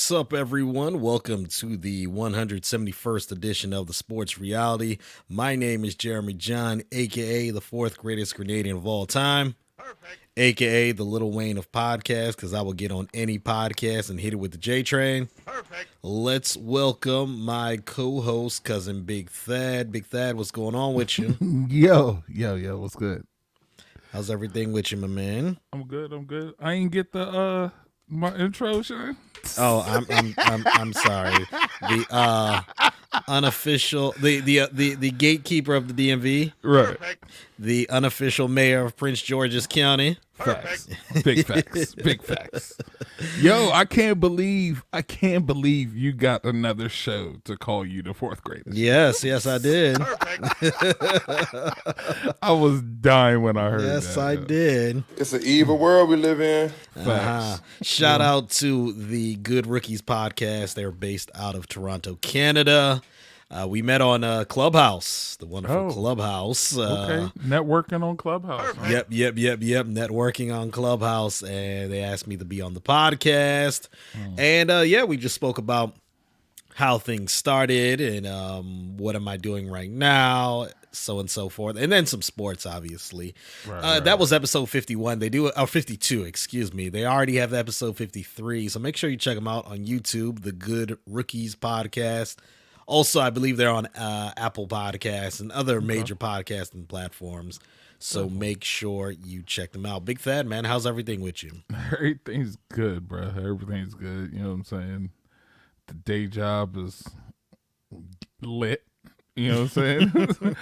What's up, everyone? Welcome to the 171st edition of the Sports Reality. My name is Jeremy John, a.k.a. the fourth greatest Grenadian of all time, a.k.a. the Little Wayne of podcasts, because I will get on any podcast and hit it with the J train. Perfect. Let's welcome my co-host, Cousin BigThad. BigThad, what's going on with you? Yo, what's good? How's everything with you, my man? I'm good. I ain't get the my intro, Shane. Oh, I'm sorry. The unofficial, the gatekeeper of the DMV, Right? Perfect. the unofficial mayor of Prince George's County. Facts, big facts. Yo, I can't believe you got another show to call you the fourth greatest. Yes, I did. I was dying when I heard that. Yes, I did. It's an evil world we live in. Facts. Shout out to the Good Rookies podcast. They're based out of Toronto, Canada. We met on Clubhouse, the wonderful Clubhouse. Okay, networking on Clubhouse. Huh? Yep. Networking on Clubhouse, and they asked me to be on the podcast. And we just spoke about how things started and what am I doing right now, so and so forth, and then some sports, obviously. That was episode 51. They do 52, excuse me. They already have episode 53, so make sure you check them out on YouTube, the Good Rookies podcast. Also, I believe they're on Apple Podcasts and other major podcasting platforms. So make sure you check them out. BigThad, man, how's everything with you? Everything's good, bro. Everything's good. You know what I'm saying? The day job is lit. You know what I'm saying?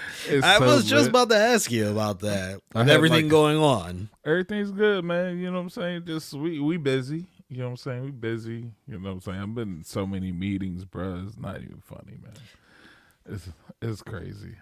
I was just about to ask you about that. With everything going on. Everything's good, man. You know what I'm saying? Just we busy. You know what I'm saying? We busy. You know what I'm saying? I've been in so many meetings, bro. It's not even funny, man. It's crazy.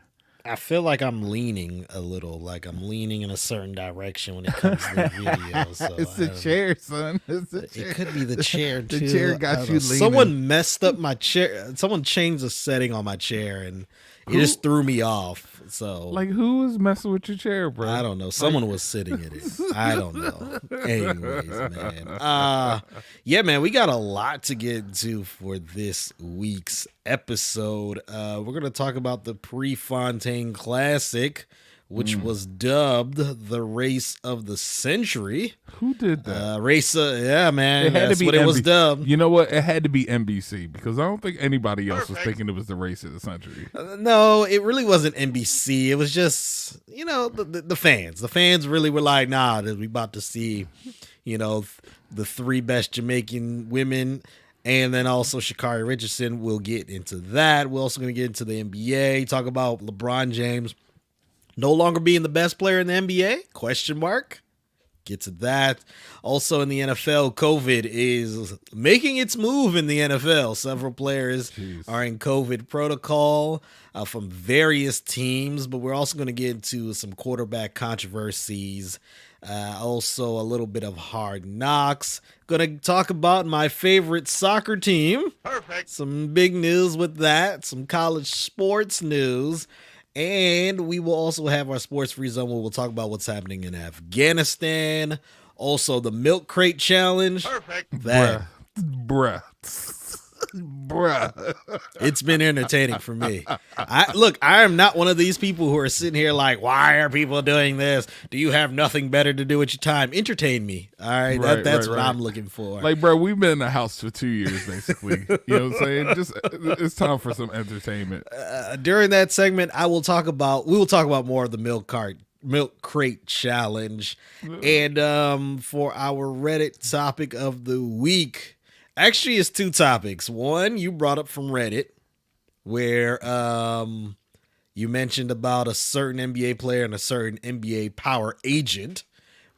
I feel like I'm leaning a little, like I'm leaning in a certain direction when it comes to the video. So It's the chair, son. It's the chair. It could be the chair, too. The chair got you leaning. Someone messed up my chair. Someone changed the setting on my chair, and it just threw me off. So, Like, who is messing with your chair, bro? I don't know. Someone was sitting in it. I don't know. Anyways, man. Man, we got a lot to get into for this week's episode. We're going to talk about the PreFontaine Classic, which was dubbed the race of the century. Who did that? Man. That's what it was dubbed. You know what? It had to be NBC because I don't think anybody else was thinking it was the race of the century. No, it really wasn't NBC. It was just, the fans. The fans really were like, nah, we about to see, the three best Jamaican women. And then also Sha'Carri Richardson. We'll get into that. We're also going to get into the NBA, talk about LeBron James no longer being the best player in the NBA? Question mark. Get to that. Also in the NFL, COVID is making its move in the NFL. Several players are in COVID protocol from various teams, but we're also going to get into some quarterback controversies. Also a little bit of hard knocks. Going to talk about my favorite soccer team. Perfect. Some big news with that. Some college sports news. And we will also have our sports free zone where we'll talk about what's happening in Afghanistan. Also, the milk crate challenge. Perfect. Bruh. It's been entertaining for me. I am not one of these people who are sitting here like, why are people doing this? Do you have nothing better to do with your time? Entertain me. All right. That's what I'm looking for. Like, bro, we've been in the house for 2 years, basically. You know what I'm saying? Just it's time for some entertainment. During that segment, we will talk about more of the milk crate challenge. And for our Reddit topic of the week, actually, it's two topics. One, you brought up from Reddit, where you mentioned about a certain NBA player and a certain NBA power agent.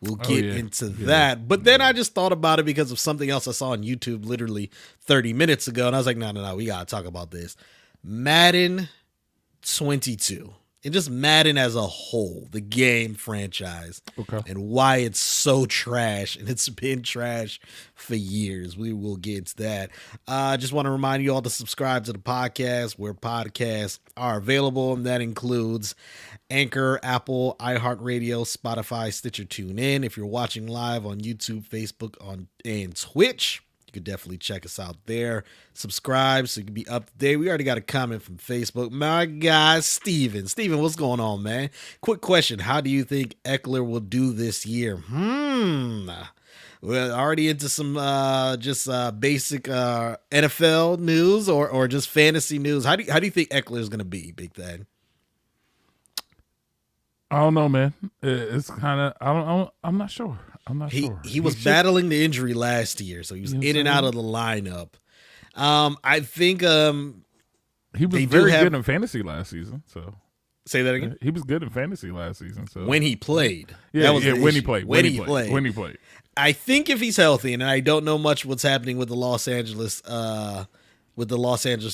We'll get into that. But then I just thought about it because of something else I saw on YouTube literally 30 minutes ago. And I was like, no, we got to talk about this. Madden 22. And just Madden as a whole, the game franchise, and why it's so trash, and it's been trash for years. We will get to that. I just want to remind you all to subscribe to the podcast where podcasts are available, and that includes Anchor, Apple, iHeartRadio, Spotify, Stitcher, TuneIn. If you're watching live on YouTube, Facebook, and Twitch, you could definitely check us out there. Subscribe so you can be up to date. We already got a comment from Facebook. My guy, Steven. Steven, what's going on, man? Quick question. How do you think Eckler will do this year? We're already into some basic NFL news or just fantasy news. How do you think Eckler is going to be, BigThad? I don't know, man. It's kind of I'm not sure. Sure. He was battling the injury last year, so he was in and out of the lineup. I think he was very good in fantasy last season. So say that again. He was good in fantasy last season. So when he played, when he played. I think if he's healthy, and I don't know much what's happening with the Los Angeles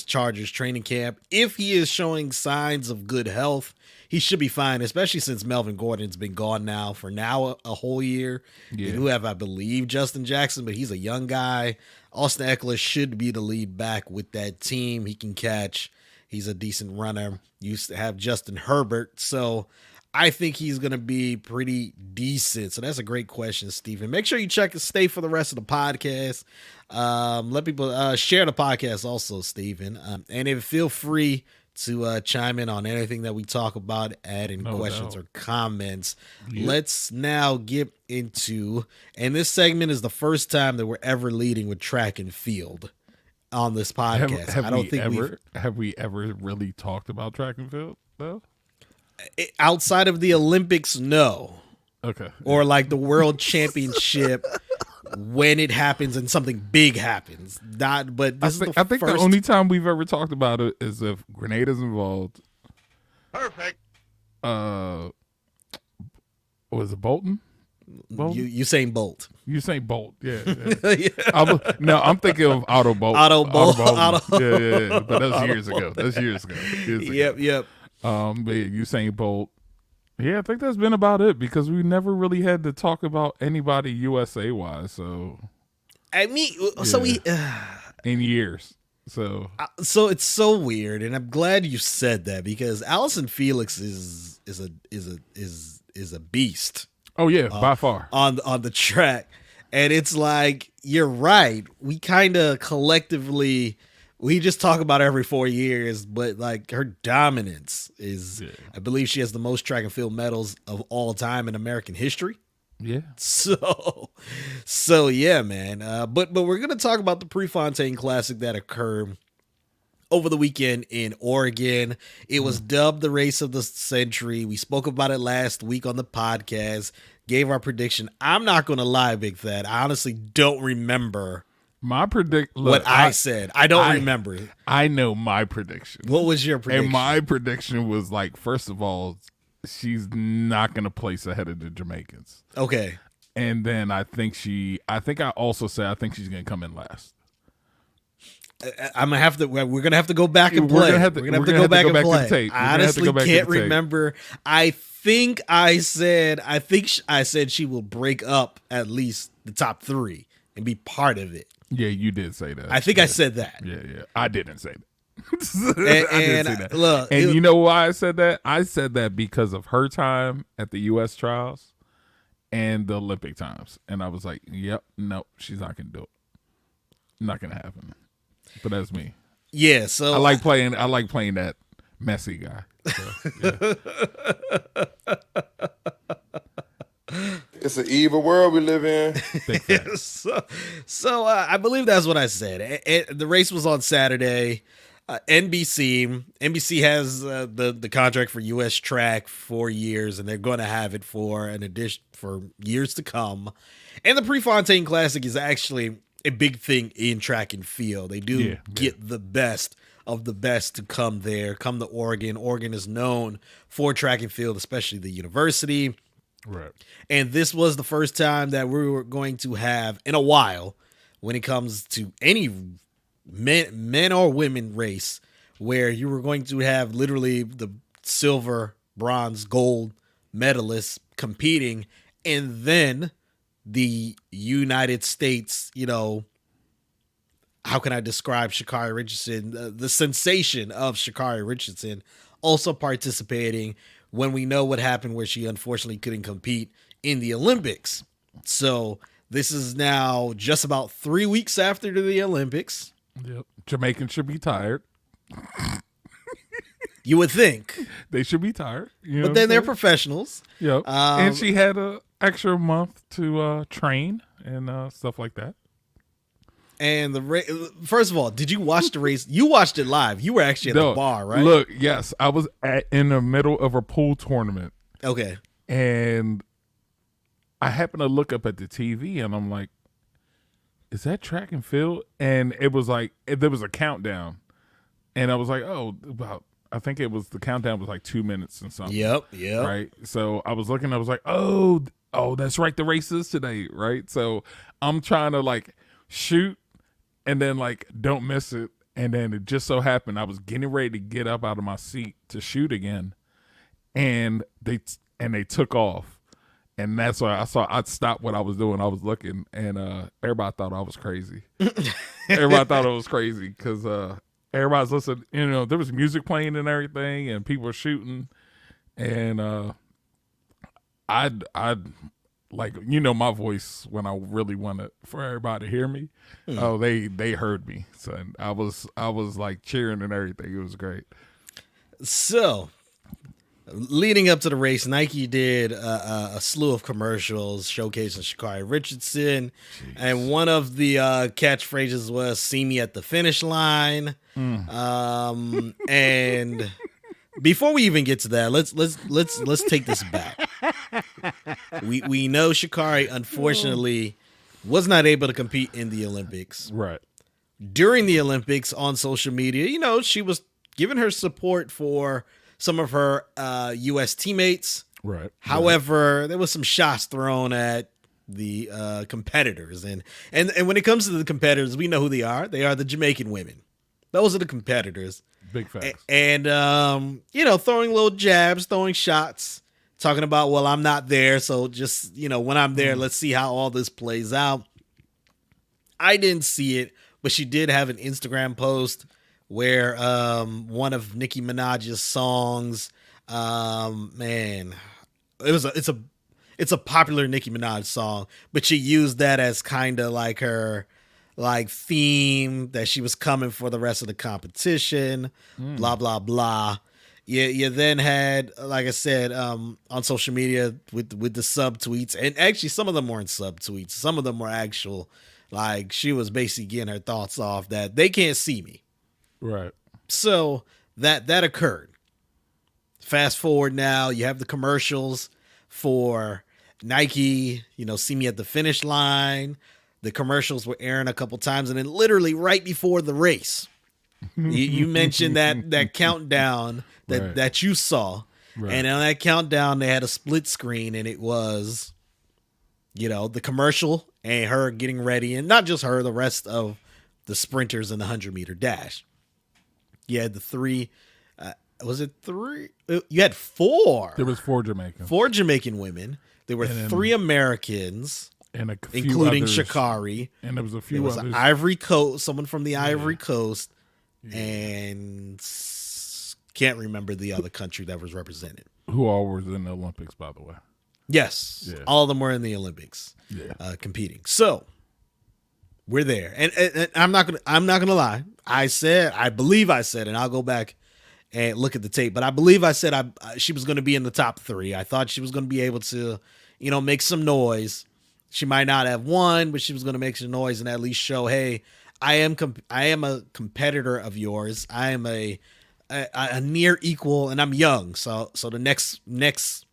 Chargers training camp. If he is showing signs of good health, he should be fine, especially since Melvin Gordon's been gone now for a whole year. Yeah. You do have, I believe, Justin Jackson, but he's a young guy. Austin Eckler should be the lead back with that team. He can catch. He's a decent runner. Used to have Justin Herbert, so I think he's going to be pretty decent. So that's a great question, Stephen. Make sure you stay for the rest of the podcast. Let people share the podcast also, Stephen. And feel free to chime in on anything that we talk about, add in questions or comments. Yep. Let's now get into, and this segment is the first time that we're ever leading with track and field on this podcast. Have we ever really talked about track and field though? Outside of the Olympics, no. Okay. Or like the World Championship when it happens and something big happens. I think the only time we've ever talked about it is if Grenada's involved. Perfect. Was it Bolton? Usain Bolt. Usain Bolt, yeah. Yeah. I'm thinking of Otto Bolt. Otto Bolt. Yeah. But that was years ago. Yep. But Usain Bolt. Yeah, I think that's been about it because we never really had to talk about anybody USA wise. So, I mean, in years. So it's so weird, and I'm glad you said that because Allison Felix is a beast. Oh yeah, by far on the track, and it's like you're right. We kind of collectively. We just talk about her every 4 years, but like her dominance is, I believe she has the most track and field medals of all time in American history. Yeah. So yeah, man. But we're going to talk about the PreFontaine Classic that occurred over the weekend in Oregon. It was dubbed the race of the century. We spoke about it last week on the podcast, gave our prediction. I'm not going to lie, BigThad. I honestly don't remember what I said. I don't remember. I know my prediction. What was your prediction? And my prediction was like, first of all, she's not going to place ahead of the Jamaicans. Okay. And then I think she's going to come in last. We're gonna have to go back and play. We're gonna have to go back and play. I honestly can't remember. I think I said she will break up at least the top three and be part of it. Yeah, you did say that. I think I said that. Yeah. I didn't say that. I didn't say that. Look, you know why I said that? I said that because of her time at the U.S. trials and the Olympic times. And I was like, yep, no, she's not going to do it. Not going to happen. But that's me. Yeah, so I like playing that messy guy. So, yeah. It's an evil world we live in. So I believe that's what I said. The race was on Saturday. NBC has the contract for U.S. track 4 years, and they're going to have it for years to come. And the PreFontaine Classic is actually a big thing in track and field. They do get the best of the best to come there, come to Oregon. Oregon is known for track and field, especially the university. Right. And this was the first time that we were going to have in a while when it comes to any men or women race where you were going to have literally the silver, bronze, gold medalists competing, and then the United States, how can I describe Sha'Carri Richardson, the sensation of Sha'Carri Richardson also participating when we know what happened where she unfortunately couldn't compete in the Olympics. So This is now just about 3 weeks after the Olympics. Yep. Jamaicans should be tired. You would think. They should be tired. You know But then they're professionals. Yep. And she had an extra month to train and stuff like that. And first of all, did you watch the race? You watched it live. You were actually at the bar, right? Look, yes. I was in the middle of a pool tournament. Okay. And I happened to look up at the TV and I'm like, is that track and field? And it was like, there was a countdown. And I was like, oh, I think it was, the countdown was like 2 minutes and something. Yep. Right. So I was looking, I was like, oh, that's right. The race is today. Right. So I'm trying to like shoot and then like don't miss it. And then it just so happened I was getting ready to get up out of my seat to shoot again. And they took off. And that's why I'd stop what I was doing. I was looking and everybody thought I was crazy. Everybody thought I was crazy because everybody's listening. You know, there was music playing and everything and people were shooting. And I'd like, you know, my voice when I really wanted for everybody to hear me. Oh, they heard me. So I was like cheering and everything. It was great. So leading up to the race, Nike did a slew of commercials showcasing Sha'Carri Richardson. Jeez. And one of the catchphrases was "See me at the finish line." And before we even get to that, let's take this back. We know Sha'Carri unfortunately was not able to compete in the Olympics. Right. During the Olympics on social media, you know, she was giving her support for some of her U.S. teammates. Right. However, there was some shots thrown at the competitors. And when it comes to the competitors, we know who they are. They are the Jamaican women. Those are the competitors. Big facts. And you know, throwing little jabs, throwing shots, talking about, well, I'm not there. So just, you know, when I'm there, let's see how all this plays out. I didn't see it, but she did have an Instagram post where one of Nicki Minaj's songs, man, it's a popular Nicki Minaj song, but she used that as kind of like her like theme that she was coming for the rest of the competition, blah blah blah. You then had, like I said, on social media with the subtweets, and actually some of them weren't subtweets, some of them were actual, like she was basically getting her thoughts off that they can't see me. Right. So that occurred. Fast forward now, you have the commercials for Nike, you know, see me at the finish line. The commercials were airing a couple times, and then literally right before the race, you mentioned that countdown that you saw. Right. And on that countdown, they had a split screen, and it was, you know, the commercial and her getting ready, and not just her, the rest of the sprinters in the 100-meter dash. You had the three. Was it three? You had four. There was four Jamaicans. Four Jamaican women. There were three Americans, and including others. Sha'Carri. And there was a few there was others. Ivory Coast, someone from the Ivory Coast, and can't remember the other country that was represented. Who all was in the Olympics, by the way? Yes, all of them were in the Olympics, competing. So we're there, and I'm not gonna lie. I believe I said, and I'll go back and look at the tape, but I believe I said she was going to be in the top three. I thought she was going to be able to, you know, make some noise. She might not have won, but she was going to make some noise and at least show, hey, I am a competitor of yours. I am a near equal, and I'm young. So the next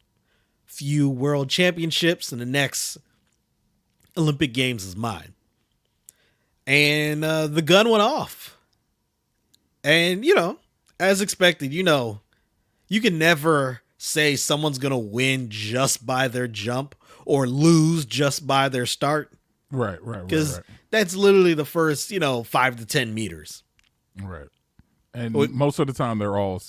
few world championships and the next Olympic Games is mine. And the gun went off. And, you know, as expected, you know, you can never say someone's going to win just by their jump or lose just by their start. Right. Because that's literally the first, you know, 5 to 10 meters. Right. And most of the time they're all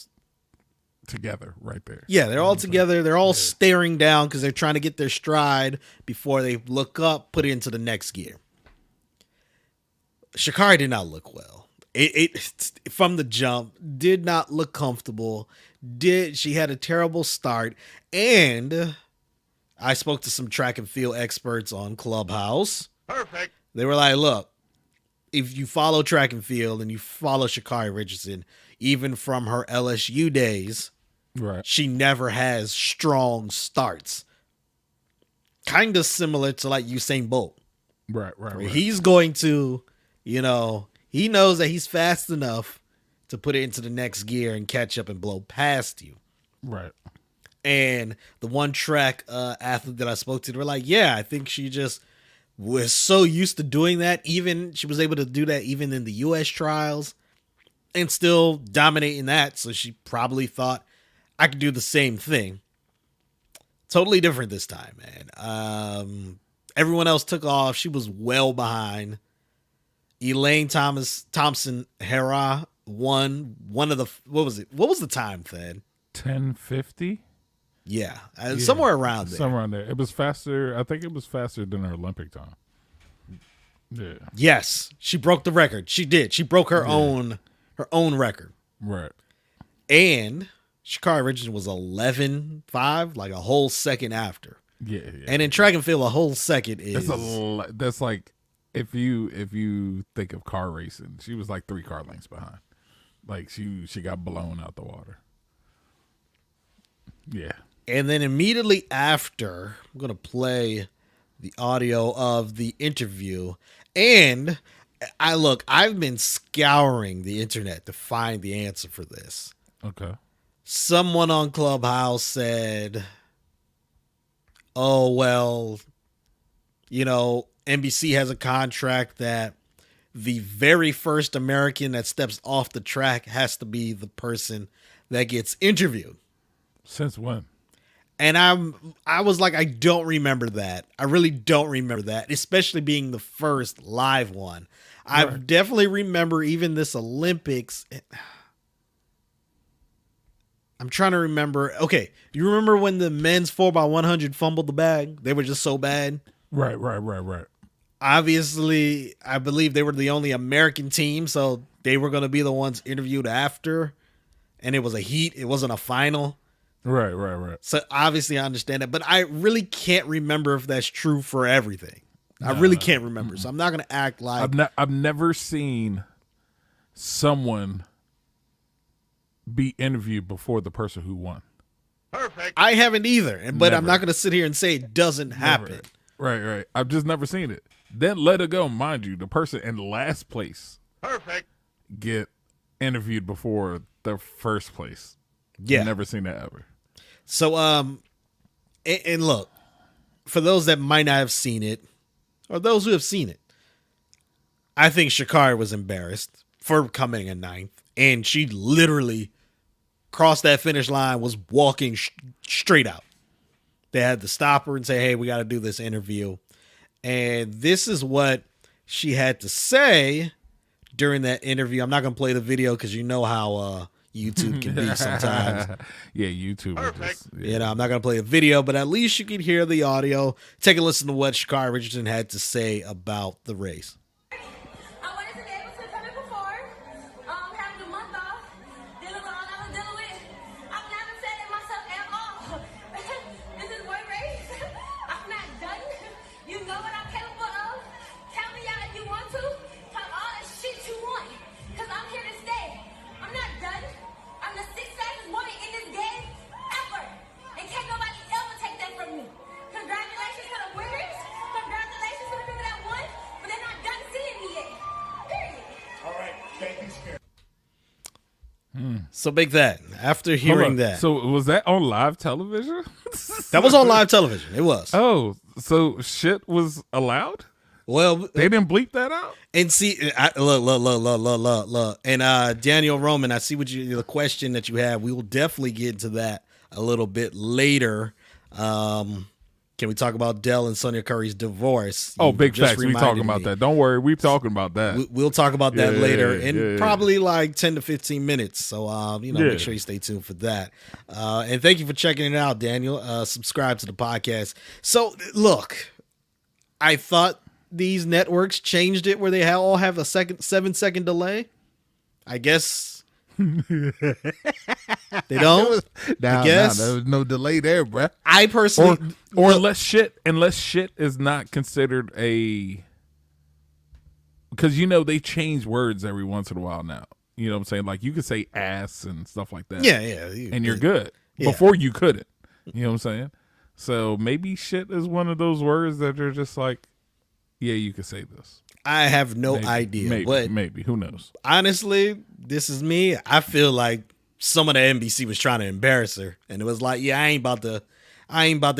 together right there. Yeah, they're all together. They're all staring down because they're trying to get their stride before they look up, put it into the next gear. Sha'Carri did not look well. It from the jump did not look comfortable. She had a terrible start, and I spoke to some track and field experts on Clubhouse. Perfect. They were like, look, if you follow track and field and you follow Sha'Carri Richardson, even from her LSU days, Right. she never has strong starts. Kind of similar to like Usain Bolt. Right. He's going to, he knows that he's fast enough to put it into the next gear and catch up and blow past you. Right. And the one track athlete that I spoke to, they were like, yeah, I think she just was so used to doing that. Even she was able to do that even in the U.S. trials and still dominating that. So she probably thought I could do the same thing. Totally different this time, man. Everyone else took off. She was well behind. Elaine Thompson Hera won one of the, what was it? What was the time, Thad? 10:50. Yeah, somewhere around there. Somewhere around there. It was faster. I think it was faster than her Olympic time. Yeah. Yes, she broke the record. She did. She broke her own record. Right. And Sha'Carri Richardson was 11.5, like a whole second after. Yeah. And in track and field, a whole second is That's like if you think of car racing, she was like 3 car lengths behind. Like she got blown out the water. Yeah. And then immediately after, I'm going to play the audio of the interview. And I've been scouring the internet to find the answer for this. Okay. Someone on Clubhouse said, oh, well, NBC has a contract that the very first American that steps off the track has to be the person that gets interviewed. Since when? And I was like, I don't remember that. I really don't remember that, especially being the first live one. I definitely remember even this Olympics. I'm trying to remember. Okay, you remember when the men's 4x100 fumbled the bag? They were just so bad. Right. Obviously, I believe they were the only American team, so they were going to be the ones interviewed after. And it was a heat. It wasn't a final. Right. So obviously I understand that, but I really can't remember if that's true for everything. I really can't remember. So I'm not going to act like I've never seen someone be interviewed before the person who won. Perfect. I haven't either, but I'm Never. not going to sit here and say it doesn't happen. Right. I've just never seen it. Then let it go, mind you, the person in last place Perfect. get interviewed before the first place. Yeah. Never seen that ever. So, and look, for those that might not have seen it, or those who have seen it, I think Sha'Carri was embarrassed for coming in 9th, and she literally crossed that finish line, was walking straight out. They had to stop her and say, hey, we got to do this interview. And this is what she had to say during that interview. I'm not going to play the video because you know how YouTube can be sometimes. Yeah, YouTube. I'm not going to play the video, but at least you can hear the audio. Take a listen to what Sha'Carri Richardson had to say about the race. I wanted to be able to come in before, having a month off, dealing with all I was dealing with. I've never said it myself at all. This is one race. I'm not done. You know what I'm capable of. Tell me out if you want to. Talk all the shit you want. Because I'm here to stay. I'm not done. I'm the 6th fastest woman in this game ever. And can't nobody ever take that from me. Congratulations to the winners. Congratulations to the people that won. But they're not done seeing me yet. Period. All right. Thank you, Scary. So BigThad, after hearing that, So was that on live television? that was on live television. It was. Oh, so shit was allowed? Well, They didn't bleep that out? and see, look. And Daniel Roman, I see the question that you have. We will definitely get into that a little bit later. Can we talk about Dell and Sonya Curry's divorce? Oh, You big just facts. We reminded talking about me. that. Don't worry. We talking about that. We'll talk about that Yeah, later yeah, in yeah. probably like 10 to 15 minutes. So, Yeah. make sure you stay tuned for that. And thank you for checking it out, Daniel. Subscribe to the podcast. So, look, I thought these networks changed it where they all have a 7-second delay. I guess They don't. Nah, I guess there was no delay there, bruh. I personally, Or unless shit is not considered a, because they change words every once in a while now. You know what I'm saying? Like you could say ass and stuff like that. yeah, And you're good. Yeah. Before you couldn't. You know what I'm saying? So maybe shit is one of those words that are just like, yeah, you could say this. I have no idea. Maybe. Who knows? Honestly, this is me. I feel like some of the NBC was trying to embarrass her, and it was like, yeah, I ain't about to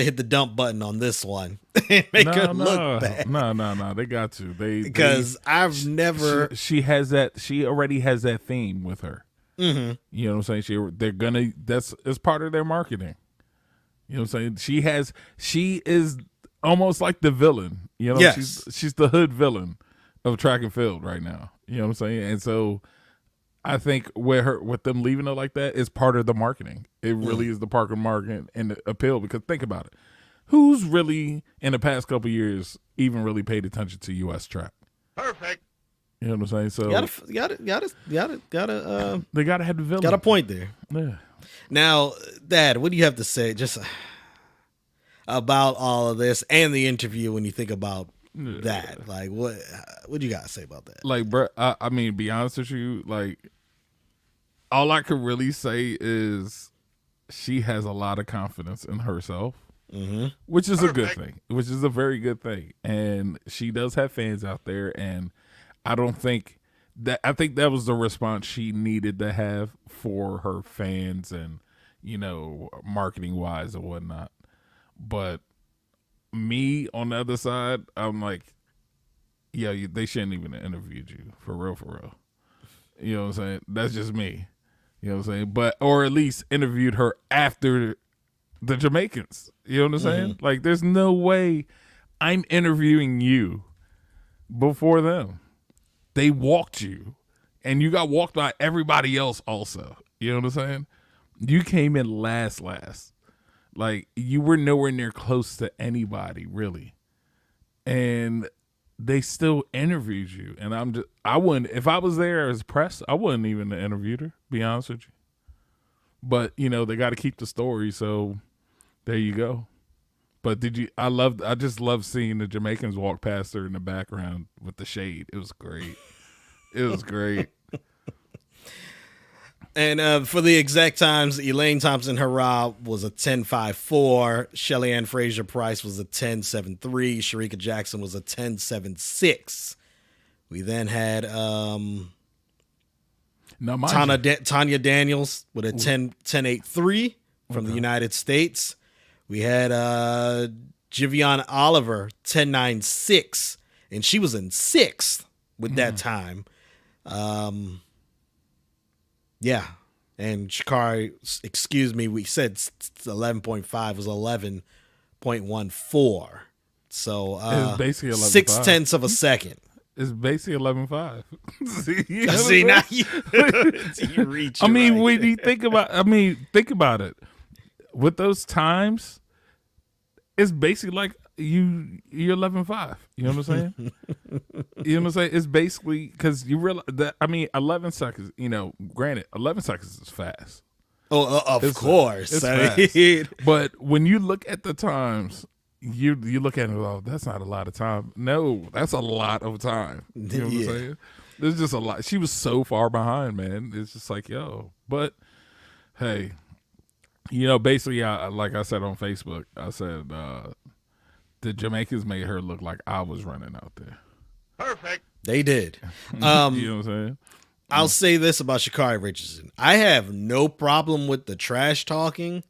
hit the dump button on this one and make her look bad. No. They got to. Because I've never. She has that. She already has that theme with her. Mm-hmm. You know what I'm saying? They're gonna. It's part of their marketing. You know what I'm saying? She is almost like the villain. You know, yes. she's the hood villain of track and field right now. You know what I'm saying? And so I think with them leaving it like that is part of the marketing. It really is the part of marketing and the appeal, because think about it. Who's really in the past couple of years even really paid attention to US track? Perfect. You know what I'm saying? So They gotta have the villain. Got a point there. Yeah. Now, Dad, what do you have to say just about all of this and the interview when you think about that? Like, what do you got to say about that? Like, bro, I mean, be honest with you, like, all I could really say is she has a lot of confidence in herself, which is a good thing, which is a very good thing. And she does have fans out there, and I think that was the response she needed to have for her fans and, marketing wise and whatnot. But me on the other side, I'm like, yeah, they shouldn't even have interviewed you for real. You know what I'm saying? That's just me. You know what I'm saying? But, or at least interviewed her after the Jamaicans. You know what I'm saying? Like, there's no way I'm interviewing you before them. They walked you, and you got walked by everybody else also. You know what I'm saying? You came in last. Like, you were nowhere near close to anybody, really. And they still interviewed you. And I wouldn't, if I was there as press, I wouldn't even have interviewed her, be honest with you. But, they got to keep the story, so there you go. But I just love seeing the Jamaicans walk past her in the background with the shade. It was great. It was great. And for the exact times, Elaine Thompson-Herah was a 10.54. Shelly Ann Fraser-Price was a 10.73. Sharika Jackson was a 10.76. We then had Tanya Daniels with a 10.83 from the United States. We had Jivion Oliver, 10.96, and she was in sixth with that time. Yeah, and Sha'Carri, we said 11.5 was 11.14. So it's basically 0.6 of a second. It's basically 11.5. See, now you reach. I mean, when you think about it. With those times, it's basically like you're 11.5. You know what I'm saying? You know what I'm saying? It's basically because you realize that. I mean, 11 seconds. Granted, 11 seconds is fast. Oh, of course. It's fast. But when you look at the times, you look at it. Oh, that's not a lot of time. No, that's a lot of time. You know what I'm saying? There's just a lot. She was so far behind, man. It's just like, yo. But hey. Basically, like I said on Facebook, I said the Jamaicans made her look like I was running out there. Perfect. They did. You know what I'm saying? I'll say this about Sha'Carri Richardson. I have no problem with the trash talking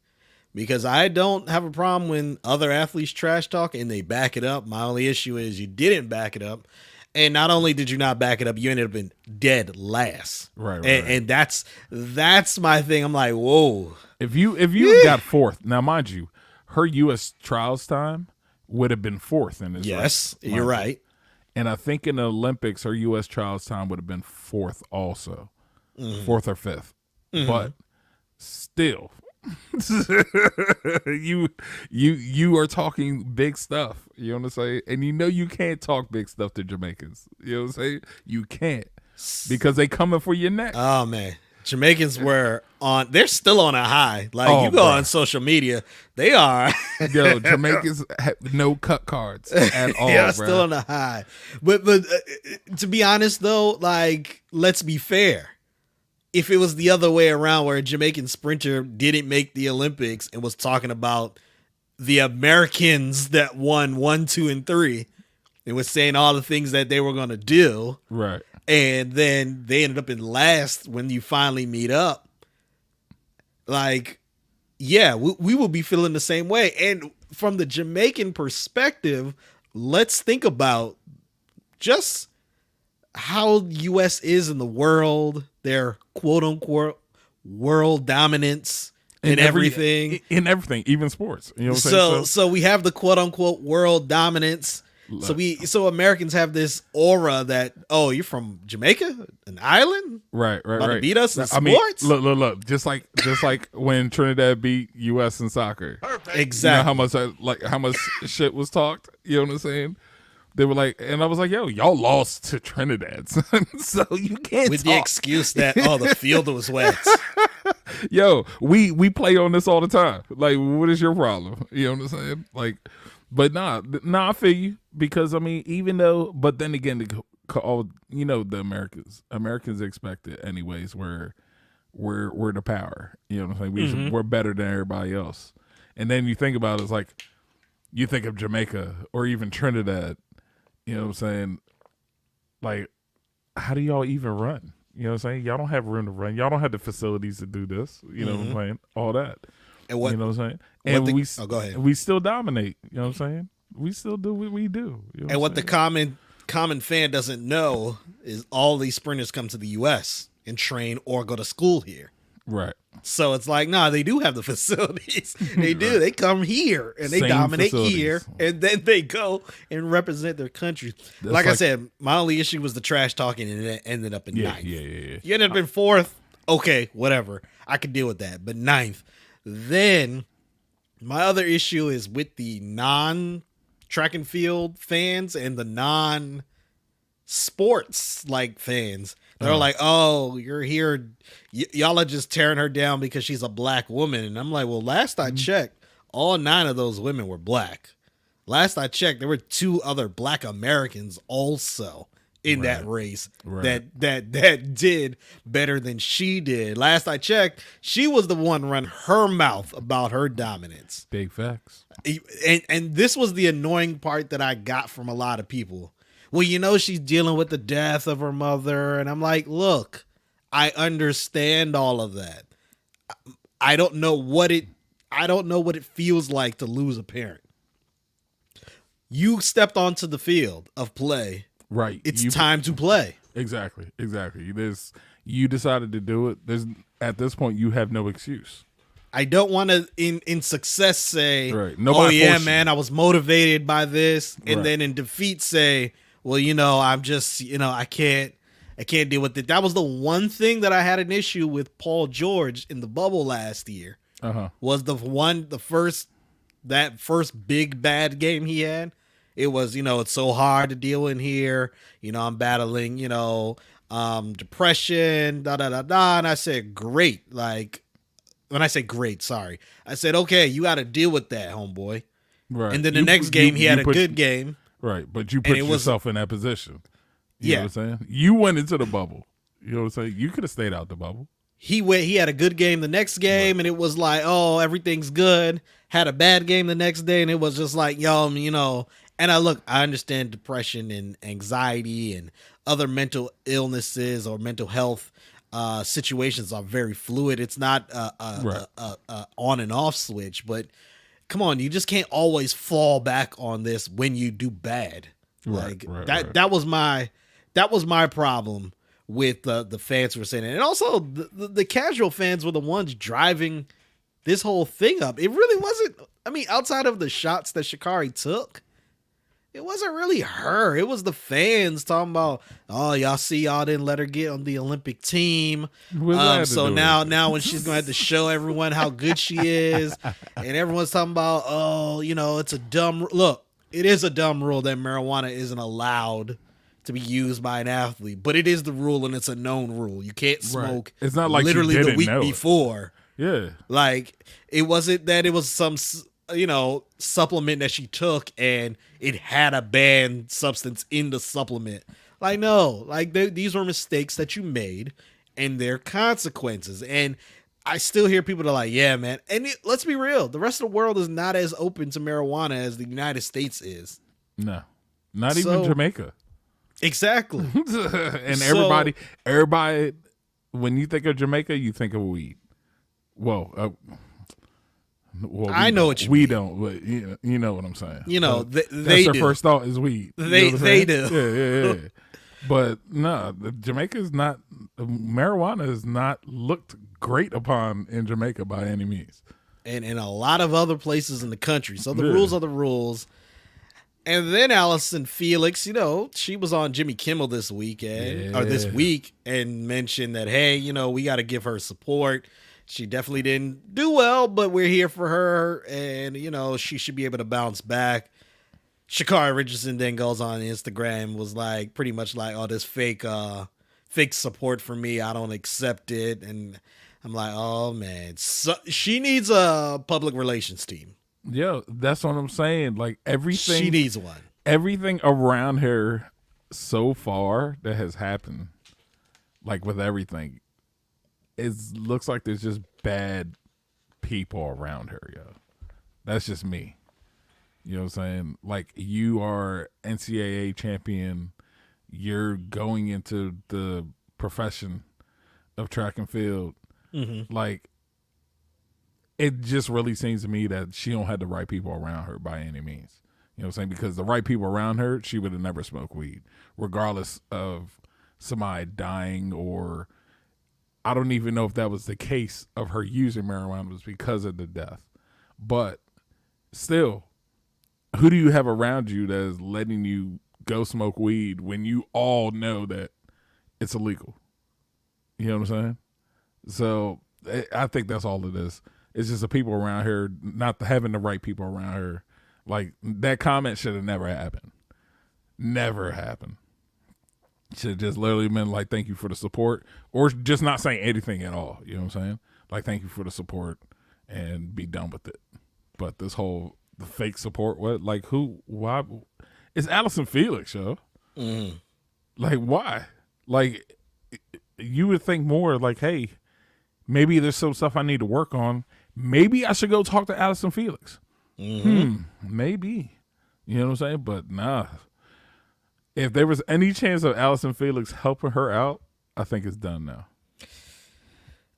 because I don't have a problem when other athletes trash talk and they back it up. My only issue is you didn't back it up. And not only did you not back it up, you ended up in dead last. Right. And that's my thing. I'm like, whoa. If you got fourth, now mind you, her U.S. trials time would have been fourth in this. Yes, race, you're right. And I think in the Olympics, her U.S. trials time would have been fourth also, fourth or fifth. But still, you are talking big stuff. You know what I'm saying? And you can't talk big stuff to Jamaicans. You know what I'm saying? You can't because they coming for your neck. Oh man. Jamaicans were they're still on a high. Like, you go on social media, they are. Yo, Jamaicans have no cut cards at all. Yeah, bro. still on a high. But to be honest though, like, let's be fair. If it was the other way around, where a Jamaican sprinter didn't make the Olympics and was talking about the Americans that won 1, 2, and 3, and was saying all the things that they were going to do, Right. and then they ended up in last when you finally meet up, like, yeah, we will be feeling the same way. And from the Jamaican perspective, let's think about just how U.S. is in the world, their quote unquote world dominance in everything. In everything, even sports. You know what I'm saying? So we have the quote unquote world dominance. So Americans have this aura that, oh, you're from Jamaica, an island, right. about to beat us in I mean, sports. look, just like when Trinidad beat U.S. in soccer. Perfect. Exactly. You know how much shit was talked. You know what I'm saying? They were like, and I was like, yo, y'all lost to Trinidad, son. So you can't With talk. the excuse that, oh, the field was wet. Yo, we play on this all the time. Like, what is your problem? You know what I'm saying? Like, but nah, I feel you, because I mean, even though, but then again, you know, the Americans expect it anyways. We're the power. You know what I'm saying? We're better than everybody else. And then you think about it, it's like, you think of Jamaica or even Trinidad. You know what I'm saying? Like, how do y'all even run? You know what I'm saying? Y'all don't have room to run. Y'all don't have the facilities to do this. You know what I'm saying? All that. And what, you know what I'm saying? And go ahead. we still dominate. You know what I'm saying? We still do what we do. You know And what I'm the common fan doesn't know is all these sprinters come to the U.S. and train or go to school here. right. So it's like, nah, they do have the facilities. They do. They come here and they Same dominate facilities. here, and then they go and represent their country. Like I said, my only issue was the trash talking, and it ended up in ninth. Yeah. You ended up in fourth. Okay, whatever. I could deal with that. But ninth. Then my other issue is with the non-track and field fans and the non-sports like fans. They're like, oh, you're here. Y'all are just tearing her down because she's a black woman. And I'm like, well, last I checked, all 9 of those women were black. Last I checked, there were 2 other black Americans also in that race that did better than she did. Last I checked, she was the one running her mouth about her dominance. Big facts. And this was the annoying part that I got from a lot of people. Well, you know, she's dealing with the death of her mother. And I'm like, look, I understand all of that. I don't know what it feels like to lose a parent. You stepped onto the field of play. Right. It's time to play. Exactly. You decided to do it. At this point, you have no excuse. I don't want to in success say, right. Oh yeah, man, I was motivated by this. And then in defeat say, well, you know, I'm just, you know, I can't deal with it. That was the one thing that I had an issue with Paul George in the bubble last year. Was that first big bad game he had. It was, you know, it's so hard to deal in here. You know, I'm battling, you know, depression, And I said, great. Like, when I say great, sorry. I said, okay, you got to deal with that, homeboy. Right. And then the next game, he had a good game. Right, but you put yourself in that position. You know what I'm saying? You went into the bubble. You know what I'm saying? You could have stayed out the bubble. He had a good game the next game, and it was like, oh, everything's good. Had a bad game the next day, and it was just like, yo, you know. And I understand depression and anxiety and other mental illnesses or mental health situations are very fluid. It's not a on and off switch, but come on, you just can't always fall back on this when you do bad. That was my problem with the fans were saying it. And also the casual fans were the ones driving this whole thing up. It really wasn't, I mean, outside of the shots that Sha'Carri took, it wasn't really her. It was the fans talking about, oh, y'all see, y'all didn't let her get on the Olympic team. So now when she's going to have to show everyone how good she is, and everyone's talking about, oh, you know, it's a dumb look. It is a dumb rule that marijuana isn't allowed to be used by an athlete, but it is the rule and it's a known rule. You can't smoke. It's not like literally you the didn't week know it. before. Yeah. Like it wasn't that it was some supplement that she took and it had a banned substance in the supplement. Like no, like these were mistakes that you made and their consequences. And I still hear people that are like, yeah, man. And let's be real. The rest of the world is not as open to marijuana as the United States is. No, not even Jamaica. Exactly. And everybody, when you think of Jamaica, you think of weed. Well, I know what you we mean. don't, but you know what I'm saying. That's their do. first thought is weed. They do. Yeah. But no, Jamaica is not. Marijuana is not looked great upon in Jamaica by any means, and in a lot of other places in the country. So the rules are the rules. And then Allison Felix, she was on Jimmy Kimmel this week and mentioned that, hey, we got to give her support. She definitely didn't do well, but we're here for her, and she should be able to bounce back. Sha'Carri Richardson then goes on Instagram, was like pretty much like, oh, this fake support for me, I don't accept it. And I'm like, oh man, so she needs a public relations team. Yeah, that's what I'm saying. Like everything, she needs one. Everything around her so far that has happened, like with everything, it looks like there's just bad people around her. Yo, that's just me. You know what I'm saying? Like you are NCAA champion, you're going into the profession of track and field. Mm-hmm. Like it just really seems to me that she don't have the right people around her by any means. You know what I'm saying? Because the right people around her, she would have never smoked weed, regardless of somebody dying, or I don't even know if that was the case of her using marijuana was because of the death. But still, who do you have around you that is letting you go smoke weed when you all know that it's illegal? You know what I'm saying? So I think that's all it is. It's just the people around her, not having the right people around her. Like that comment should have never happened. Never happened. Should have just literally been like, thank you for the support, or just not saying anything at all. You know what I'm saying? Like, thank you for the support and be done with it. But this whole the fake support, what? Like who? Why? It's Allison Felix, yo. Mm-hmm. Like why? Like you would think more like, hey, maybe there's some stuff I need to work on. Maybe I should go talk to Allison Felix. Maybe. You know what I'm saying? But nah. If there was any chance of Allison Felix helping her out, I think it's done now.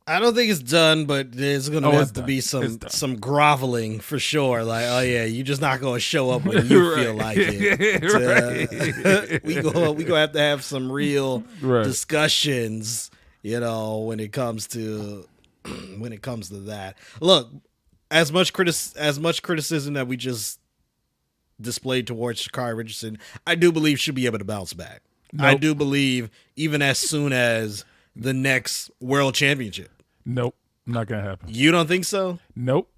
I don't think it's done, but there's going to have to be some groveling for sure. Like, oh yeah, you're just not going to show up when you feel like it. We going to have some real discussions, when it comes to that. Look, as much criticism that we just displayed towards Sha'Carri Richardson, I do believe she'll be able to bounce back. Nope. I do believe even as soon as the next world championship. Nope. Not going to happen. You don't think so? Nope.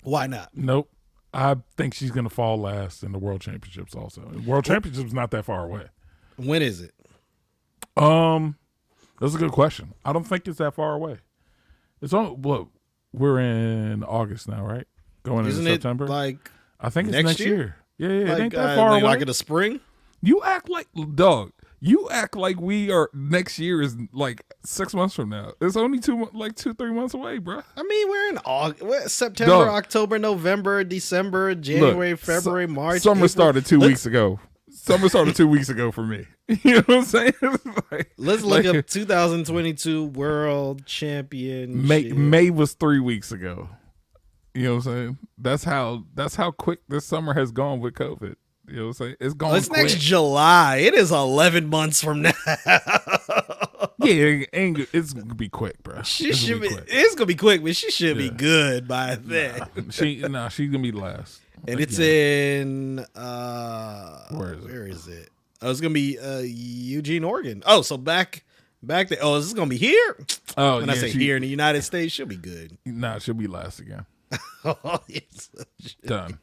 Why not? Nope. I think she's going to fall last in the world championships also. World championships not that far away. When is it? That's a good question. I don't think it's that far away. It's on, look, we're in August now, right? Going into September. Like I think it's next year. Yeah, like, it ain't that far away. Like in the spring? You act like we are next year is like 6 months from now. It's only 2-3 months away, bro. I mean, we're in August, September, October, November, December, January, February, March. Summer April. started 2 weeks ago. Summer started 2 weeks ago for me. You know what I'm saying? Let's look up 2022 World Championship. May was 3 weeks ago. You know what I'm saying? That's how quick this summer has gone with COVID. You know what I'm saying? It's gone. It's next July. It is 11 months from now. Yeah, it's gonna be quick, bro. It's gonna be quick, but she should be good by then. She's gonna be last. And it's in where is it? Oh, it's gonna be Eugene, Oregon. Oh, so back there. Oh, is this gonna be here? Oh, when I say here in the United States, she'll be good. Nah, she'll be last again. Oh, yes. Done.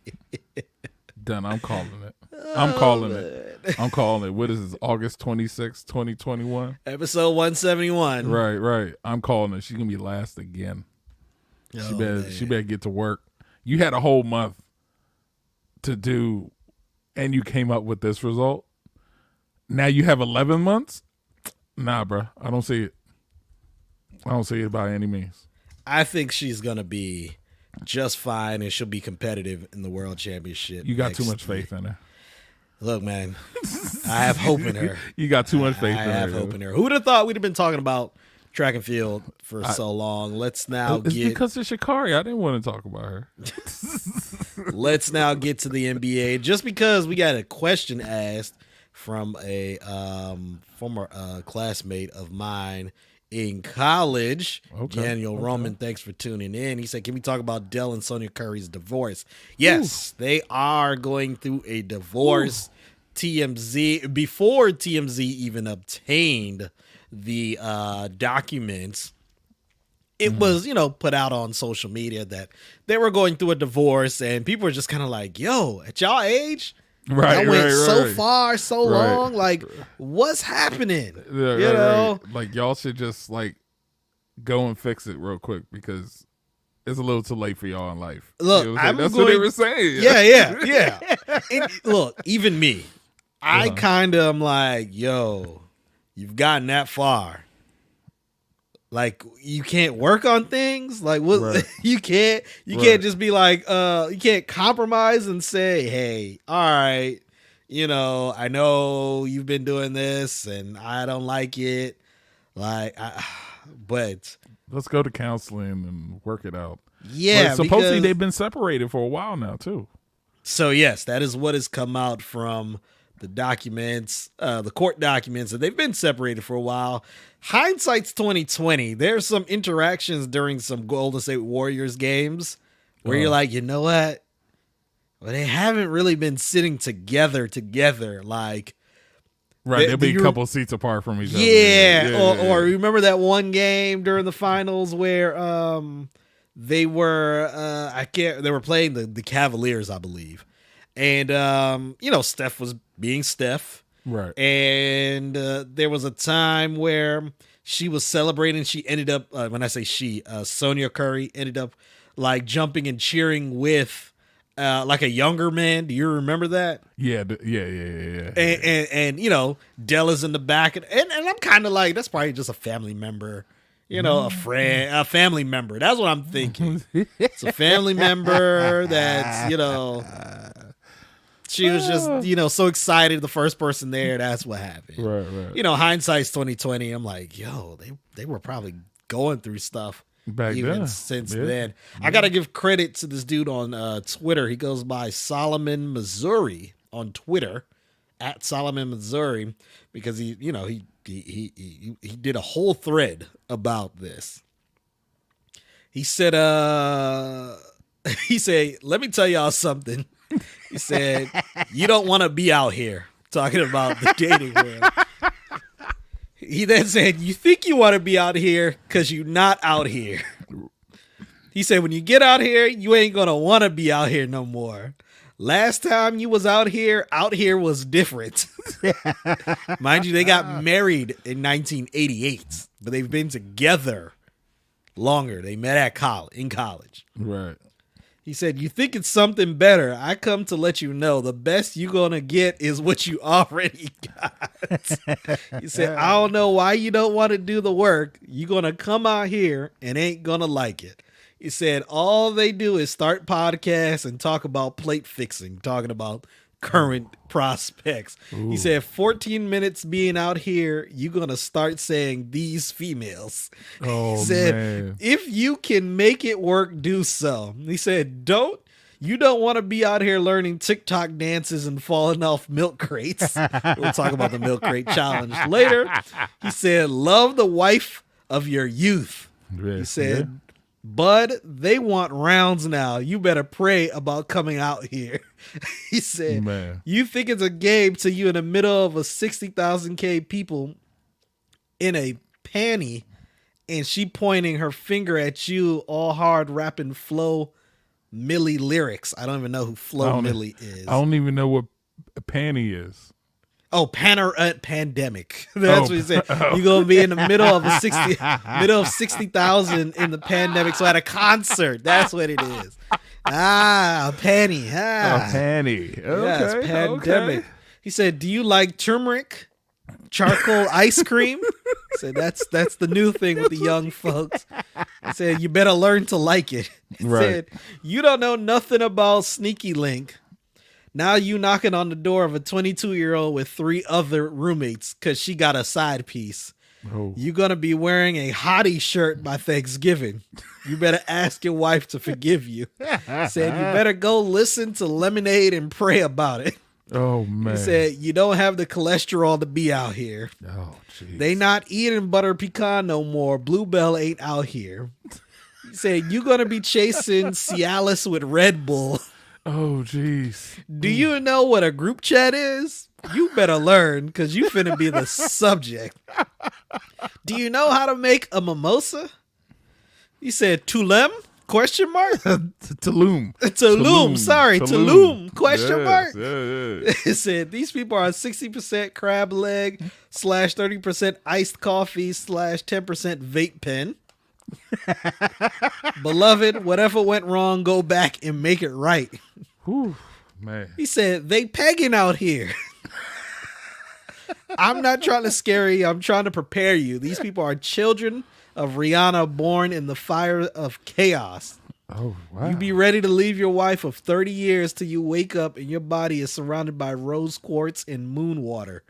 I'm calling it. I'm calling it. I'm calling it. What is this? August 26, 2021? Episode 171. Right. I'm calling it. She's gonna be last again. She better get to work. You had a whole month to do, and you came up with this result. Now you have 11 months? Nah, bro. I don't see it. I don't see it by any means. I think she's gonna be just fine, and she'll be competitive in the World Championship. You got too much faith in her. Look, man, I have hope in her. You got too much faith in her. I have hope in her. Who would have thought we'd have been talking about track and field for so long? Let's now It's because of Sha'Carri. I didn't want to talk about her. Let's now get to the NBA. Just because we got a question asked from a former classmate of mine in college, Daniel Roman. Thanks for tuning in. He said, can we talk about Dell and Sonya Curry's divorce? Yes, they are going through a divorce. TMZ, before TMZ even obtained the documents, it was, put out on social media that they were going through a divorce, and people were just kind of like, yo, at y'all age, I went so far, so long. Like, what's happening? Like, y'all should just go and fix it real quick because it's a little too late for y'all in life. Look, that's what they were saying. Yeah. And look, even me, I kind of am like, yo, you've gotten that far. Like, you can't work on things. Like, what? Right. You can't just be like, you can't compromise and say, hey, all right, I know you've been doing this and I don't like it. But let's go to counseling and work it out. Yeah. But supposedly they've been separated for a while now too. So yes, that is what has come out from the documents, the court documents, and they've been separated for a while. Hindsight's 2020. There's some interactions during some Golden State Warriors games where you're like, you know what? Well, they haven't really been sitting together. Like, they'll be a couple seats apart from each other. Yeah. Or remember that one game during the finals where they were they were playing the Cavaliers, I believe. And Steph was being Steph. Right. And there was a time where she was celebrating. She ended up, when I say she, Sonya Curry ended up jumping and cheering with a younger man. Do you remember that? Yeah. And Dell is in the back. And I'm kind of like, that's probably just a family member. A friend, a family member. That's what I'm thinking. It's a family member that's, she was just, so excited. The first person there, that's what happened. Right. Hindsight's 2020. I'm like, yo, they were probably going through stuff back even then. Since then. I got to give credit to this dude on Twitter. He goes by Solomon Missouri on Twitter, at Solomon Missouri, because he did a whole thread about this. He said, let me tell y'all something. He said, you don't want to be out here, talking about the dating world. He then said, you think you want to be out here because you're not out here. He said, when you get out here, you ain't going to want to be out here no more. Last time you was out here was different. Mind you, they got married in 1988, but they've been together longer. They met in college. Right. He said, you think it's something better. I come to let you know the best you're going to get is what you already got. He said, I don't know why you don't want to do the work. You're going to come out here and ain't going to like it. He said, all they do is start podcasts and talk about plate fixing, talking about current prospects. Ooh. He said, 14 minutes being out here, you're going to start saying these females. Oh, he said, man. If you can make it work, do so. He said, you don't want to be out here learning TikTok dances and falling off milk crates. We'll talk about the milk crate challenge later. He said, love the wife of your youth. Yeah, he said, Bud, they want rounds now. You better pray about coming out here. He said, man, you think it's a game till you in the middle of a 60,000 people in a panty and she pointing her finger at you all hard rapping Flo Milli lyrics. I don't even know who Flo Milli is. I don't even know what panty is. Oh, pandemic. That's what he said. You're gonna be in the middle of 60,000 in the pandemic. So at a concert, that's what it is. A panty. A panty. Okay, Yes, pandemic. Okay. He said, "Do you like turmeric, charcoal ice cream?" He said, "That's the new thing with the young folks." He said, "You better learn to like it." He said, "You don't know nothing about Sneaky Link. Now you knocking on the door of a 22-year-old with 3 other roommates because she got a side piece. Oh. You're going to be wearing a hottie shirt by Thanksgiving. You better ask your wife to forgive you." Said, "You better go listen to Lemonade and pray about it." Oh, man. He said, "You don't have the cholesterol to be out here. Oh, jeez. They not eating butter pecan no more. Bluebell ain't out here." He said, "You going to be chasing Cialis with Red Bull. Oh, jeez. Do you know what a group chat is? You better learn because you finna be the subject. Do you know how to make a mimosa?" He said, "Tulum? Question mark? Tulum. Tulum. Sorry, Tulum. Question mark?" Yeah. It said, "These people are 60% crab leg / 30% iced coffee / 10% vape pen. Beloved, whatever went wrong, go back and make it right." Whew, man. He said, "They pegging out here." "I'm not trying to scare you. I'm trying to prepare you. These people are children of Rihanna born in the fire of chaos. Oh, wow. You be ready to leave your wife of 30 years till you wake up and your body is surrounded by rose quartz and moon water."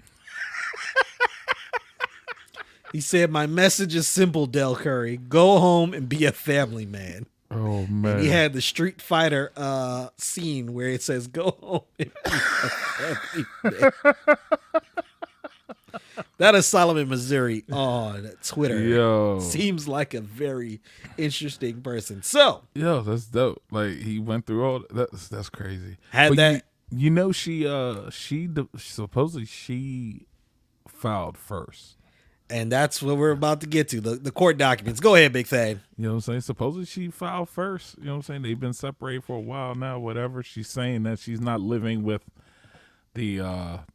He said, "My message is simple, Dell Curry. Go home and be a family man." Oh, man. And he had the Street Fighter scene where it says, "Go home and be a family man." That is Solomon, Missouri on Twitter. Yo. Seems like a very interesting person. So, Yo, that's dope. Like, he went through all that's crazy. Had But that- you know, supposedly she filed first. and that's what we're about to get to, the court documents. Go ahead, BigThad. You know what I'm saying? Supposedly she filed first. You know what I'm saying? They've been separated for a while now, whatever. She's saying that she's not living with the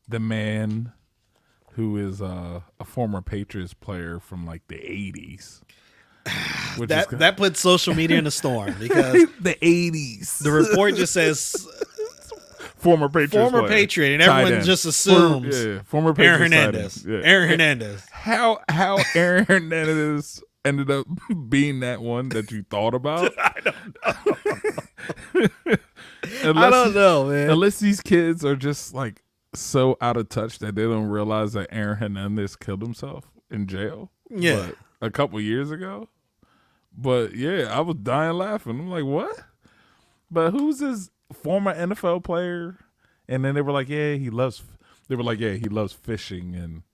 man who is a former Patriots player from like the 80s. Which That puts social media in a storm because the 80s. the report just says former Patriots former player. Patriot, and Tight everyone end. just assumes Former Aaron Patriots tight Hernandez. end. Yeah. Aaron Hernandez. How Aaron Hernandez ended up being that one that you thought about? I don't know, man. Unless these kids are just like so out of touch that they don't realize that Aaron Hernandez killed himself in jail. Yeah. A couple years ago. But yeah, I was dying laughing. I'm like, what? But who's this former NFL player? And then they were like, he loves fishing, and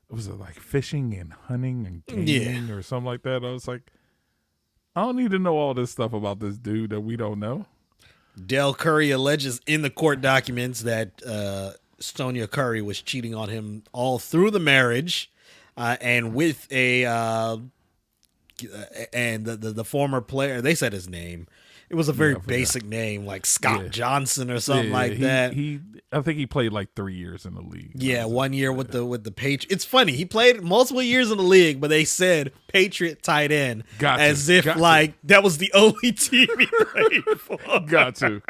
was it like fishing and hunting and gaming or something like that? I was like, I don't need to know all this stuff about this dude that we don't know. Dell Curry alleges in the court documents that Sonya Curry was cheating on him all through the marriage, and with the former player. They said his name. It was a very basic name, like Scott Johnson or something like that. I think he played like 3 years in the league. Yeah, 1 year with the Patriots. It's funny, he played multiple years in the league, but they said Patriot tight end as if that was the only team he played for. Got to.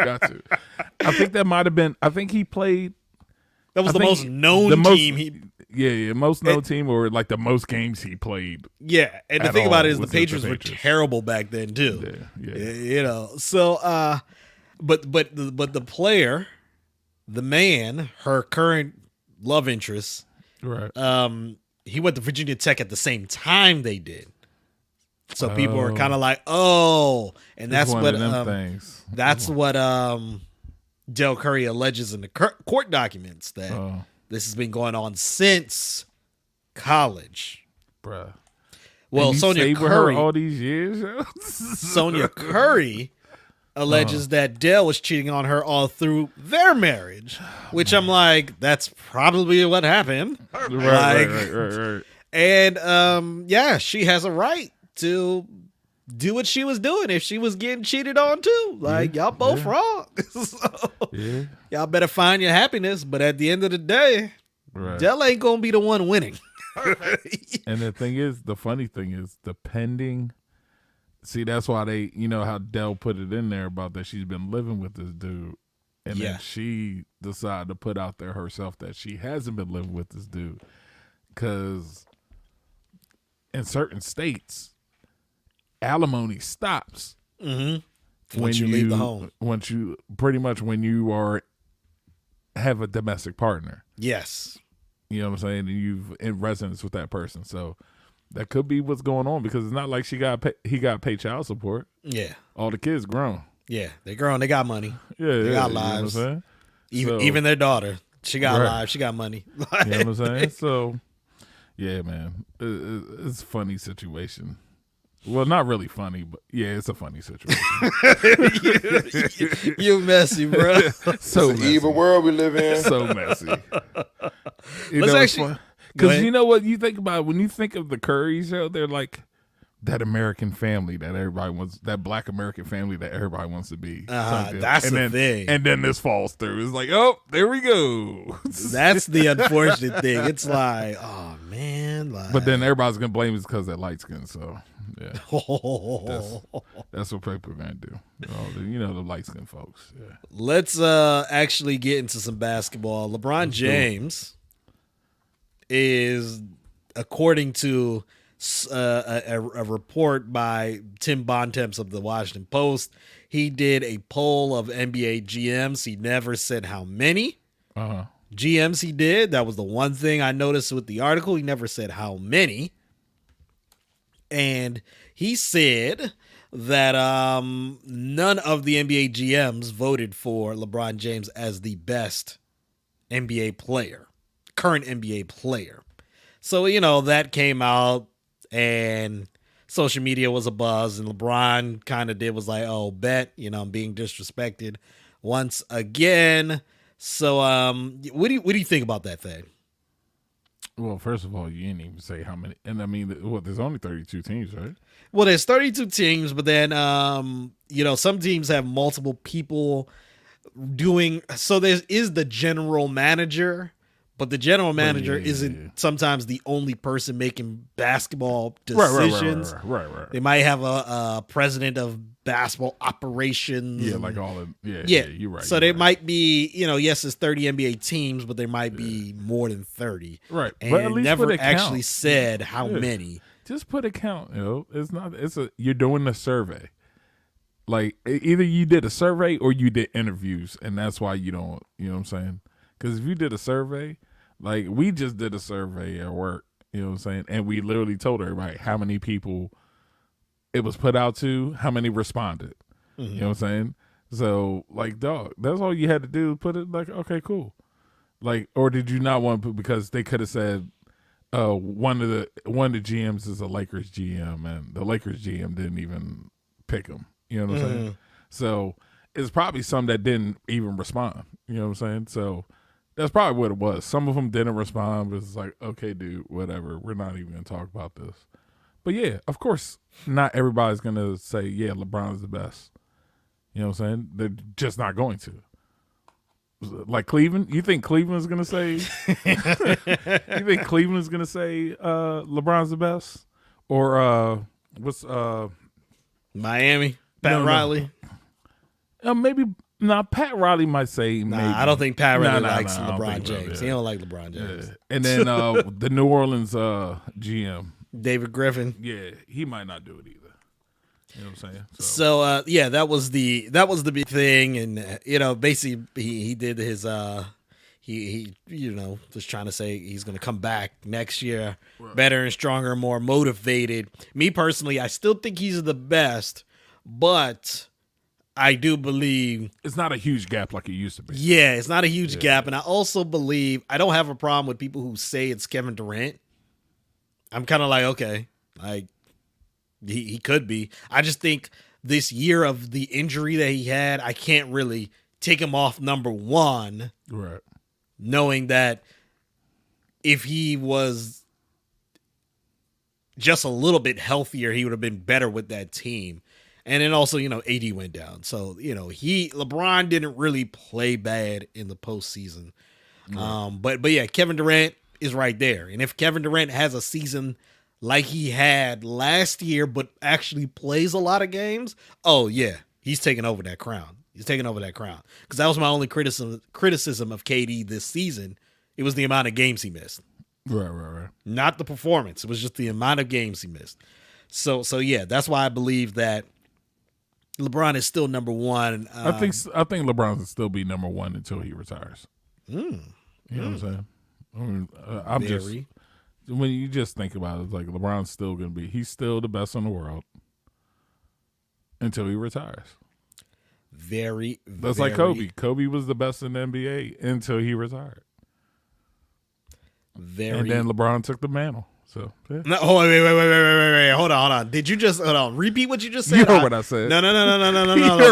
I think that might have been. I think he played. That was the most known team he. Yeah, most known team, or like the most games he played. Yeah, and the thing about it is the Patriots were terrible back then too. Yeah. You know. So, but the player, the man, her current love interest, right? He went to Virginia Tech at the same time they did. So people were kind of like, oh, and that's what things. That's what Dell Curry alleges in the court documents that. This has been going on since college, bruh. Well, Sonya Curry, all these years. Sonya Curry alleges that Dell was cheating on her all through their marriage, which I'm like, that's probably what happened. Right. And she has a right to do what she was doing if she was getting cheated on too. Like, y'all both wrong. So, y'all better find your happiness. But at the end of the day, Dell ain't going to be the one winning. And the funny thing is, depending. See, that's why they, you know, how Dell put it in there about that she's been living with this dude. And then she decided to put out there herself that she hasn't been living with this dude. Because in certain states, alimony stops when you leave the home. Once you when you have a domestic partner. Yes. You know what I'm saying? And you've in residence with that person. So that could be what's going on, because it's not like he got to pay child support. Yeah. All the kids grown. Yeah, they grown. They got money. Yeah, they got lives. You know what I'm saying? Even their daughter, she got lives. She got money. You know what I'm saying? So, yeah, man, it's a funny situation. Well, not really funny, but yeah, it's a funny situation. You messy, bro. So it's an evil world we live in. So messy. Let's actually, because you know what you think about when you think of the Curry show, they're like that American family that everybody wants, that Black American family that everybody wants to be. That's the thing. And then this falls through. It's like, oh, there we go. That's the unfortunate thing. It's like, oh man. Like, but then everybody's gonna blame us because they're light skinned. So yeah, that's what people are gonna do. You know, the light skinned folks. Yeah. Let's actually get into some basketball. LeBron James is, according to a report by Tim Bontemps of the Washington Post, he did a poll of NBA GMs. He never said how many GMs he did. That was the one thing I noticed with the article. He never said how many. And he said that none of the NBA GMs voted for LeBron James as the best NBA player, current NBA player. So, you know, that came out and social media was a buzz, and LeBron kind of was like, oh, bet, you know, I'm being disrespected once again. So what do you think about that thing? Well, first of all, you didn't even say how many. And I mean, there's only 32 teams, right? Well, there's 32 teams, but then, you know, some teams have multiple people doing. So there is the general manager, but the general manager isn't sometimes the only person making basketball decisions. Right. They might have a president of basketball operations. Yeah, like all of you're right. So there might be, you know, yes, it's 30 NBA teams, but there might be more than 30. Right. And but at least never put a actually count. said how many. Just put a count, you know. You're doing a survey. Like either you did a survey or you did interviews, and that's why you don't, you know what I'm saying? Because if you did a survey, like we just did a survey at work, you know what I'm saying? And we literally told everybody how many people it was put out to, how many responded. Mm-hmm. You know what I'm saying? So, like, dog, that's all you had to do. Put it like, okay, cool. Like, or did you not want to put, because they could have said one of the GMs is a Lakers GM, and the Lakers GM didn't even pick him. You know what I'm saying? So it's probably some that didn't even respond. You know what I'm saying? So that's probably what it was. Some of them didn't respond, but it's like, okay, dude, whatever. We're not even going to talk about this. But yeah, of course, not everybody's going to say, yeah, LeBron's the best. You know what I'm saying? They're just not going to. Like Cleveland, you think Cleveland's going to say, LeBron's the best? Or what's Miami? Pat Riley? Maybe. Now, Pat Riley might say maybe. I don't think Pat Riley likes LeBron James. He don't like LeBron James. Yeah. And then the New Orleans GM. David Griffin. Yeah, he might not do it either. You know what I'm saying? So yeah, that was the big thing. And, you know, basically he did his, he you know, was trying to say he's going to come back next year better and stronger, more motivated. Me personally, I still think he's the best, but I do believe it's not a huge gap like it used to be. Yeah, it's not a huge gap. And I also believe, I don't have a problem with people who say it's Kevin Durant. I'm kind of like, okay, like he could be. I just think this year of the injury that he had, I can't really take him off number one. Right. Knowing that if he was just a little bit healthier, he would have been better with that team. And then also, AD went down. So, LeBron didn't really play bad in the postseason. But yeah, Kevin Durant is right there. And if Kevin Durant has a season like he had last year, but actually plays a lot of games, oh yeah, he's taking over that crown. Because that was my only criticism of KD this season. It was the amount of games he missed. Right. Not the performance. It was just the amount of games he missed. So yeah, that's why I believe that LeBron is still number one. I think LeBron will still be number one until he retires. You know what I'm saying? When you just think about it, it's like LeBron's still going to be, he's still the best in the world until he retires. That's like Kobe. Kobe was the best in the NBA until he retired. And then LeBron took the mantle. So yeah. No, wait. Hold on. Did you just repeat what you just said? You heard what I said. No.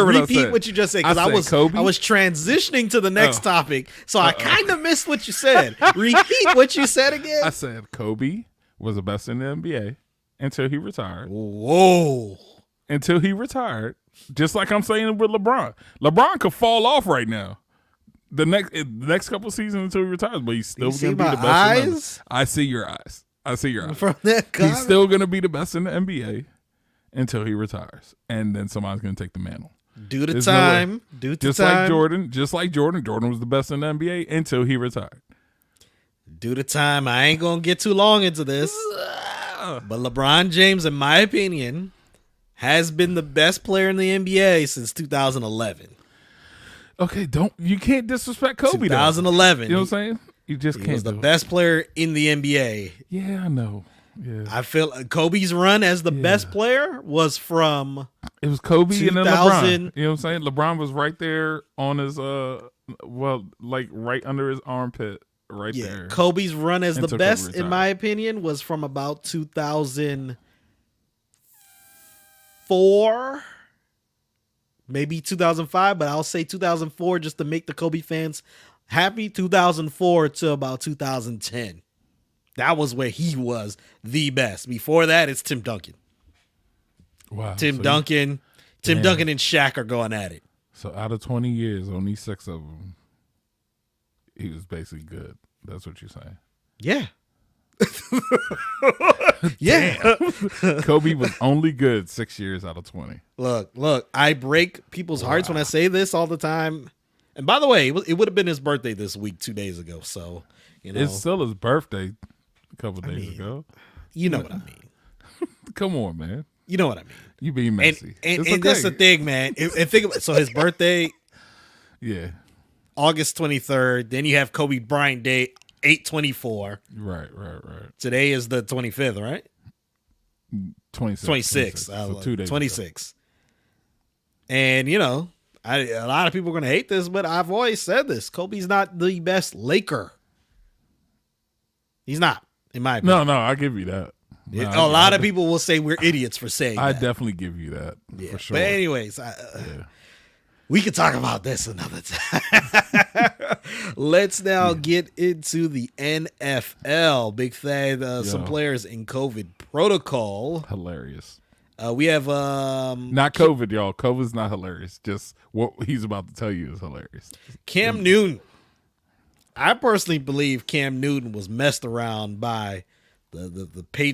Repeat what you just said, because I was transitioning to the next topic, so I kind of missed what you said. Repeat what you said again. I said Kobe was the best in the NBA until he retired. Whoa. Until he retired, just like I'm saying with LeBron. LeBron could fall off right now. The next couple seasons until he retires, but he's still going to be the best. Eyes? I see your eyes. From that comment? He's still going to be the best in the NBA until he retires, and then somebody's going to take the mantle. Just like Jordan was the best in the NBA until he retired. Due to time, I ain't going to get too long into this, but LeBron James, in my opinion, has been the best player in the NBA since 2011. Okay, you can't disrespect Kobe. 2011. You know what I'm saying? You just can't. He was the best player in the NBA. Yeah, I know. Yeah, I feel Kobe's run as the best player was from. It was Kobe and then LeBron. You know what I'm saying? LeBron was right there on his right under his armpit, right there. Kobe's run as the best, in my opinion, was from about 2004. Maybe 2005, but I'll say 2004 just to make the Kobe fans happy. 2004 to about 2010. That was where he was the best. Before that, it's Tim Duncan. Wow. Tim Duncan and Shaq are going at it. So out of 20 years, only 6 of them, he was basically good. That's what you're saying. Yeah. Yeah. Kobe was only good 6 years out of 20. Look, I break people's hearts when I say this all the time. And by the way, it would have been his birthday this week 2 days ago. So, it's still his birthday a couple days ago. You know what I mean. Come on, man. You know what I mean. You being messy. And that's the thing, man. So his birthday, yeah, August 23rd. Then you have Kobe Bryant Day, 8/24. Right. Today is the 25th, right? 26. So 2 days 26. And, a lot of people are going to hate this, but I've always said this. Kobe's not the best Laker. He's not, in my opinion. No, I give you that. A lot of people will say we're idiots for saying I that. definitely give you that, for sure. But anyways, we could talk about this another time. Let's now get into the NFL. BigThad, some players in COVID protocol. Hilarious. We have not COVID, y'all. COVID's not hilarious. Just what he's about to tell you is hilarious. Cam Newton. I personally believe Cam Newton was messed around by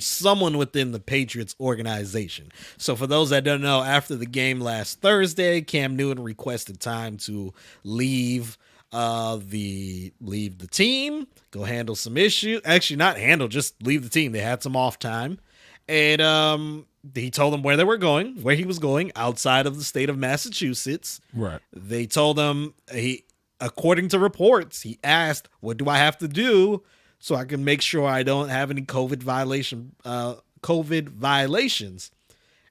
someone within the Patriots organization. So for those that don't know, after the game last Thursday, Cam Newton requested time to leave the team, go handle some issues. Actually, not handle, just leave the team. They had some off time. And he told them where he was going, outside of the state of Massachusetts. Right. They told him, according to reports, he asked, what do I have to do so I can make sure I don't have any COVID violations?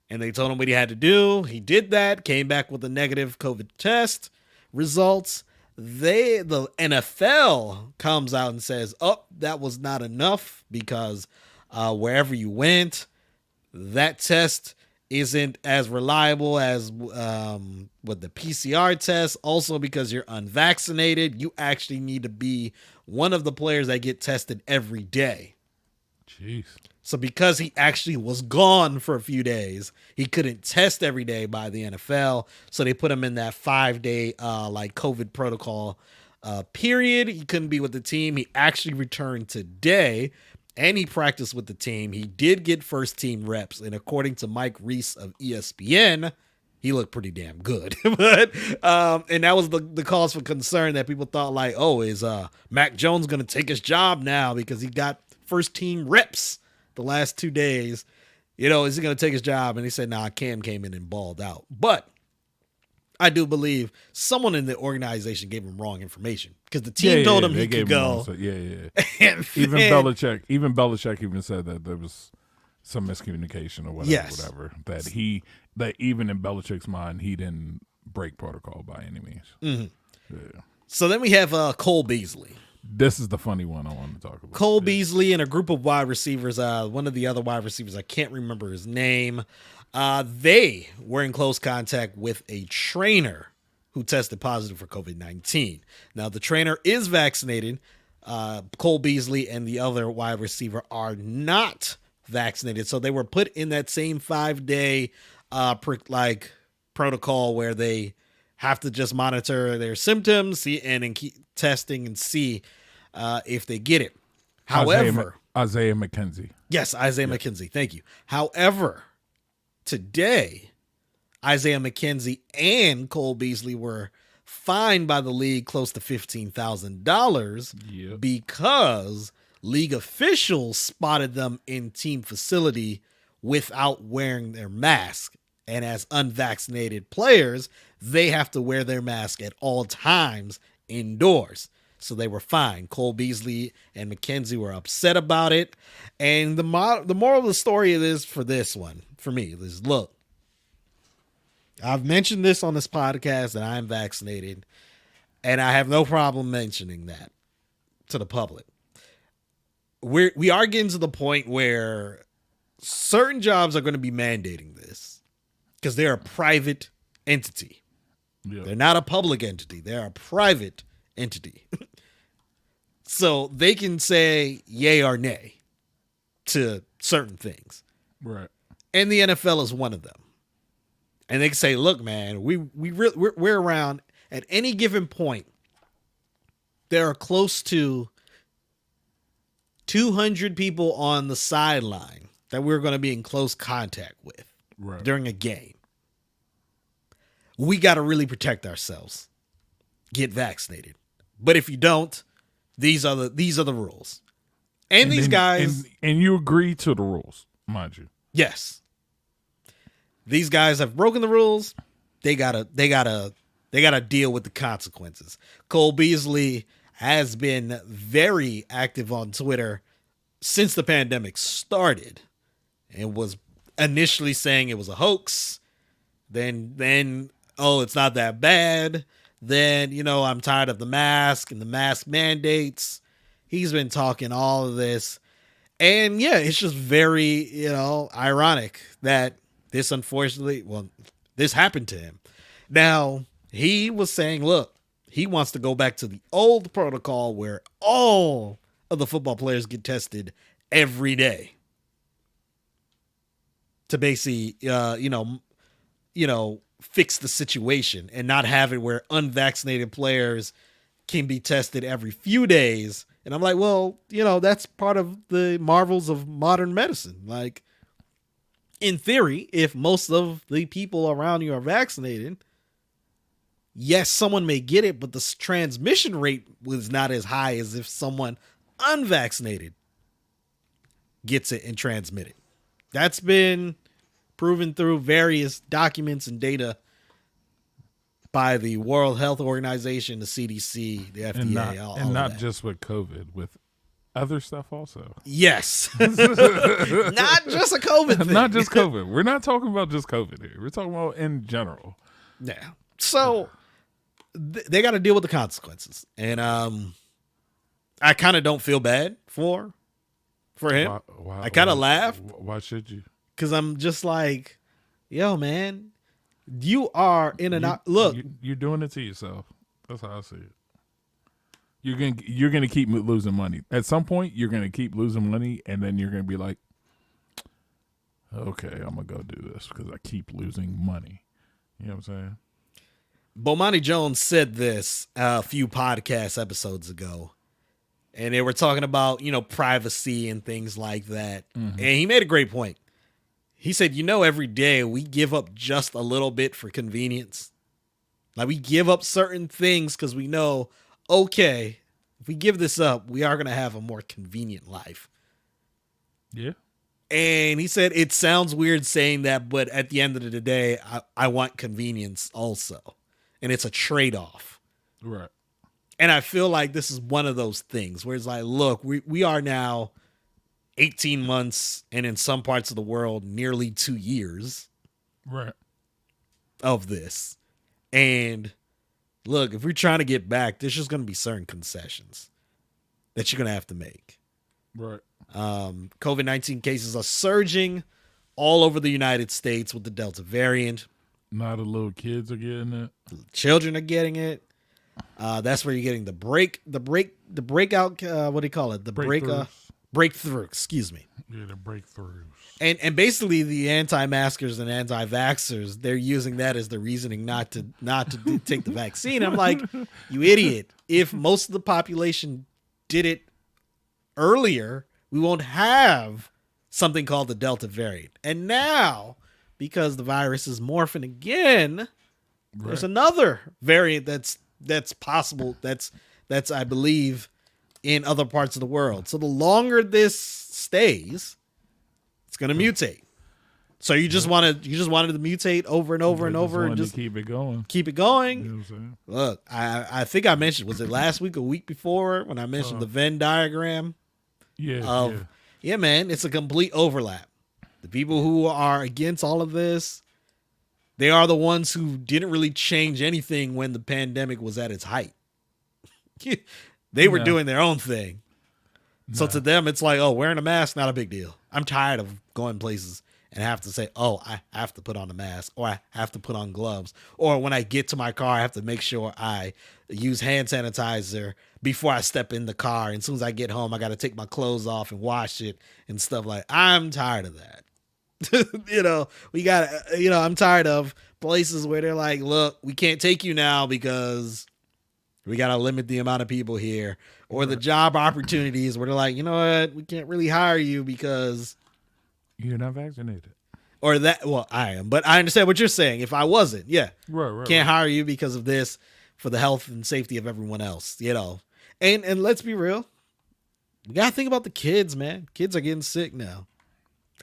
And they told him what he had to do. He did that, came back with a negative COVID test results. The NFL comes out and says, that was not enough because wherever you went, that test isn't as reliable as with the PCR test. Also, because you're unvaccinated, you actually need to be one of the players that get tested every day. Jeez. So because he actually was gone for a few days, he couldn't test every day by the NFL. So they put him in that 5-day like COVID protocol period. He couldn't be with the team. He actually returned today and he practiced with the team. He did get first team reps. And according to Mike Reese of ESPN, he looked pretty damn good. But and that was the cause for concern that people thought like, oh, is Mac Jones going to take his job now because he got first team reps the last 2 days? You know, is he going to take his job? And he said, nah, Cam came in and balled out. But I do believe someone in the organization gave him wrong information because the team told him he could go. Even Belichick even said that there was some miscommunication or whatever. That even in Belichick's mind, he didn't break protocol by any means. Mm-hmm. Yeah. So then we have Cole Beasley. This is the funny one I want to talk about. Cole Beasley and a group of wide receivers. One of the other wide receivers, I can't remember his name. They were in close contact with a trainer who tested positive for COVID-19. Now, the trainer is vaccinated. Cole Beasley and the other wide receiver are not vaccinated. So they were put in that same 5-day protocol where they have to just monitor their symptoms and keep testing and see if they get it. However, Isaiah McKenzie. Yes, Isaiah McKenzie. Thank you. However, today, Isaiah McKenzie and Cole Beasley were fined by the league close to $15,000 because league officials spotted them in team facility without wearing their mask. And as unvaccinated players, they have to wear their mask at all times indoors. So they were fined. Cole Beasley and McKenzie were upset about it. And the moral of the story is for this one, for me, is look, I've mentioned this on this podcast that I'm vaccinated, and I have no problem mentioning that to the public. We are getting to the point where certain jobs are going to be mandating this because they're a private entity. Yeah. They're not a public entity. They're a private entity. So they can say yay or nay to certain things. Right. And the NFL is one of them. And they can say, look, man, we're around at any given point. There are close to 200 people on the sideline that we're going to be in close contact with during a game. We got to really protect ourselves. Get vaccinated. But if you don't, these are the rules. And these guys, and you agree to the rules, mind you. Yes. These guys have broken the rules. They gotta deal with the consequences. Cole Beasley has been very active on Twitter since the pandemic started and was initially saying it was a hoax. Then, oh, it's not that bad. Then, I'm tired of the mask and the mask mandates. He's been talking all of this. And yeah, it's just very, ironic that this this happened to him. Now, he was saying, look, he wants to go back to the old protocol where all of the football players get tested every day to basically, fix the situation and not have it where unvaccinated players can be tested every few days. And I'm like, well, that's part of the marvels of modern medicine. Like, in theory, if most of the people around you are vaccinated, yes, someone may get it, but the transmission rate was not as high as if someone unvaccinated gets it and transmit it. That's been proven through various documents and data by the World Health Organization, the CDC, the FDA, and not just with COVID, with other stuff also. Yes. Not just a COVID thing. Not just COVID. We're not talking about just COVID here. We're talking about in general. Yeah. So they got to deal with the consequences. And I kind of don't feel bad for him. I kind of laughed. Why should you? Because I'm just like, yo, man, you are in and out. Look. You're doing it to yourself. That's how I see it. you're gonna keep losing money. At some point, you're gonna keep losing money, and then you're gonna be like, okay, I'm gonna go do this because I keep losing money. You know what I'm saying? Bomani Jones said this a few podcast episodes ago, and they were talking about, privacy and things like that. And he made a great point. He said, every day we give up just a little bit for convenience. Like, we give up certain things because we know, okay, if we give this up, we are going to have a more convenient life. Yeah. And he said, it sounds weird saying that, but at the end of the day, I want convenience also. And it's a trade-off. Right. And I feel like this is one of those things where it's like, look, we are now 18 months and in some parts of the world, nearly 2 years right. of this. And look, if we're trying to get back, there's just going to be certain concessions that you're going to have to make. Right. COVID-19 cases are surging all over the United States with the Delta variant. Now the little kids are getting it. Children are getting it. That's where you're getting the breakout. What do you call it? The breakthrough. Excuse me. Yeah, the breakthroughs. And basically the anti-maskers and anti-vaxxers, they're using that as the reasoning not to take the vaccine. I'm like, you idiot. If most of the population did it earlier, we won't have something called the Delta variant. And now, because the virus is morphing again, there's another variant that's possible. That's I believe in other parts of the world. So the longer this stays, it's going to mutate. So you just wanted to mutate over and over and over and just keep it going. Keep it going. You know what I'm saying? Look, I think I mentioned, was it last week or week before when I mentioned the Venn diagram? Yeah, man, it's a complete overlap. The people who are against all of this, they are the ones who didn't really change anything when the pandemic was at its height. They were doing their own thing. So to them, it's like, oh, wearing a mask, not a big deal. I'm tired of going places and have to say, oh, I have to put on a mask, or I have to put on gloves. Or when I get to my car, I have to make sure I use hand sanitizer before I step in the car. And as soon as I get home, I got to take my clothes off and wash it and stuff like that. I'm tired of that. I'm tired of places where they're like, look, we can't take you now because we got to limit the amount of people here. Or the job opportunities where they're like, you know what, we can't really hire you because you're not vaccinated. Or that, well, I am, but I understand what you're saying. If I wasn't, right, can't hire you because of this, for the health and safety of everyone else, And let's be real, we gotta think about the kids, man. Kids are getting sick now.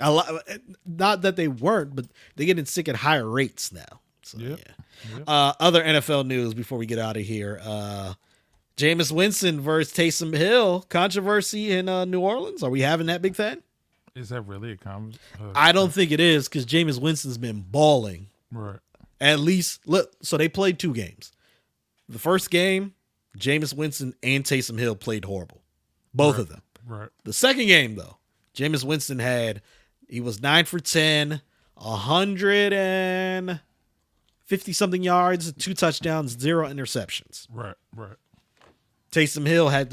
A lot, not that they weren't, but they're getting sick at higher rates now. So Yep. Other NFL news before we get out of here. Jameis Winston versus Taysom Hill controversy in New Orleans. Are we having that, BigThad? Is that really a comment? I don't think it is, because Jameis Winston's been balling. Right. At least, look, so they played 2 games. The first game, Jameis Winston and Taysom Hill played horrible. Both of them. Right. The second game, though, Jameis Winston he was 9 for 10, 150-something yards, 2 touchdowns, 0 interceptions. Right. Taysom Hill had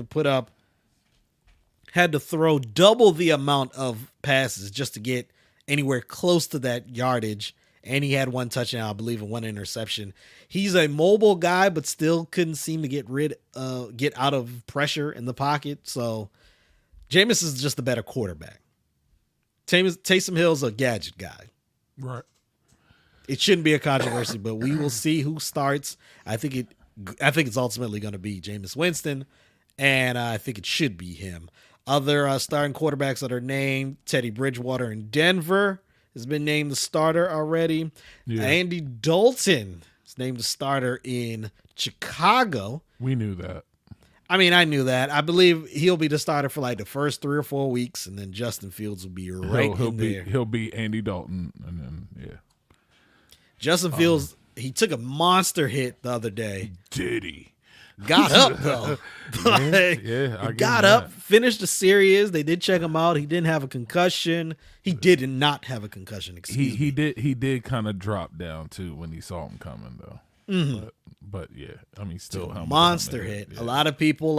to throw double the amount of passes just to get anywhere close to that yardage. And he had 1 touchdown, I believe, and 1 interception. He's a mobile guy, but still couldn't seem to get out of pressure in the pocket. So Jameis is just a better quarterback. Taysom Hill's a gadget guy. Right. It shouldn't be a controversy, but we will see who starts. I think it's ultimately going to be Jameis Winston, and I think it should be him. Other starting quarterbacks that are named, Teddy Bridgewater in Denver has been named the starter already. Yeah. Andy Dalton is named the starter in Chicago. We knew that. I mean, I knew that. I believe he'll be the starter for like the first 3 or 4 weeks, and then Justin Fields will be there. He'll be Andy Dalton, and then Justin Fields, he took a monster hit the other day. Did he? Got up though. I got up, finished the series. They did check him out. He didn't have a concussion. He did not have a concussion. He did kind of drop down too when he saw him coming though. But yeah, I mean, still helmet to monster helmet, hit. yeah. A lot of people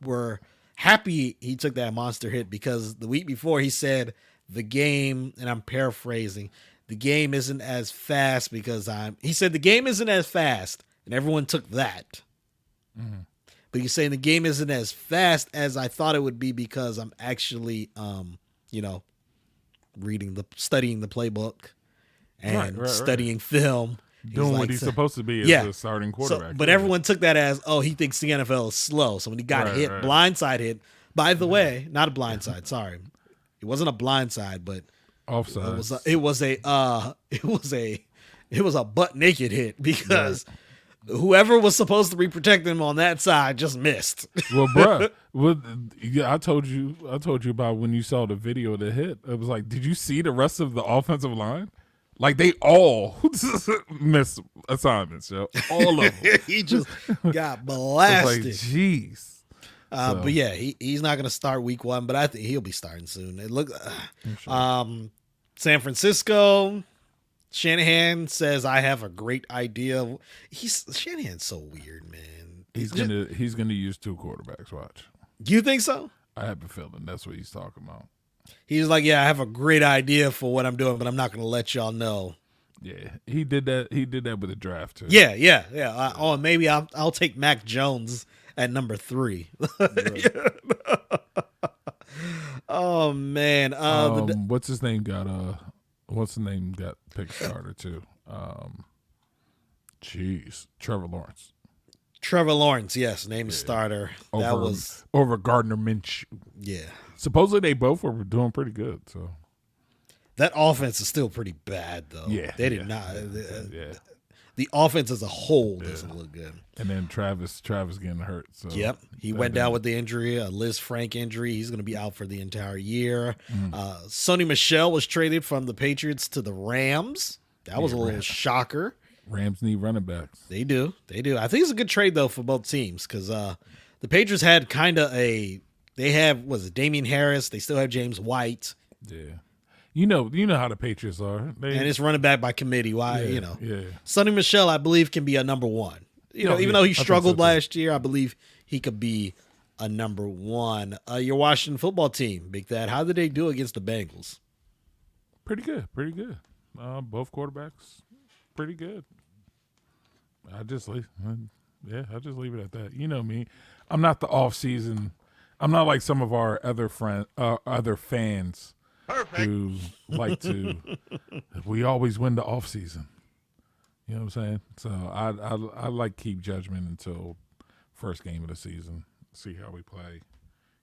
were happy he took that monster hit because the week before he said the game, and I'm paraphrasing, the game isn't as fast because he said the game isn't as fast, and everyone took that. Mm-hmm. But he's saying the game isn't as fast as I thought it would be because I'm actually, studying the playbook and Right. studying film. Doing what he's supposed to be as a starting quarterback. But everyone took that as, he thinks the NFL is slow. So when he got hit, blindside hit, by the way, not a blindside, sorry. It wasn't a blindside, but offside. It was a butt naked hit because whoever was supposed to be protecting him on that side just missed. Well, bruh, I told you about when you saw the video of the hit. It was like, did you see the rest of the offensive line? Like, they all missed assignments, yo. All of them. He just got blasted. Like, jeez. But yeah, he's not going to start week 1, but I think he'll be starting soon. It look, San Francisco, Shanahan says, I have a great idea. Shanahan's so weird, man. He's gonna use 2 quarterbacks, watch. Do you think so? I have a feeling that's what he's talking about. He's like, yeah, I have a great idea for what I'm doing, but I'm not going to let y'all know. Yeah, he did that. He did that with the draft too. Yeah. Maybe I'll take Mac Jones at number 3. Right. Oh man, what's his name got picked starter too? Trevor Lawrence. Trevor Lawrence, yes, named starter. Over Gardner Minshew. Yeah. Supposedly they both were doing pretty good. So that offense is still pretty bad, though. Yeah, they did not. The offense as a whole doesn't look good. And then Travis getting hurt. So yep, he went down with the injury, a Liz Frank injury. He's going to be out for the entire year. Sony Michel was traded from the Patriots to the Rams. That was a little shocker. Rams need running backs. They do. I think it's a good trade though for both teams because the Patriots had kind of Damian Harris. They still have James White. Yeah. You know how the Patriots are. And it's running back by committee. Why, Yeah. Sonny Michel, I believe, can be a number 1. Even though he struggled last year, I believe he could be a number 1. Your Washington football team, BigThad, how did they do against the Bengals? Pretty good. Both quarterbacks, pretty good. I just leave it at that. You know me. I'm not the off season. I'm not like some of our other fans. Perfect. Who like to, we always win the off season. You know what I'm saying? So I like keep judgment until first game of the season, see how we play.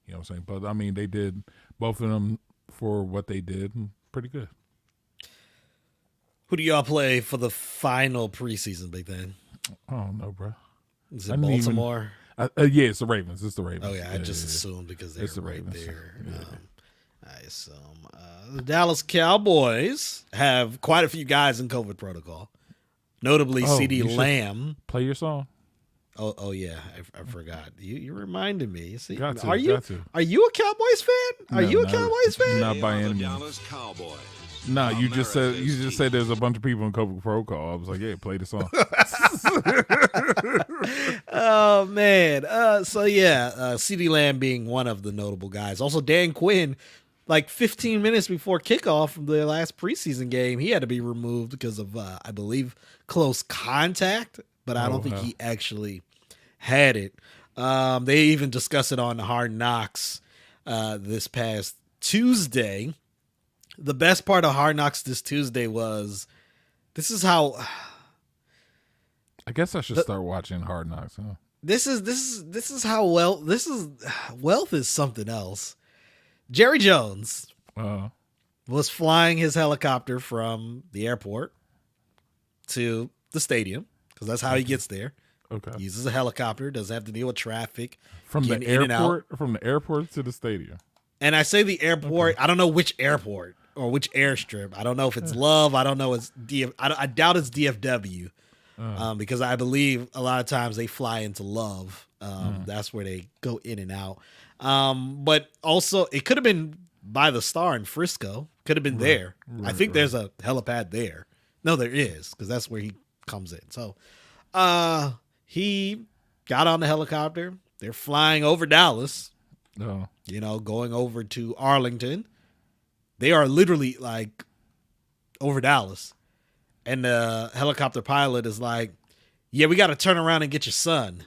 You know what I'm saying? But I mean, they did both of them for what they did, pretty good. Who do y'all play for the final preseason, BigThad? I don't know, bro. Is it Baltimore? Yeah, it's the Ravens. It's the Ravens. Oh yeah, I just assumed because they're right Ravens. there. I assume the Dallas Cowboys have quite a few guys in COVID protocol, notably CeeDee Lamb. Play your song. Oh yeah, I forgot. You reminded me. See, got to. Are you a Cowboys fan? Are you a Cowboys fan? Not by any means. Dallas Cowboys. No, you just said there's a bunch of people in COVID protocol. I was like, yeah, play the song. Oh man. CeeDee Lamb being one of the notable guys. Also, Dan Quinn. Like 15 minutes before kickoff from the last preseason game, he had to be removed because of, I believe, close contact. But I don't think he actually had it. They even discussed it on Hard Knocks this past Tuesday. The best part of Hard Knocks this Tuesday was, this is how. I guess I should start watching Hard Knocks. Huh? This is how wealth is something else. Jerry Jones was flying his helicopter from the airport to the stadium because that's how he gets there. Okay. He uses a helicopter, doesn't have to deal with traffic. From the airport to the stadium. And I say the airport, I don't know which airport or which airstrip. I don't know if it's Love. I don't know. I doubt it's DFW because I believe a lot of times they fly into Love. That's where they go in and out. But also, it could have been by the Star in Frisco. Could have been there. I think there's a helipad there. No, there is, because that's where he comes in. So, He got on the helicopter. They're flying over Dallas, No. Going over to Arlington. They are literally like over Dallas. And the helicopter pilot is like, yeah, we got to turn around and get your son.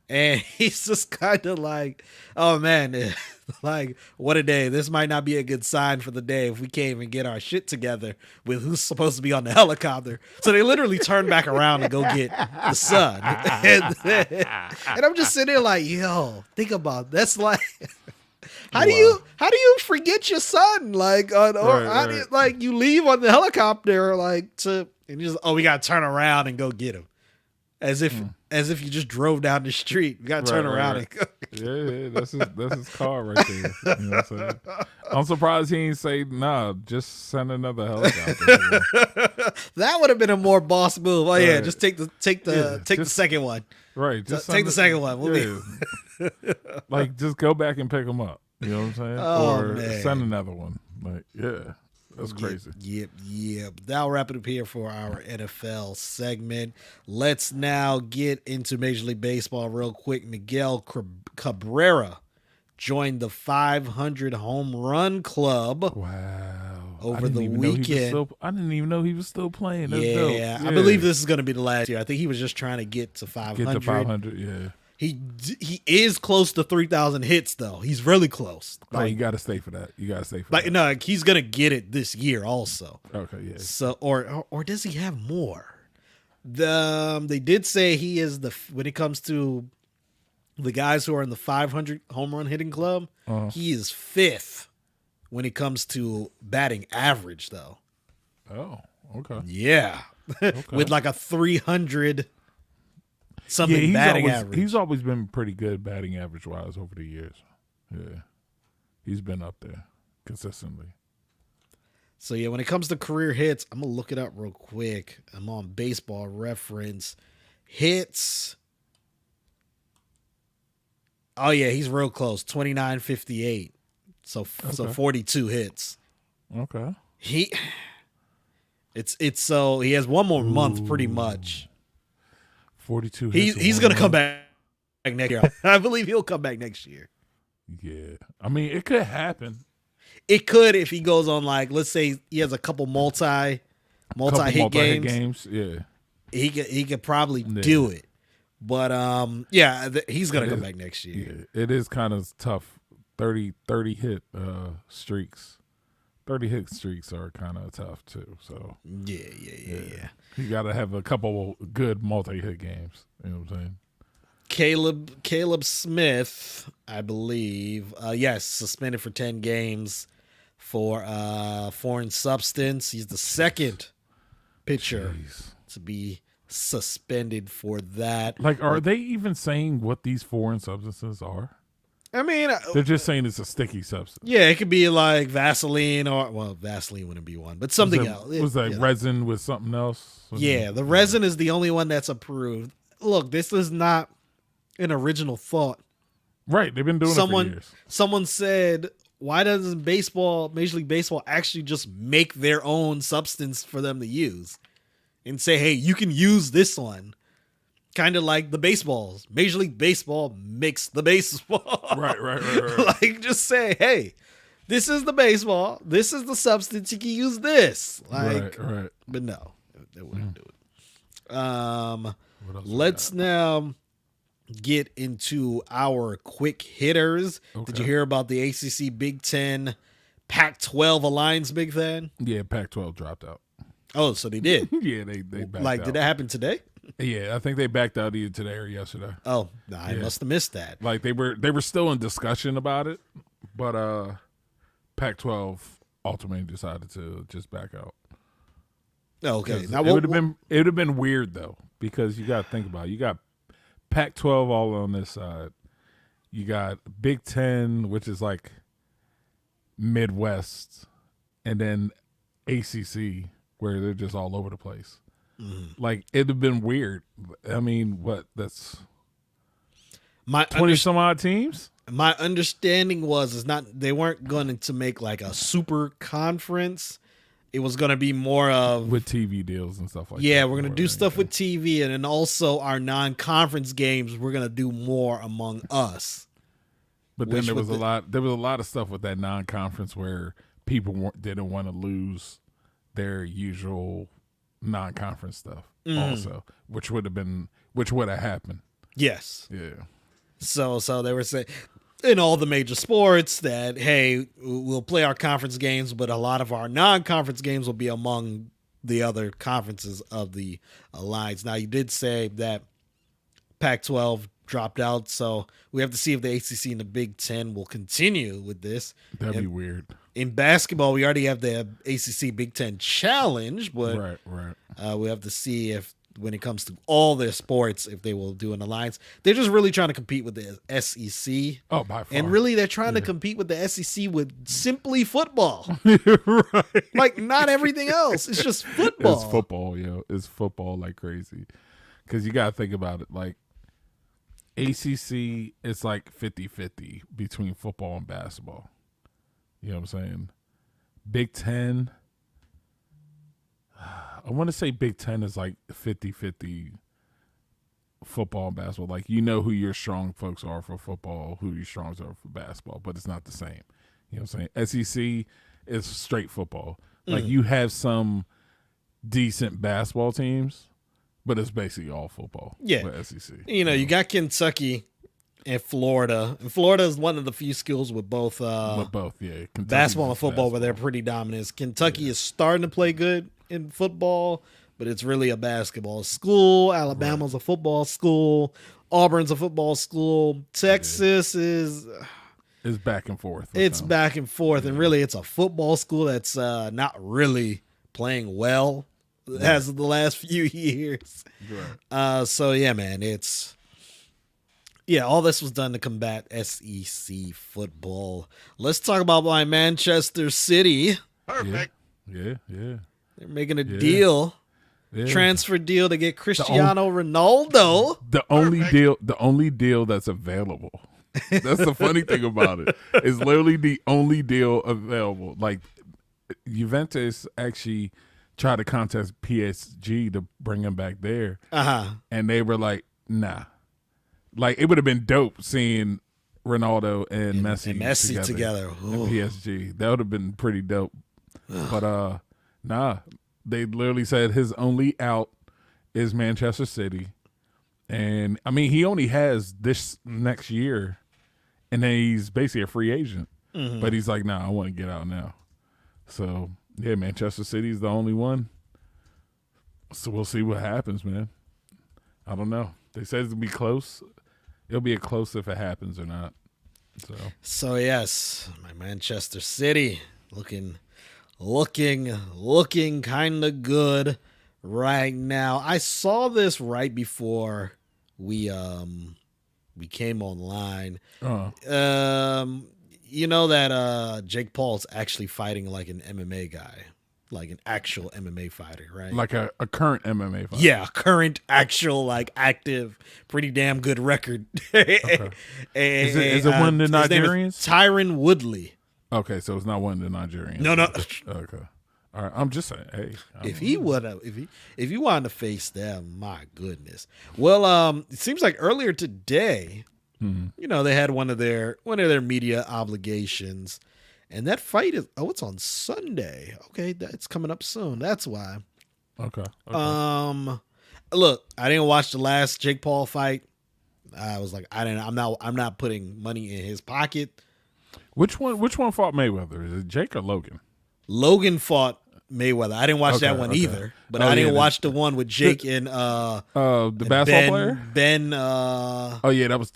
And he's just kind of like, oh, man, like, what a day. This might not be a good sign for the day if we can't even get our shit together with who's supposed to be on the helicopter. So they literally turn back around and go get the son. And I'm just sitting there like, yo, think about it. That's like, how do you forget your son? Like, how do you, like, you leave on the helicopter, like, and you just, we got to turn around and go get him. As if you just drove down the street. You got to turn around and go. Yeah, that's his car right there. You know what I'm saying? I'm surprised he ain't say, nah, just send another helicopter. That would have been a more boss move. Oh yeah, just take the second one. Right, just take the second one. We'll like, just go back and pick him up. You know what I'm saying? Or send another one. Like, yeah. That's crazy. Yep. That'll wrap it up here for our NFL segment. Let's now get into Major League Baseball real quick. Miguel Cabrera joined the 500 home run club. Wow. Over the weekend. I didn't even know he was still playing. That's dope. Yeah, I believe this is going to be the last year. I think he was just trying to get to 500. Get to 500, yeah. He is close to 3,000 hits though. He's really close. Like, you got to stay for that. That. No, he's gonna get it this year also. Okay, yeah. So or does he have more? They did say he is when it comes to the guys who are in the 500 home run hitting club, he is 5th when it comes to batting average though. Oh, okay. Yeah, okay. With like a 300. Something batting average. He's always been pretty good batting average wise over the years. Yeah. He's been up there consistently. So yeah, when it comes to career hits, I'm gonna look it up real quick. I'm on Baseball Reference. Hits. Oh yeah, he's real close. 29.58. So 42 hits. Okay. It's so he has one more month pretty much. 42 he's going to come back next year. I believe he'll come back next year. Yeah. I mean, it could happen. It could if he goes on, like, let's say he has a couple multi-hit games. Yeah. He could probably do it. But, he's going to come back next year. Yeah. It is kind of tough. 30 hit streaks. 30 hit streaks are kind of tough, too. So Yeah. You got to have a couple good multi-hit games. You know what I'm saying? Caleb Smith, I believe, suspended for 10 games for foreign substance. He's the second pitcher to be suspended for that. Like, are they even saying what these foreign substances are? I mean, they're just saying it's a sticky substance. Yeah, it could be like Vaseline Vaseline wouldn't be one, but something else. Was that resin with something else? The resin is the only one that's approved. Look, this is not an original thought. Right, they've been doing it for years. Someone said, why doesn't Major League Baseball actually just make their own substance for them to use and say, hey, you can use this one? Kind of like the baseballs. Major League Baseball makes the baseball. Right. Like, just say, hey, this is the baseball. This is the substance. You can use this. Like, right. But no, they wouldn't do it. Let's now get into our quick hitters. Okay. Did you hear about the ACC-Big 10 Pac-12 alliance, BigThad? Yeah, Pac-12 dropped out. Oh, so they did? Yeah, they backed out. Did that happen today? Yeah, I think they backed out either today or yesterday. Oh, I must have missed that. Like they were still in discussion about it, but Pac-12 ultimately decided to just back out. Okay, now it would have been weird though, because you got to think about it. You got Pac-12 all on this side. You got Big 10, which is like Midwest, and then ACC, where they're just all over the place. Mm-hmm. Like, it'd have been weird. I mean, that's 20 some odd teams? My understanding was they weren't going to make like a super conference. it was going to be more of with TV deals and stuff like that. yeah, we're going to do stuff with TV, and then also our non-conference games we're going to do more among us. But then there was a lot of stuff with that non-conference where people didn't want to lose their usual non-conference stuff also, which would have happened. Yes. Yeah. So they were saying in all the major sports that, hey, we'll play our conference games, but a lot of our non-conference games will be among the other conferences of the alliance. Now, you did say that Pac-12 dropped out, so we have to see if the ACC and the Big Ten will continue with this. That'd be weird. In basketball, we already have the ACC-Big Ten Challenge, but right. we have to see if, when it comes to all their sports, if they will do an alliance. They're just really trying to compete with the SEC. Oh, by far. And really, they're trying to compete with the SEC with simply football. Right. Like, not everything else. It's just football. It's football, yo. It's football like crazy. Because you got to think about it. Like, ACC is like 50-50 between football and basketball. You know what I'm saying? Big Ten, I want to say Big Ten is like 50-50 football and basketball. Like, you know who your strong folks are for football, who your strongs are for basketball, but it's not the same. You know what I'm saying? SEC is straight football. Like, you have some decent basketball teams, but it's basically all football. Yeah. For SEC. You know, you got Kentucky and Florida. And Florida is one of the few schools with both, yeah. Kentucky's basketball and football where they're basketball. pretty dominant. Kentucky is starting to play good in football, but it's really a basketball school. Alabama's a football school. Auburn's a football school. Texas is... It's back and forth. It's back and forth, and really it's a football school that's not really playing well as of the last few years. Right. So, yeah, man, all this was done to combat SEC football. Let's talk about my Manchester City. Perfect. Yeah. They're making a deal, transfer deal to get Cristiano Ronaldo. The only deal that's available. That's the funny thing about it. It's literally the only deal available. Like, Juventus actually tried to contact PSG to bring him back there. And they were like, nah. Like, it would have been dope seeing Ronaldo and Messi together. In PSG. That would have been pretty dope. But nah. They literally said his only out is Manchester City. And, I mean, he only has this next year, and then he's basically a free agent. But he's like, nah, I want to get out now. So, yeah, Manchester City's the only one. So we'll see what happens, man. I don't know. They said it's going to be close. It'll be a close if it happens or not. So yes, my Manchester City looking kind of good right now. I saw this right before we came online. You know that Jake Paul's actually fighting like an MMA guy, like an actual MMA fighter, right? like a current MMA fighter. Yeah, current, actual, like active, pretty damn good record. Okay. Is it one of the his name is Nigerians? Tyron Woodley. Okay, so it's not one of the Nigerians. No. Okay. All right. I'm just saying, hey. If he wanted to face them, my goodness. Well, it seems like earlier today, you know, they had one of their media obligations, and that fight is it's on Sunday. Okay, that's coming up soon. That's why. Okay. Look, I didn't watch the last Jake Paul fight. I was like, I'm not putting money in his pocket. Which one fought Mayweather? Is it Jake or Logan? Logan fought Mayweather. I didn't watch that one either, but I didn't watch the one with Jake and the basketball player Ben. Oh yeah, that was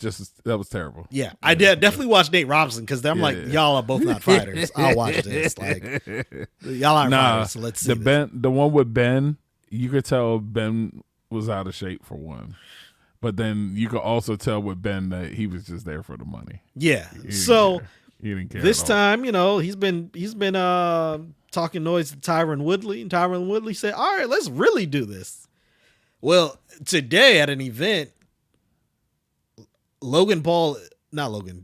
terrible. Yeah, I did definitely watch Nate Robinson because I'm like, y'all are both not fighters. I'll watch this. Like, y'all aren't fighters, so let's see. The one with Ben, you could tell Ben was out of shape for one, but then you could also tell with Ben that he was just there for the money. Yeah, He didn't care this at all. time, you know, he's been talking noise to Tyron Woodley, and Tyron Woodley said, all right, let's really do this. Well, today at an event,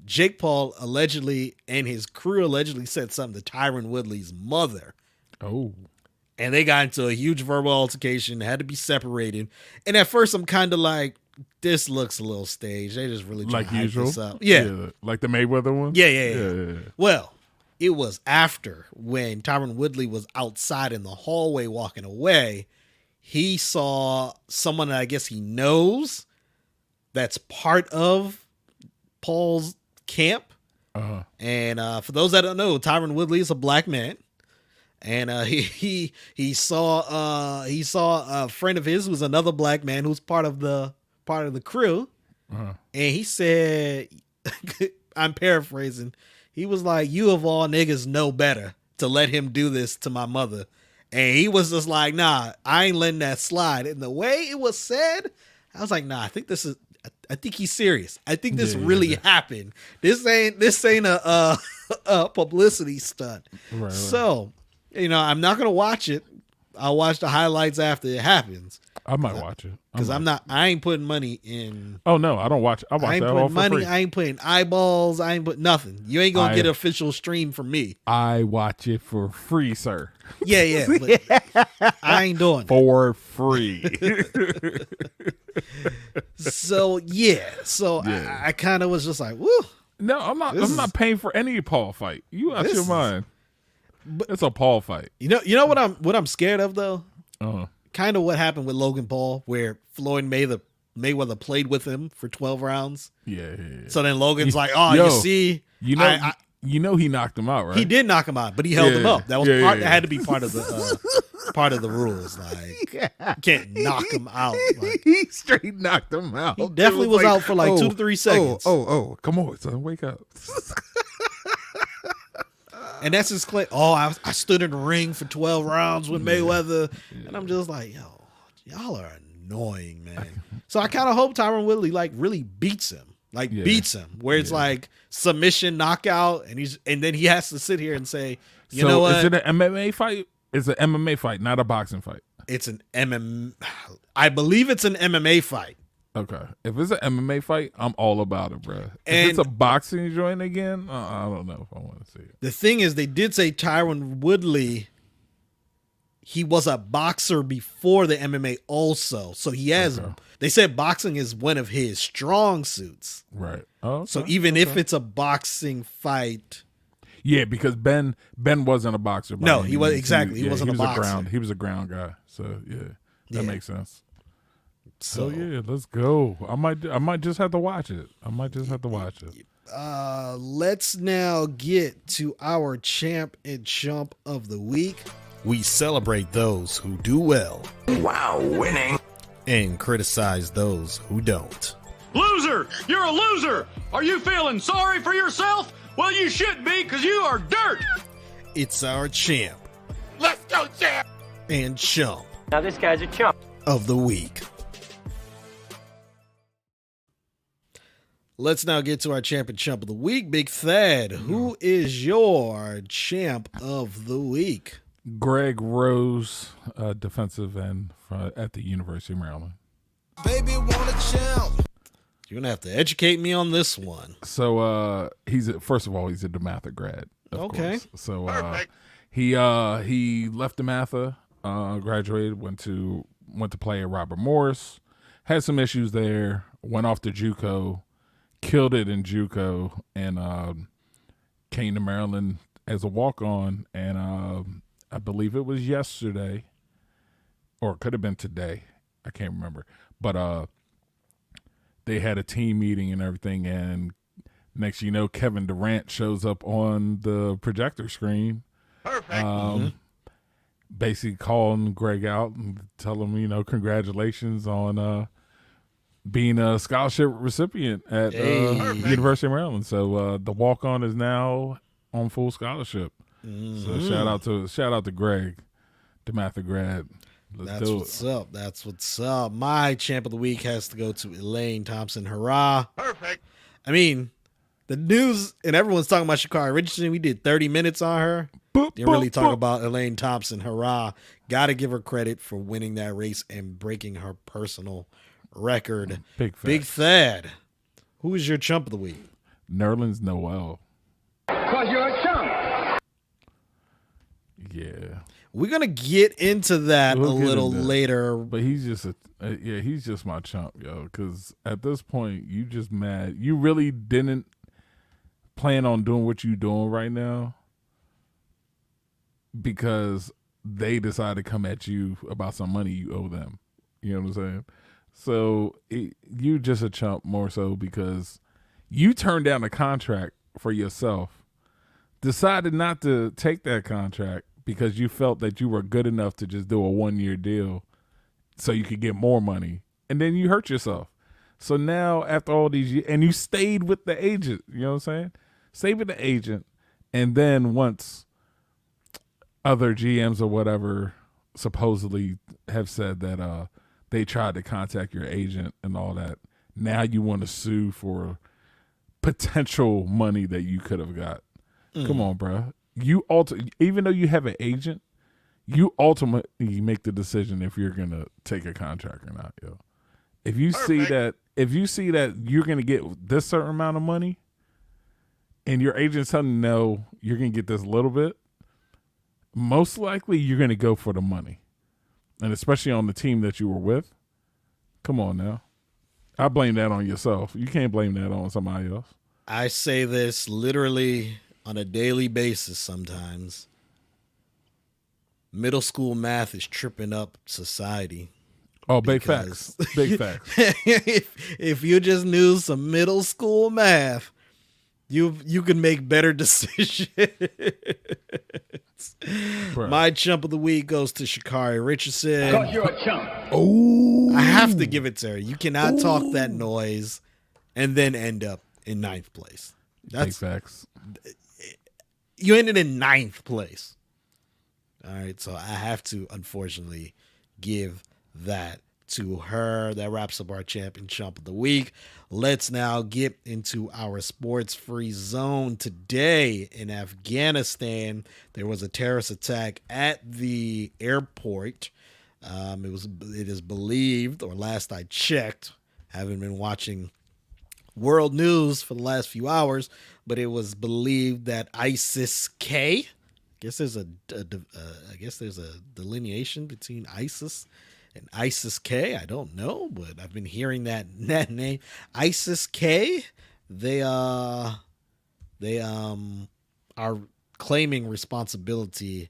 Jake Paul allegedly and his crew allegedly said something to Tyron Woodley's mother. Oh. and they got into a huge verbal altercation, had to be separated. And at first, I'm kind of like, this looks a little staged. They just really trying Like to hype usual. this up. Yeah. Like the Mayweather one. Yeah. Well, it was after when Tyron Woodley was outside in the hallway walking away. He saw someone that I guess he knows that's part of Paul's camp. And for those that don't know, Tyron Woodley is a black man. And he saw a friend of his who was another black man who's part of the crew. And he said, I'm paraphrasing, he was like, "You of all niggas know better to let him do this to my mother." And he was just like, "Nah, I ain't letting that slide." And the way it was said, I was like, "Nah, I think he's serious. I think this really happened. This ain't a publicity stunt." Right. So, I'm not gonna watch it. I'll watch the highlights after it happens. I might watch it Because I ain't putting money in. Oh no, I don't watch. I watch ain't that all putting for money. free. I ain't putting eyeballs. I ain't put nothing. You ain't gonna get an official stream from me. I watch it for free, sir. Yeah. But I ain't doing it. For free. So yeah. I kind of was just like, woo. No, I'm not. I'm not paying for any Paul fight. You out your mind. It's a Paul fight. You know what I'm scared of though. Kind of what happened with Logan Paul, where Floyd Mayweather played with him for 12 rounds. Yeah. So then Logan's like, "Oh, you see, he knocked him out, right? He did knock him out, but he held him up. That was that had to be part of the rules. Like, you can't knock him out. Like, He straight knocked him out. he definitely was out for like 2 to 3 seconds. Oh, come on, son, wake up. And that's his claim. Oh, I stood in the ring for 12 rounds with Mayweather. And I'm just like, yo, y'all are annoying, man. So I kind of hope Tyron Woodley really beats him. Beats him. Where it's like submission, knockout, and then he has to sit here and say, you know what? Is it an MMA fight? It's an MMA fight, not a boxing fight. It's an I believe it's an MMA fight. Okay. If it's an MMA fight, I'm all about it, bro. And if it's a boxing joint again, I don't know if I want to see it. The thing is, they did say Tyron Woodley, he was a boxer before the MMA also. So he has, they said boxing is one of his strong suits. Right. Oh, so even if it's a boxing fight. Yeah, because Ben wasn't a boxer. No, he was exactly. He wasn't a boxer. He was a ground guy. So that makes sense. So let's go. I might just have to watch it. Let's now get to our champ and chump of the week. We celebrate those who do well. Wow, winning. And criticize those who don't. Loser! You're a loser! Are you feeling sorry for yourself? Well, you should be, because you are dirt! It's our champ. Let's go, champ! And chump. Now this guy's a chump. Of the week. Let's now get to our champ and chump of the week. BigThad, who is your champ of the week? Greg Rose, defensive end at the University of Maryland. Baby, want a champ. You're going to have to educate me on this one. So first of all, he's a DeMatha grad. Of course. So he left DeMatha, graduated, went to play at Robert Morris, had some issues there, went off to JUCO, killed it in JUCO, and came to Maryland as a walk-on, and I believe it was yesterday, or it could have been today. I can't remember. But they had a team meeting and everything, and next you know, Kevin Durant shows up on the projector screen. Perfect. Basically calling Greg out and tell him, congratulations on being a scholarship recipient at University of Maryland. So the walk-on is now on full scholarship. So shout out to Greg, DeMatha grad. That's what's up. My champ of the week has to go to Elaine Thompson. Hurrah. Perfect. I mean, the news, and everyone's talking about Sha'Carri Richardson. We did 30 minutes on her. Didn't really talk about Elaine Thompson. Hurrah. Got to give her credit for winning that race and breaking her personal record. Big Thad. Who is your chump of the week? Nerlens Noel. Because you're a chump. Yeah. We're gonna get into that We'll a get little into that. later. But he's just he's just my chump, yo. Because at this point, you just mad. You really didn't plan on doing what you doing right now because they decided to come at you about some money you owe them. You know what I'm saying? So you just a chump more so because you turned down a contract for yourself, decided not to take that contract because you felt that you were good enough to just do a 1-year deal so you could get more money. And then you hurt yourself. So now after all these years, and you stayed with the agent, you know what I'm saying? Stayed with the agent. And then once other GMs or whatever supposedly have said that they tried to contact your agent and all that, now you want to sue for potential money that you could have got. Come on, bro. Even though you have an agent, you ultimately make the decision if you're gonna take a contract or not, yo. If you see that you're gonna get this certain amount of money, and your agent's telling you no, you're gonna get this little bit, most likely you're gonna go for the money, and especially on the team that you were with. Come on now, I blame that on yourself. You can't blame that on somebody else. I say this literally on a daily basis sometimes. Middle school math is tripping up society. Oh, big facts. Big facts. if you just knew some middle school math, you can make better decisions. My chump of the week goes to Sha'Carri Richardson. You're a chump. Oh, I have to give it to her. You cannot talk that noise and then end up in 9th place. Big facts. You ended in 9th place. All right, so I have to unfortunately give that to her. That wraps up our champion chump of the week. Let's now get into our sports free zone. Today in Afghanistan, there was a terrorist attack at the airport. It is believed, or last I checked, haven't been watching world news for the last few hours, but it was believed that ISIS-K, I guess there's a delineation between ISIS and ISIS-K. I don't know, but I've been hearing that name, ISIS-K. They are claiming responsibility.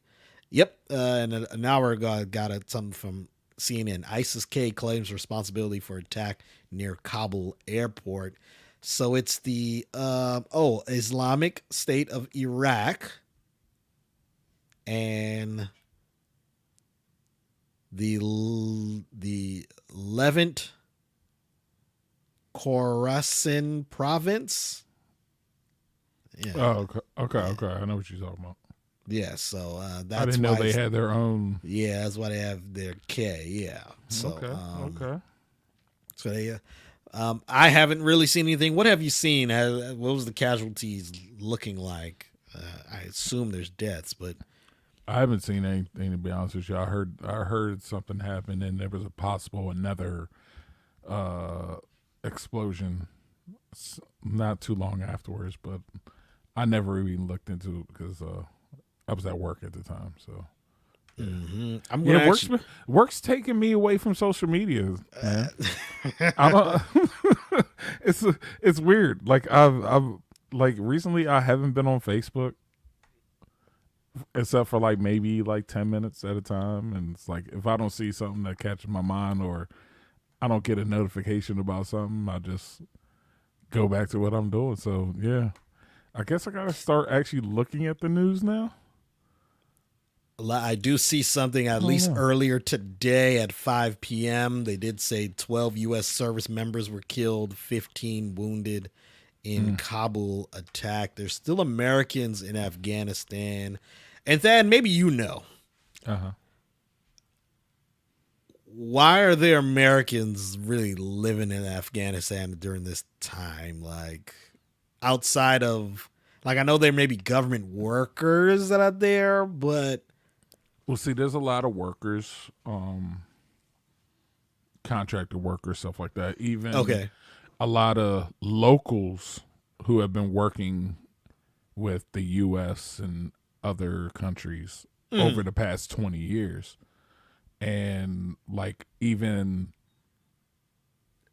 Yep, and an hour ago I got something from CNN. ISIS-K claims responsibility for attack near Kabul airport. So it's the Islamic State of Iraq and the Levant Khorasan province. Yeah. Oh, okay. I know what you're talking about. Yeah, so that's I didn't know why they had their own. Yeah, that's why they have their K. Yeah. So, okay. So they, I haven't really seen anything. What have you seen? What was the casualties looking like? I assume there's deaths, but I haven't seen anything, to be honest with you. I heard something happen, and there was a possible another explosion not too long afterwards, but I never even looked into it because I was at work at the time. So work's taking me away from social media, man. I don't. It's weird. Like I've recently I haven't been on Facebook except for like maybe like 10 minutes at a time, and it's like if I don't see something that catches my mind or I don't get a notification about something, I just go back to what I'm doing. So yeah, I guess I gotta start actually looking at the news now. I do see something at least earlier today at 5 p.m. They did say 12 U.S. service members were killed, 15 wounded in Kabul attack. There's still Americans in Afghanistan. And then maybe you know. Why are there Americans really living in Afghanistan during this time? Like, outside of, like, I know there may be government workers that are there, but. Well, see, there's a lot of workers, contractor workers, stuff like that. Even a lot of locals who have been working with the U.S. and other countries over the past 20 years. And like even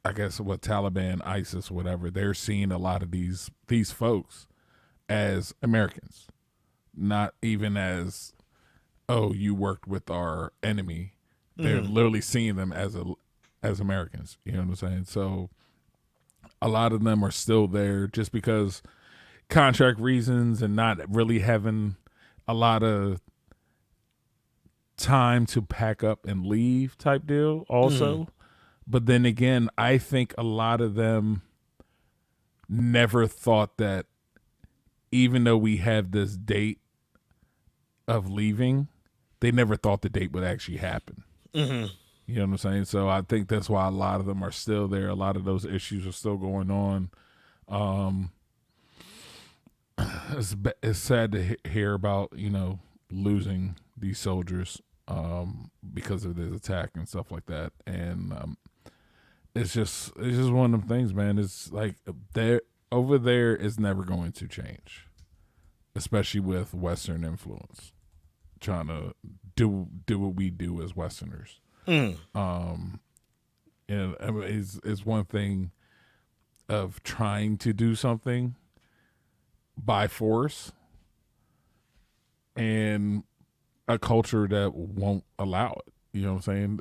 I guess what Taliban, ISIS, whatever, they're seeing a lot of these folks as Americans, not even as, oh, you worked with our enemy. They're literally seeing them as Americans. You know what I'm saying? So a lot of them are still there just because contract reasons and not really having a lot of time to pack up and leave type deal also. But then again, I think a lot of them never thought that even though we have this date of leaving, they never thought the date would actually happen. You know what I'm saying? So I think that's why a lot of them are still there. A lot of those issues are still going on. It's sad to hear about, you know, losing these soldiers because of this attack and stuff like that. And it's just one of them things, man. It's like over there is never going to change, especially with Western influence trying to do what we do as Westerners. And I mean, it's one thing of trying to do something by force and a culture that won't allow it. You know what I'm saying?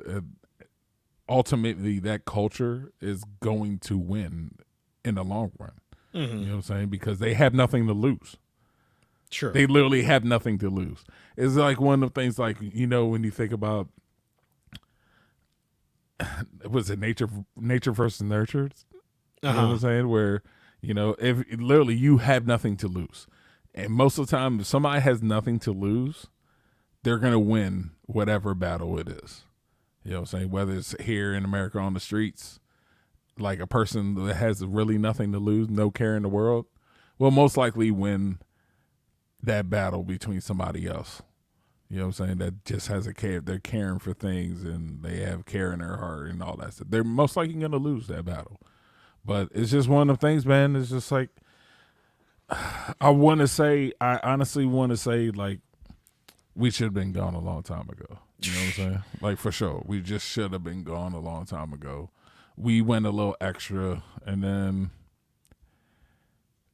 Ultimately, that culture is going to win in the long run. You know what I'm saying? Because they have nothing to lose. Sure. They literally have nothing to lose. It's like one of the things, like, you know, when you think about, was it nature versus nurture? You know what I'm saying? Where, you know, if literally you have nothing to lose. And most of the time, if somebody has nothing to lose, they're going to win whatever battle it is. You know what I'm saying? Whether it's here in America on the streets, like a person that has really nothing to lose, no care in the world, will most likely win that battle between somebody else. You know what I'm saying? That just has a care. They're caring for things and they have care in their heart and all that stuff. They're most likely going to lose that battle. But it's just one of the things, man. It's just like, I honestly want to say, like, we should have been gone a long time ago. You know what I'm saying? Like, for sure. We just should have been gone a long time ago. We went a little extra, and then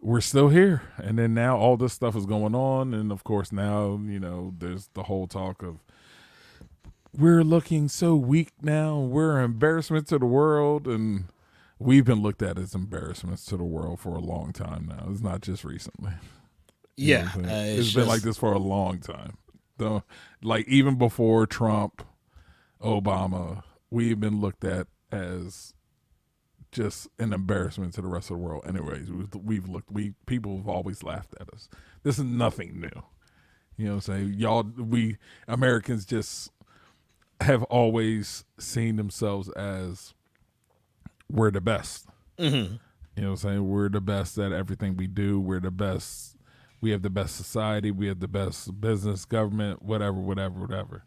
we're still here. And then now all this stuff is going on. And, of course, now, you know, there's the whole talk of we're looking so weak now. We're an embarrassment to the world. And we've been looked at as embarrassments to the world for a long time now. It's not just recently. You know what I'm saying? It's been like this for a long time. Though, like, even before Trump, Obama, we've been looked at as just an embarrassment to the rest of the world. Anyways, people have always laughed at us. This is nothing new. You know what I'm saying? We Americans just have always seen themselves as we're the best. You know what I'm saying? We're the best at everything we do. We're the best. We have the best society. We have the best business, government, whatever.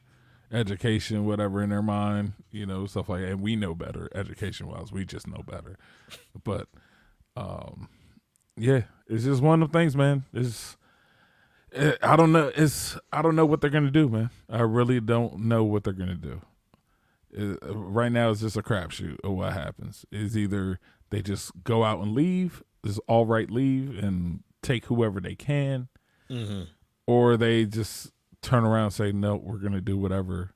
Education, whatever in their mind, you know, stuff like that. And we know better education-wise. We just know better. But, yeah, it's just one of the things, man. I don't know what they're going to do, man. I really don't know what they're going to do. Right now, it's just a crapshoot of what happens. It's either they just go out and leave, just all right leave, and take whoever they can, or they just turn around and say, no, we're going to do whatever.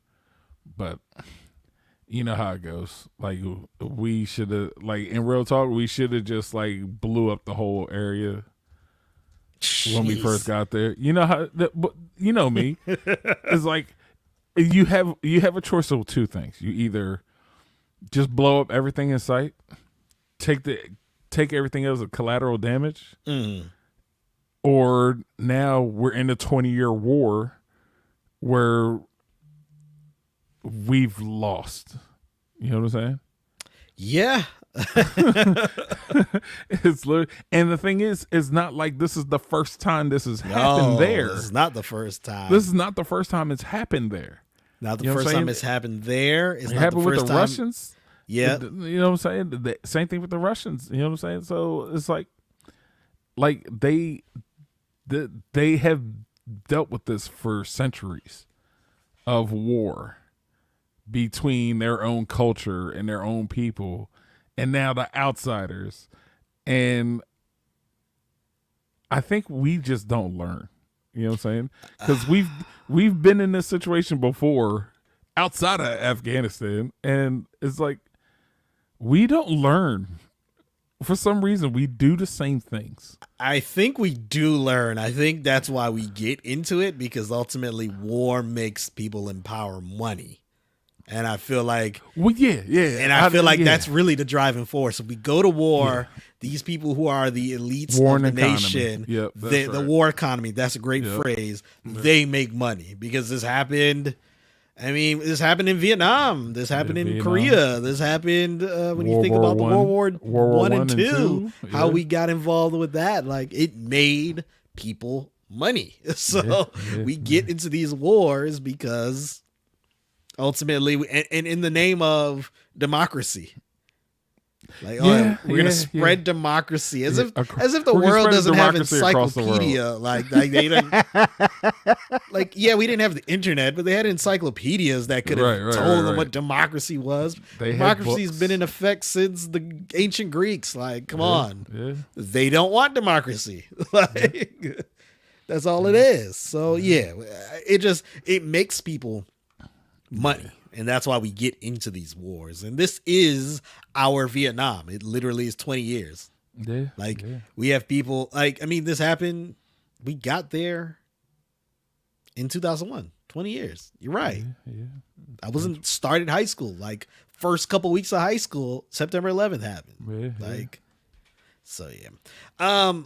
But you know how it goes. Like, we should have, like, in real talk, we should have just, like, blew up the whole area when we first got there. You know how, you know me. It's like, you have a choice of two things. You either just blow up everything in sight, take everything else as collateral damage, or now we're in a 20-year war where we've lost. You know what I'm saying? Yeah. It's literally, and the thing is, it's not like this is the first time this has happened there. This is not the first time. This is not the first time it's happened there. Not the first time it's happened there. It's It not happened the first with the time. Russians. Yeah. You know what I'm saying? The same thing with the Russians. You know what I'm saying? So it's like they have dealt with this for centuries. of war between their own culture and their own people, and now the outsiders. And I think we just don't learn. You know what I'm saying? Because we've been in this situation before outside of Afghanistan, and it's like we don't learn. For some reason, we do the same things. I think we do learn. I think that's why we get into it, because ultimately war makes people empower money. And I feel like, well, yeah. And I feel like that's really the driving force. If we go to war, these people who are the elites of the nation, the war economy, that's a great phrase, they make money, because this happened. I mean, this happened in Vietnam. This happened in Korea. This happened when you think about the World War I and II, how we got involved with that. Like, it made people money. So we get into these wars because ultimately, and in the name of democracy. Like, we're gonna spread democracy as if the world doesn't have encyclopedia. Like they don't. Like, we didn't have the internet, but they had encyclopedias that could have told them what democracy was. Democracy's been in effect since the ancient Greeks. Like, come on, they don't want democracy. Like, that's all it is. So it makes people money. And that's why we get into these wars. And this is our Vietnam. It literally is 20 years. We have people, this happened. We got there in 2001, 20 years. You're right. I wasn't started high school. Like, first couple weeks of high school, September 11th happened.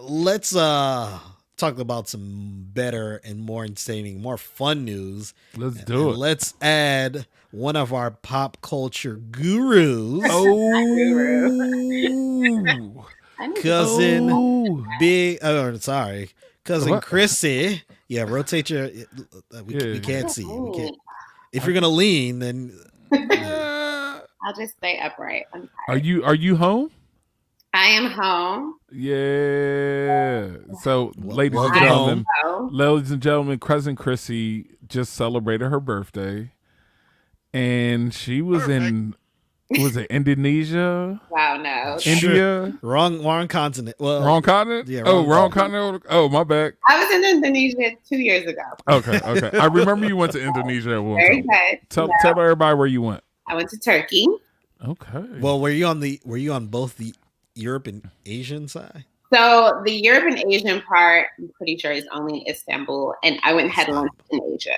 Let's talk about some better and more entertaining, more fun news. Let's do it. Let's add one of our pop culture gurus. Cousin Chrissy. Yeah, rotate your. We can't see. We can't. If you're gonna lean, then I'll just stay upright. I'm tired. Are you home? I am home. Yeah. So, ladies and gentlemen, Cousin Chrissy just celebrated her birthday, and she was in, was it Indonesia? Wow, no. India? Wrong continent. Well, wrong continent? Yeah. Wrong continent. Oh, my bad. I was in Indonesia 2 years ago. Okay. I remember you went to Indonesia at one Very time. good. Tell everybody where you went. I went to Turkey. Okay. Well, were you on both the Europe and Asian side? So the Europe and Asian part, I'm pretty sure, is only in Istanbul, and I went and had lunch in Asia.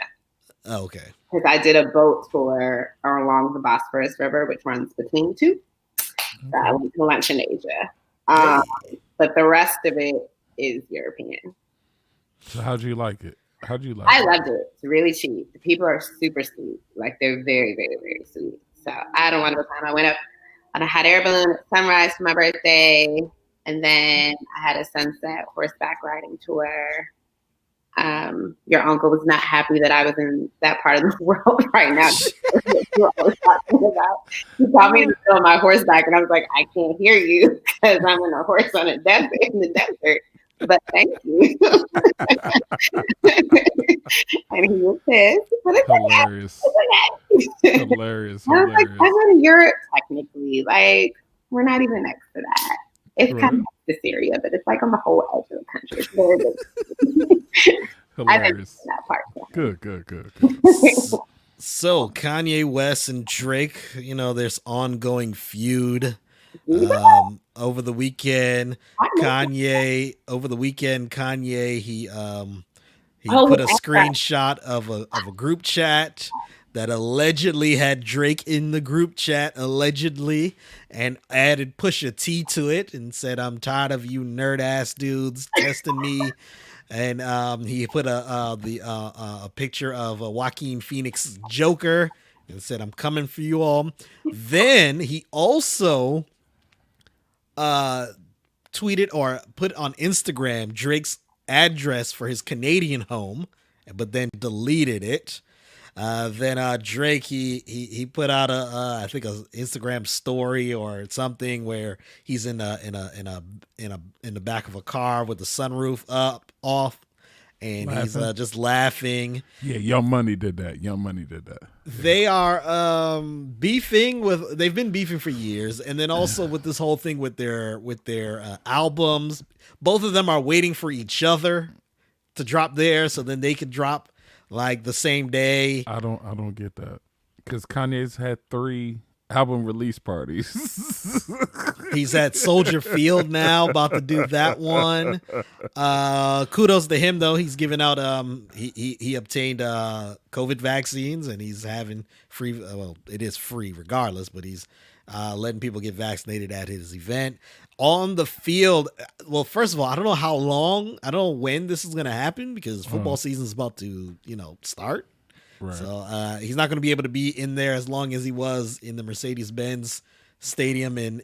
Oh, okay. Because I did a boat tour along the Bosphorus River, which runs between the two. So I went to lunch in Asia. But the rest of it is European. So how'd you like it? I loved it. It's really cheap. The people are super sweet. Like, they're very, very, very sweet. So I had a wonderful time. I went up on a hot air balloon at sunrise for my birthday. And then I had a sunset horseback riding tour. Your uncle was not happy that I was in that part of the world right now. He called me in the middle of my horseback, and I was like, I can't hear you because I'm in a horse on a desert in the desert. But thank you. And he was pissed. But it's hilarious. Okay. Hilarious. I was like, I'm in Europe technically. Like, we're not even next to that. It's kind of next to Syria, but it's like on the whole edge of the country. It's very big. Hilarious. That part. Good. So Kanye West and Drake, there's ongoing feud. Over the weekend, Kanye he put a screenshot of a group chat that allegedly had Drake in the group chat, allegedly, and added Pusha T to it and said, "I'm tired of you nerd ass dudes testing me." And he put a picture of Joaquin Phoenix's Joker and said, "I'm coming for you all." Then he also tweeted or put on Instagram Drake's address for his Canadian home, but then deleted it. Then Drake he put out I think a Instagram story or something where he's in the back of a car with the sunroof off, and he's just laughing. Yeah, Young Money did that. Young Money did that. They are beefing with. They've been beefing for years, and then also with this whole thing with their albums. Both of them are waiting for each other to drop theirs, so then they could drop like the same day. I don't get that, because Kanye's had 3 album release parties. He's at Soldier Field now, about to do that one. Kudos to him though. He's giving out he obtained COVID vaccines, and he's having free, well, it is free regardless, but he's letting people get vaccinated at his event. On the field, well, first of all, I don't know how long, I don't know when this is going to happen, because football season is about to, start. Right. So he's not going to be able to be in there as long as he was in the Mercedes-Benz Stadium in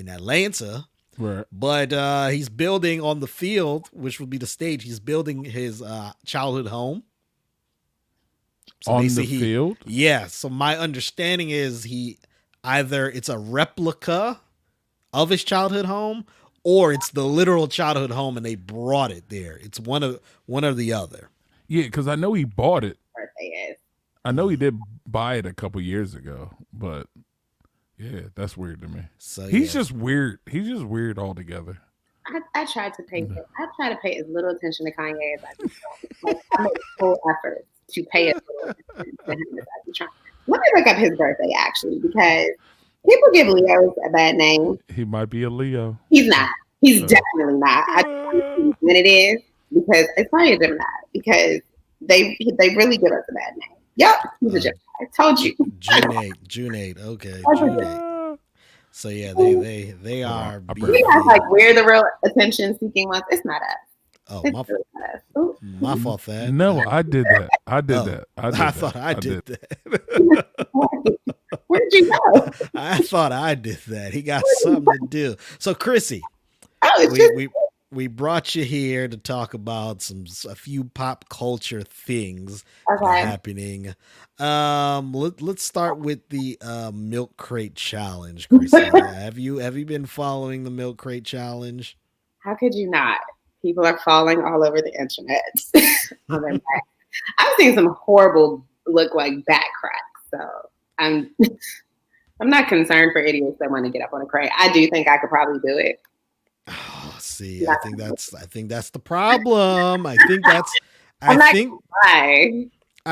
Atlanta. Right. But he's building on the field, which will be the stage. He's building his childhood home. So On the basically field? Yeah. So my understanding is it's a replica of his childhood home, or it's the literal childhood home and they brought it there. It's one or the other. Yeah, because I know he bought it. Birthday is. I know he did buy it a couple years ago, but yeah, that's weird to me. So he's just weird. He's just weird altogether. I try to pay as little attention to Kanye as I can. Like, I make full efforts to pay as little attention to him as I can try. Let me look up his birthday actually, because people give Leos a bad name. He might be a Leo. He's not. He's definitely not. I don't know when it is, because it's probably a Gemini, because they really give us a bad name. Yep, he's a Gemini. I told you. June 8. Okay, June 8. So yeah, they are. We have like, we're the real attention-seeking ones. It's not us. Oh, It's my, really not us. Ooh. my fault, Thad. No, I did that. I did that. I thought I did that. Where did you go? I thought I did that. He got something to do. So, Chrissy, Oh, it's just we brought you here to talk about a few pop culture things Okay. happening. Let's start with the milk crate challenge, Chrissy. have you been following the milk crate challenge? How could you not? People are falling all over the internet. on their back. I've seen some horrible look like back cracks. So I'm not concerned for idiots that want to get up on a crate. I do think I could probably do it. Oh, see, I think that's the problem. I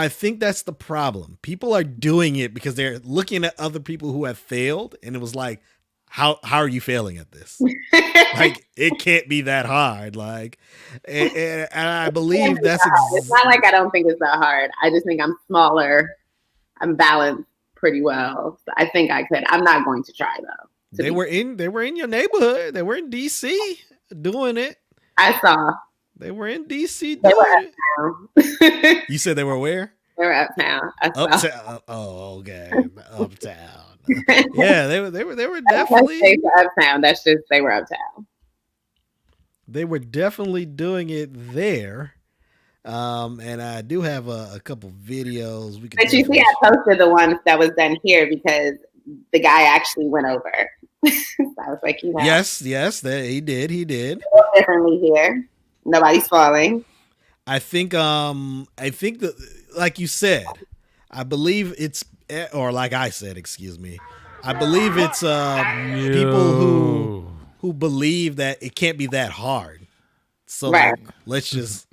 think that's the problem. People are doing it because they're looking at other people who have failed, and it was like, how are you failing at this? Like, it can't be that hard. Like, and I believe it's not like I don't think it's that hard. I just think I'm smaller. I'm balanced pretty well. So I think I could. I'm not going to try though. They were in your neighborhood. They were in DC doing it. I saw. They were in DC They doing were it. uptown. You said they were where? They were uptown. I saw. Uptown. Oh, okay. Uptown. Yeah, they were Let's definitely say for uptown. That's just they were uptown. they were definitely doing it there. And I do have a couple videos we could. But you see, I posted the ones that was done here because the guy actually went over. So I was like, Yes, he did. Differently here. Nobody's falling. I think that, like you said, I believe it's, or like I said, excuse me, I believe it's people who believe that it can't be that hard. So Right. like, let's just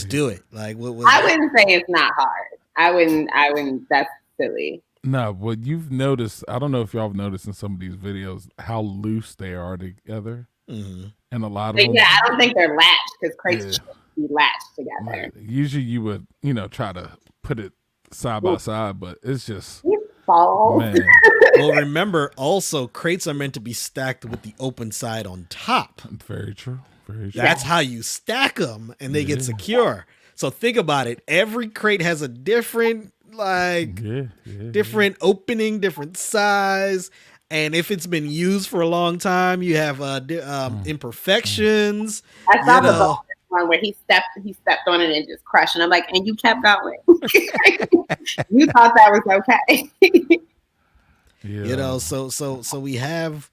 do it. Like, I wouldn't say it's not hard. I wouldn't. That's silly. No, what you've noticed, I don't know if y'all have noticed in some of these videos how loose they are together. Mm-hmm. And a lot of But them. yeah, I don't think they're latched because crates should be latched together. Usually you would, try to put it side by side, but it's just, You fall. man. Well, remember also crates are meant to be stacked with the open side on top. Very true. Very true. That's how you stack them and they get secure. So think about it. Every crate has a different different opening, different size. And if it's been used for a long time, you have imperfections. I saw the one where he stepped on it and just crushed. And I'm like, and you kept going. You thought that was okay. Yeah. So we have,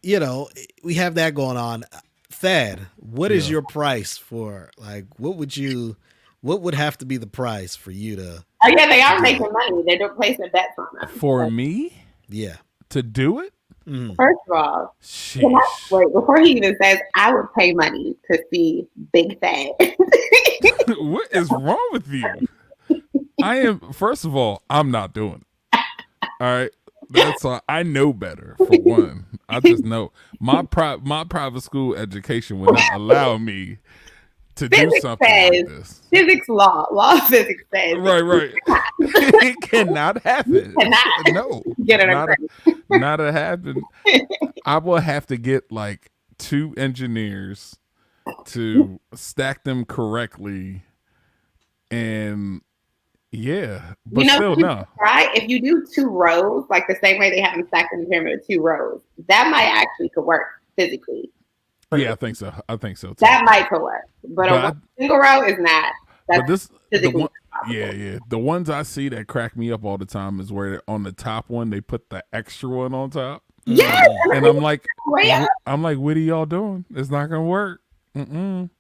we have that going on. Thad, what is Yeah. your price for like? What would have to be the price for you to? Oh yeah, they are making money. They're placing bets on them. For me Yeah. to do it? First of all, Sheesh. wait, before he even says, I would pay money to see BigThad. What is wrong with you? First of all, I'm not doing it. All right. That's all. I know better, for one. I just know my private school education would not allow me to do Physics something says, like this. Physics law of physics says. Right. It cannot happen. Cannot. No. Get it Not a happen. I will have to get like 2 engineers to stack them correctly, and yeah, but still no. Right? If you do 2 rows, like the same way they have them stacked in the pyramid with 2 rows, that might actually could work physically. Yeah, I think so. Too. That might could work, but a single row is not. That's physically the ones I see that crack me up all the time is where on the top one they put the extra one on top. Yes, And I'm like, yeah. what are y'all doing? It's not gonna work. Yeah, man.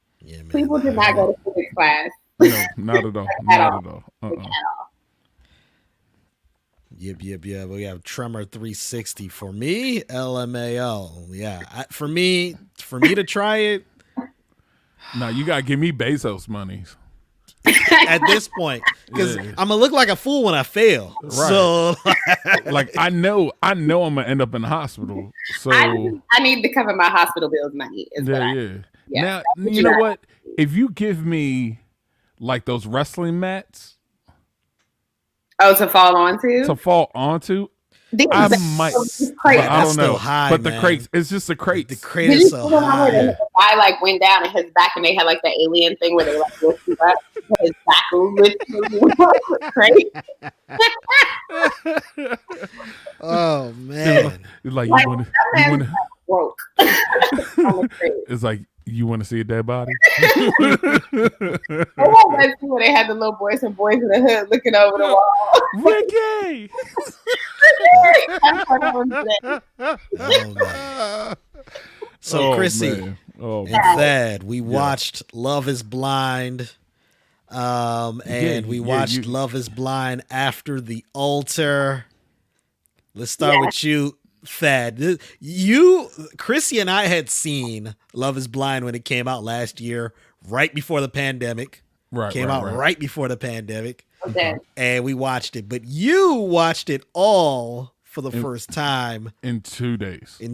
People do not go to physics class. No, not at all. Not at all. Yep. We have Tremor 360 for me. LMAO. Yeah, for me to try it. No, you gotta give me Bezos money. At this point, because I'm gonna look like a fool when I fail. Right. So, like I know I'm gonna end up in the hospital. So I need to cover my hospital bills money. Yeah. Now you know what? If you give me like those wrestling mats, to fall onto. I might. I don't know. High, but man. the crates, it's just the crates. The crate is so high. The guy like went down in his back, and they had like the alien thing where they like lift you up. His back will lift you crate. Oh man! It's like Like, you want to. Broke. On the crate. It's like you want to see a dead body. That's when they had the little boys and boys in the hood looking over the wall. Ricky. Oh, man. So, Chrissy man. and Thad, we watched Love Is Blind, and we watched Love Is Blind After the Altar. Let's start with you, Thad. Chrissy and I had seen Love Is Blind when it came out last year, right before the pandemic. Came out right before the pandemic. Okay. And we watched it, but you watched it all for the first time in 2 days. It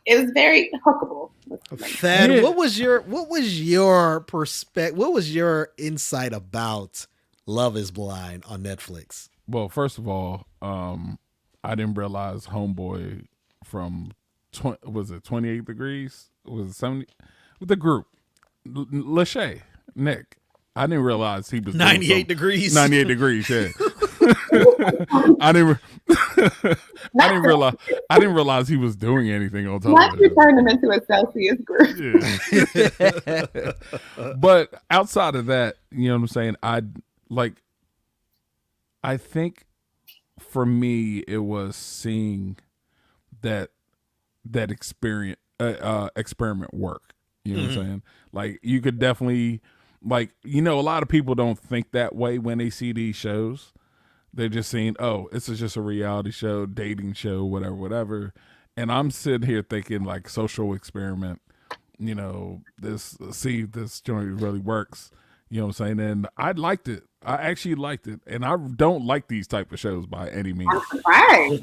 was very hookable. Thad, what was your perspective? What was your insight about Love Is Blind on Netflix? Well, first of all, I didn't realize Homeboy from 28 Degrees was it 70 with the group Lachey Nick. I didn't realize he was 98 Degrees. 98 Degrees, yeah. I didn't realize he was doing anything on Not to television. turn them into a Celsius group. Yeah. But outside of that, you know what I'm saying? I think for me it was seeing that experiment work. You know what I'm saying? Like you could definitely a lot of people don't think that way when they see these shows. They're just saying, oh, this is just a reality show, dating show, whatever. And I'm sitting here thinking like social experiment, see if this joint really works. You know what I'm saying? And I liked it. I actually liked it. And I don't like these type of shows by any means. Right.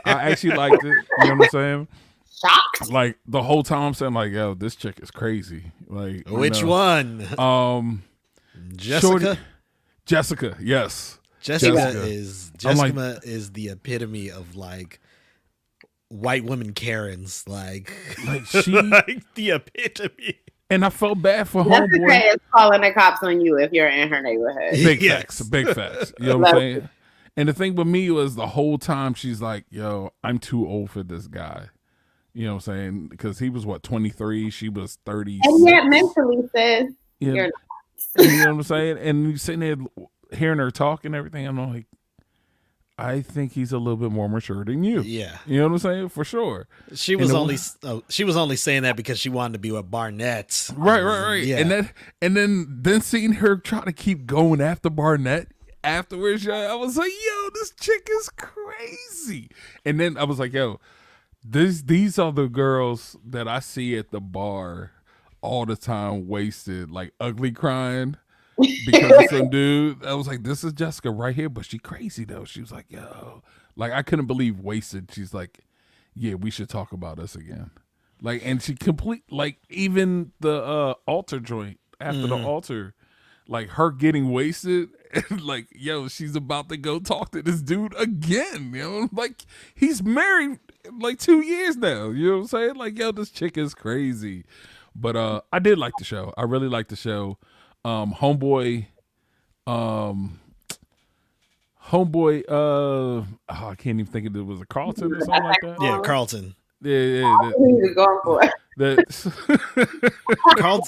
I actually liked it. You know what I'm saying? Shocked. Like the whole time I'm saying like, yo, this chick is crazy. Like Which one? Jessica? Jessica, yes. Jessica is the epitome of like white women Karens. Like she like the epitome. And I felt bad for Jessica Homeboy. is calling the cops on you if you're in her neighborhood. Big facts. You know what I'm saying? And the thing with me was the whole time she's like, yo, I'm too old for this guy. You know what I'm saying? Because he was 23, she was 30. And yet mentally says you're not. You know what I'm saying? And you sitting there hearing her talk and everything, I'm like, I think he's a little bit more mature than you. Yeah. You know what I'm saying? For sure. She was only saying that because she wanted to be with Barnett. Right. Yeah. And then seeing her try to keep going after Barnett afterwards, I was like, yo, this chick is crazy. And then I was like, yo, these are the girls that I see at the bar all the time, wasted, like ugly crying because of some dude. I was like, this is Jessica right here, but she crazy though. She was like, yo, like I couldn't believe wasted. She's like, yeah, we should talk about us again. Like, and she like even the altar joint after the altar, like her getting wasted, and like, yo, she's about to go talk to this dude again. You know, like he's married like 2 years now. You know what I'm saying? Like, yo, this chick is crazy. But I did like the show. I really liked the show. Homeboy, I can't even think of it. Was a Carlton or something like that? Yeah, Carlton. Yeah. Who he was going for?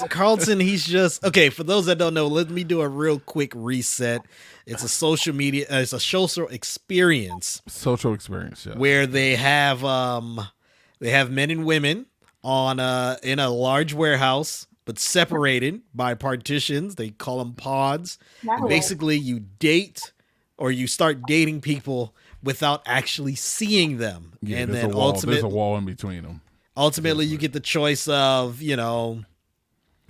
Carlton, he's just okay. For those that don't know, let me do a real quick reset. It's a social media, it's a social experience. Social experience, yeah. Where they have men and women on in a large warehouse, but separated by partitions. They call them pods. And basically, you date or you start dating people without actually seeing them. Yeah, and there's then a wall. ultimately, There's a wall in between them. Ultimately, you get the choice of, you know,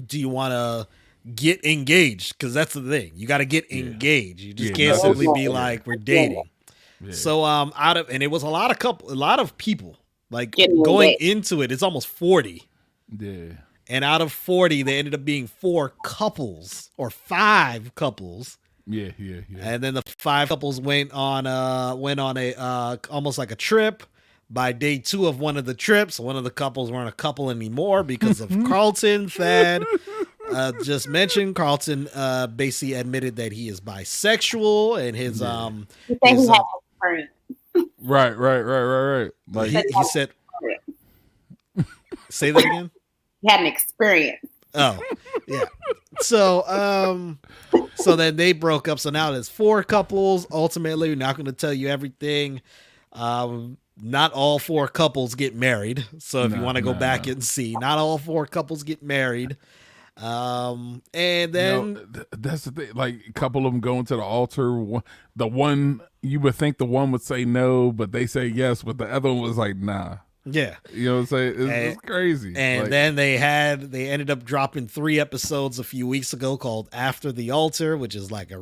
do you want to get engaged? Because that's the thing. You got to get engaged. You just can't simply be like, we're dating. Yeah. So and it was a lot of people like going into it. It's almost 40. Yeah. And out of 40, they ended up being 4 couples or 5 couples. Yeah. And then the 5 couples went on a almost like a trip. By day 2 of one of the trips, one of the couples weren't a couple anymore because of Carlton. Thad just mentioned Carlton basically admitted that he is bisexual and his Right. Like he said, say that again. He had an experience. Oh, yeah. So then they broke up. So now there's 4 couples. Ultimately, we're not going to tell you everything. Not all 4 couples get married. So if you want to go back and see, not all 4 couples get married. And then that's the thing. Like a couple of them going to the altar. The one you would think the one would say no, but they say yes, but the other one was like nah. Yeah, you know what I'm saying? It's crazy. And like, then they ended up dropping 3 episodes a few weeks ago called After the Altar, which is like an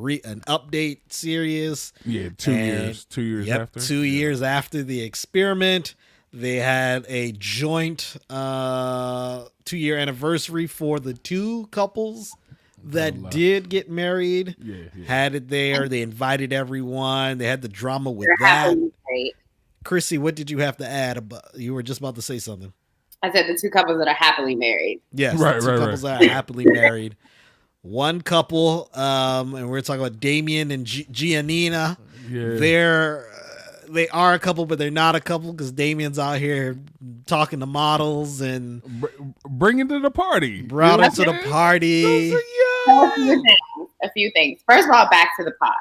update series. Yeah, 2 years. 2 years after. 2 years after the experiment, they had a joint 2-year anniversary for the 2 couples that did get married. Yeah. Had it there. They invited everyone. They had the drama with that. Chrissy, what did you have to add? You were just about to say something. I said the 2 couples that are happily married. Yes, the 2 couples that are happily married. One couple, and we're talking about Damien and Giannina. Yeah. They are a couple, but they're not a couple because Damien's out here talking to models and bringing to the party. Brought them to the party. A few things. First of all, back to the pod.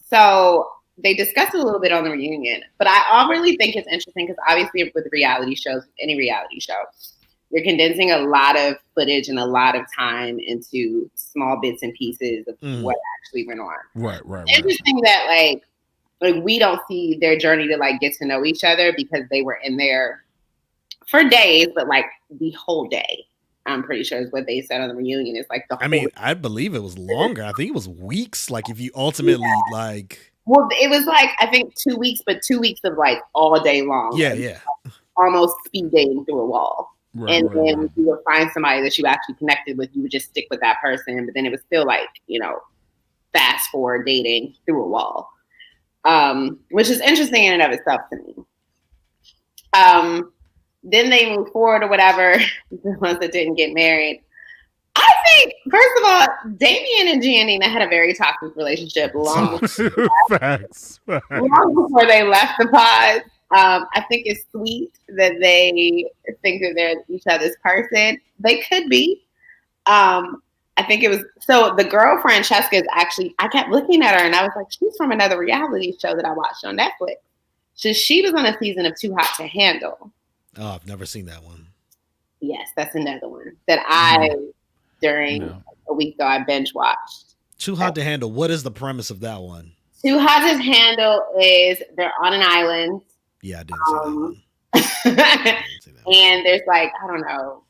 So they discussed it a little bit on the reunion, but I really think it's interesting because obviously with reality shows, any reality show, you're condensing a lot of footage and a lot of time into small bits and pieces of what actually went on. Right. Interesting that like we don't see their journey to like get to know each other because they were in there for days, but like the whole day. I'm pretty sure is what they said on the reunion. It's like the whole day. I believe it was longer. I think it was weeks. Like if you ultimately like. Well, it was like, I think 2 weeks, but 2 weeks of like all day long. Yeah, like, yeah. Almost speed dating through a wall. Right. You would find somebody that you actually connected with, you would just stick with that person. But then it was still like, you know, fast forward dating through a wall. Which is interesting in and of itself to me. Then they move forward or whatever, the ones that didn't get married. I think, first of all, Damien and Giannina had a very toxic relationship long before they left the pod. I think it's sweet that they think that they're each other's person. They could be. I think it was, so the girl Francesca is actually, I kept looking at her and I was like, she's from another reality show that I watched on Netflix. So she was on a season of Too Hot to Handle. Oh, I've never seen that one. Yes, that's another one that during a week ago, I binge watched. Too Hot to Handle. What is the premise of that one? Too Hot to Handle is they're on an island. Yeah, I didn't see that one. And there's like, I don't know,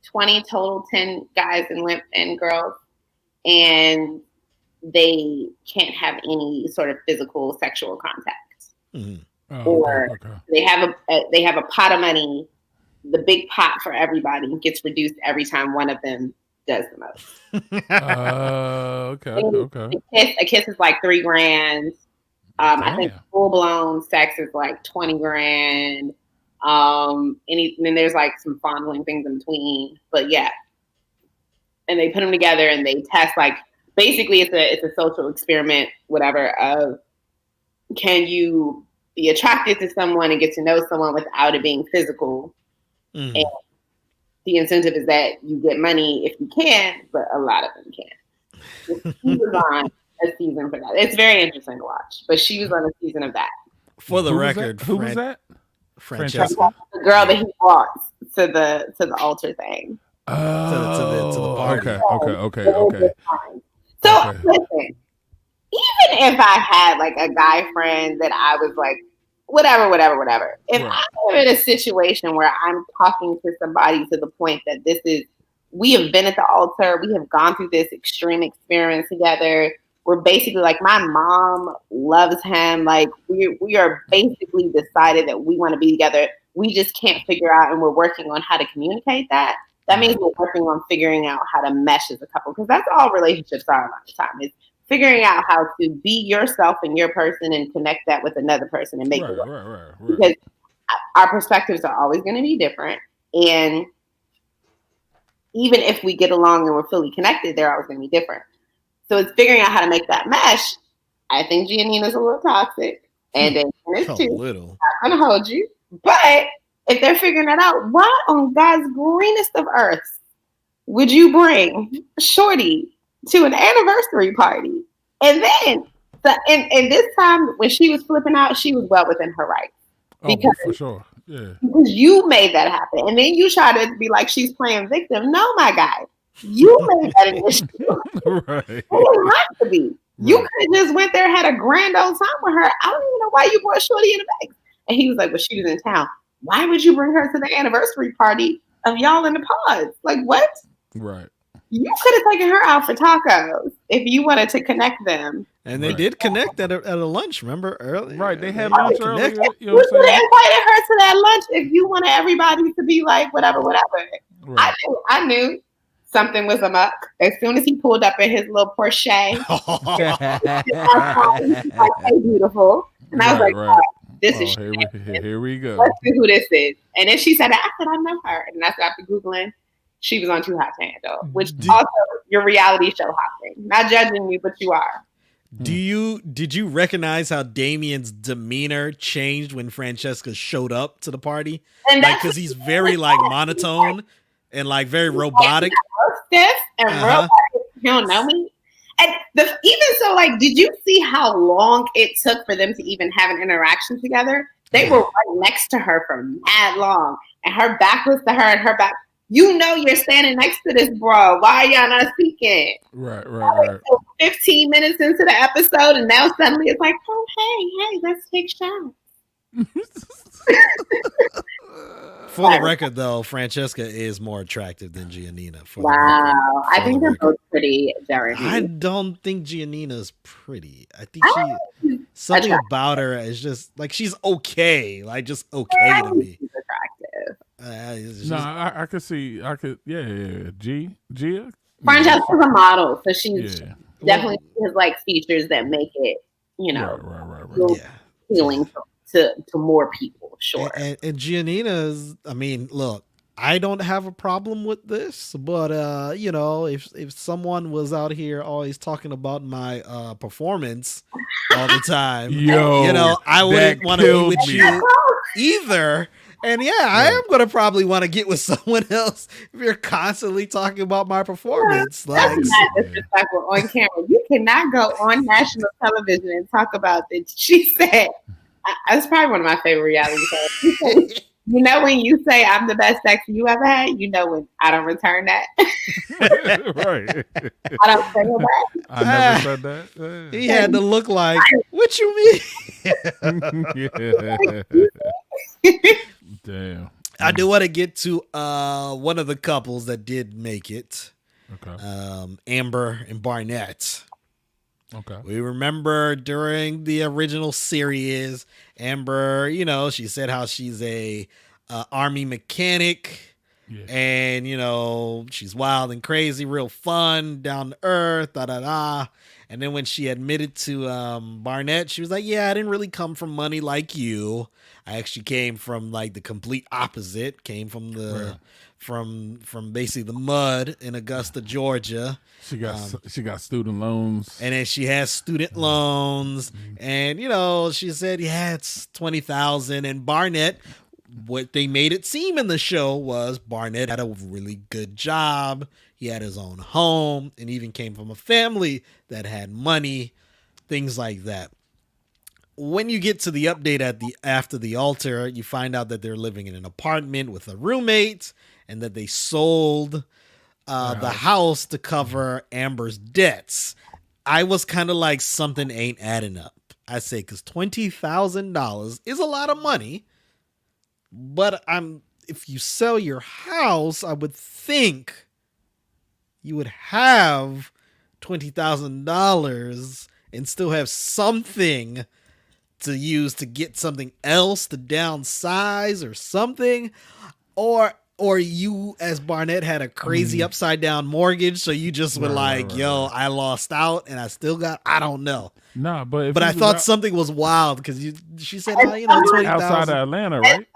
20 total, 10 guys and girls. And they can't have any sort of physical sexual contact. Mm-hmm. They have a pot of money. The big pot for everybody gets reduced every time one of them does the most. Okay. A kiss is like $3,000. I think full blown sex is like $20,000. And then there's like some fondling things in between. But yeah. And they put them together and they test, like, basically it's a social experiment, whatever, of can you be attracted to someone and get to know someone without it being physical. Mm-hmm. And the incentive is that you get money if you can, but a lot of them can't. She was on a season for that. It's very interesting to watch, but she was on a season of that. For the record, who was that? Francesca, the girl that he brought to the altar thing. To the party. Okay. So listen, even if I had like a guy friend that I was like, whatever. If I'm in a situation where I'm talking to somebody to the point that we have been at the altar, we have gone through this extreme experience together. We're basically like, my mom loves him. Like we are basically decided that we want to be together. We just can't figure out, and we're working on how to communicate that. That means we're working on figuring out how to mesh as a couple, because that's all relationships are a lot of the time, is figuring out how to be yourself and your person and connect that with another person and make it work. Right. Because our perspectives are always going to be different. And even if we get along and we're fully connected, they're always going to be different. So it's figuring out how to make that mesh. I think Giannina's a little toxic. And then it's too. I'm going to hold you. But if they're figuring that out, why on God's greenest of earth would you bring Shorty to an anniversary party? And then, and this time when she was flipping out, she was well within her rights. Because, for sure. Yeah. Because you made that happen. And then you try to be like she's playing victim. No, my guy. You made that initiative. Right. It didn't have to be. You could have just went there, had a grand old time with her. I don't even know why you brought Shorty in the bag. And he was like, well, she was in town. Why would you bring her to the anniversary party of y'all in the pods? Like, what? Right. You could have taken her out for tacos if you wanted to connect them. And they did connect at a lunch, remember, earlier? Right, they had lunch earlier. You could have invited her to that lunch if you wanted everybody to be like, whatever. Right. I knew something was amok. As soon as he pulled up in his little Porsche, like, hey, beautiful. And I was like, oh, this is here we go. Let's see who this is. And then she said, I said, I know her. And that's after Googling. She was on Too Hot to Handle, which also your reality show hopping. Not judging you, but you are. Did you recognize how Damien's demeanor changed when Francesca showed up to the party? And like, because he's very like monotone and like very robotic. Stiff and robotic. You don't know me. And even so, like, did you see how long it took for them to even have an interaction together? They were right next to her for mad long, and her back was to her, and her back. You know you're standing next to this bro. Why are y'all not speaking? Right. So 15 minutes into the episode, and now suddenly it's like, oh, hey, let's take shots. For the record, though, Francesca is more attractive than Giannina. Wow. I think they're both pretty, Jeremy. I don't think Giannina's pretty. I think something about her is just, like, she's okay. Like, just okay to me. She's attractive. I could see. Gia. Francesca's a model, so she's definitely has like features that make it, appealing to more people. Sure. And Giannina's. I mean, look, I don't have a problem with this, but if someone was out here always talking about my performance all the time, I wouldn't want to be with you either. And yeah, I am gonna probably want to get with someone else if you're constantly talking about my performance. That's Like, not disrespectful on camera. You cannot go on national television and talk about this. She said, that's probably one of my favorite reality shows. She said, you know when you say I'm the best sex you ever had, you know when I don't return that. Right. I don't say it back. I never said that. he had to look like, what you mean? Yeah. Damn. I do want to get to one of the couples that did make it. Okay. Amber and Barnett. Okay. We remember during the original series, Amber, you know, she said how she's a army mechanic. Yeah. And, you know, she's wild and crazy, real fun, down to earth, da-da-da. And then when she admitted to Barnett, she was like, yeah, I didn't really come from money like you. I actually came from like the complete opposite, came from the from basically the mud in Augusta, Georgia. She got student loans. And then she has student loans. And, you know, she said, yeah, it's $20,000. And Barnett, what they made it seem in the show was Barnett had a really good job. He had his own home and even came from a family that had money, things like that. When you get to the update after the altar, you find out that they're living in an apartment with a roommate and that they sold the house to cover Amber's debts. I was kind of like, something ain't adding up. I say, because $20,000 is a lot of money. But if you sell your house, I would think you would have $20,000 and still have something to use to get something else to downsize or something. Or you, as Barnett, had a crazy upside down mortgage, so you just were yo, I lost out and I still got, I don't know. Nah, but I thought something was wild because she said, oh, you know, 20,000 outside of Atlanta, right?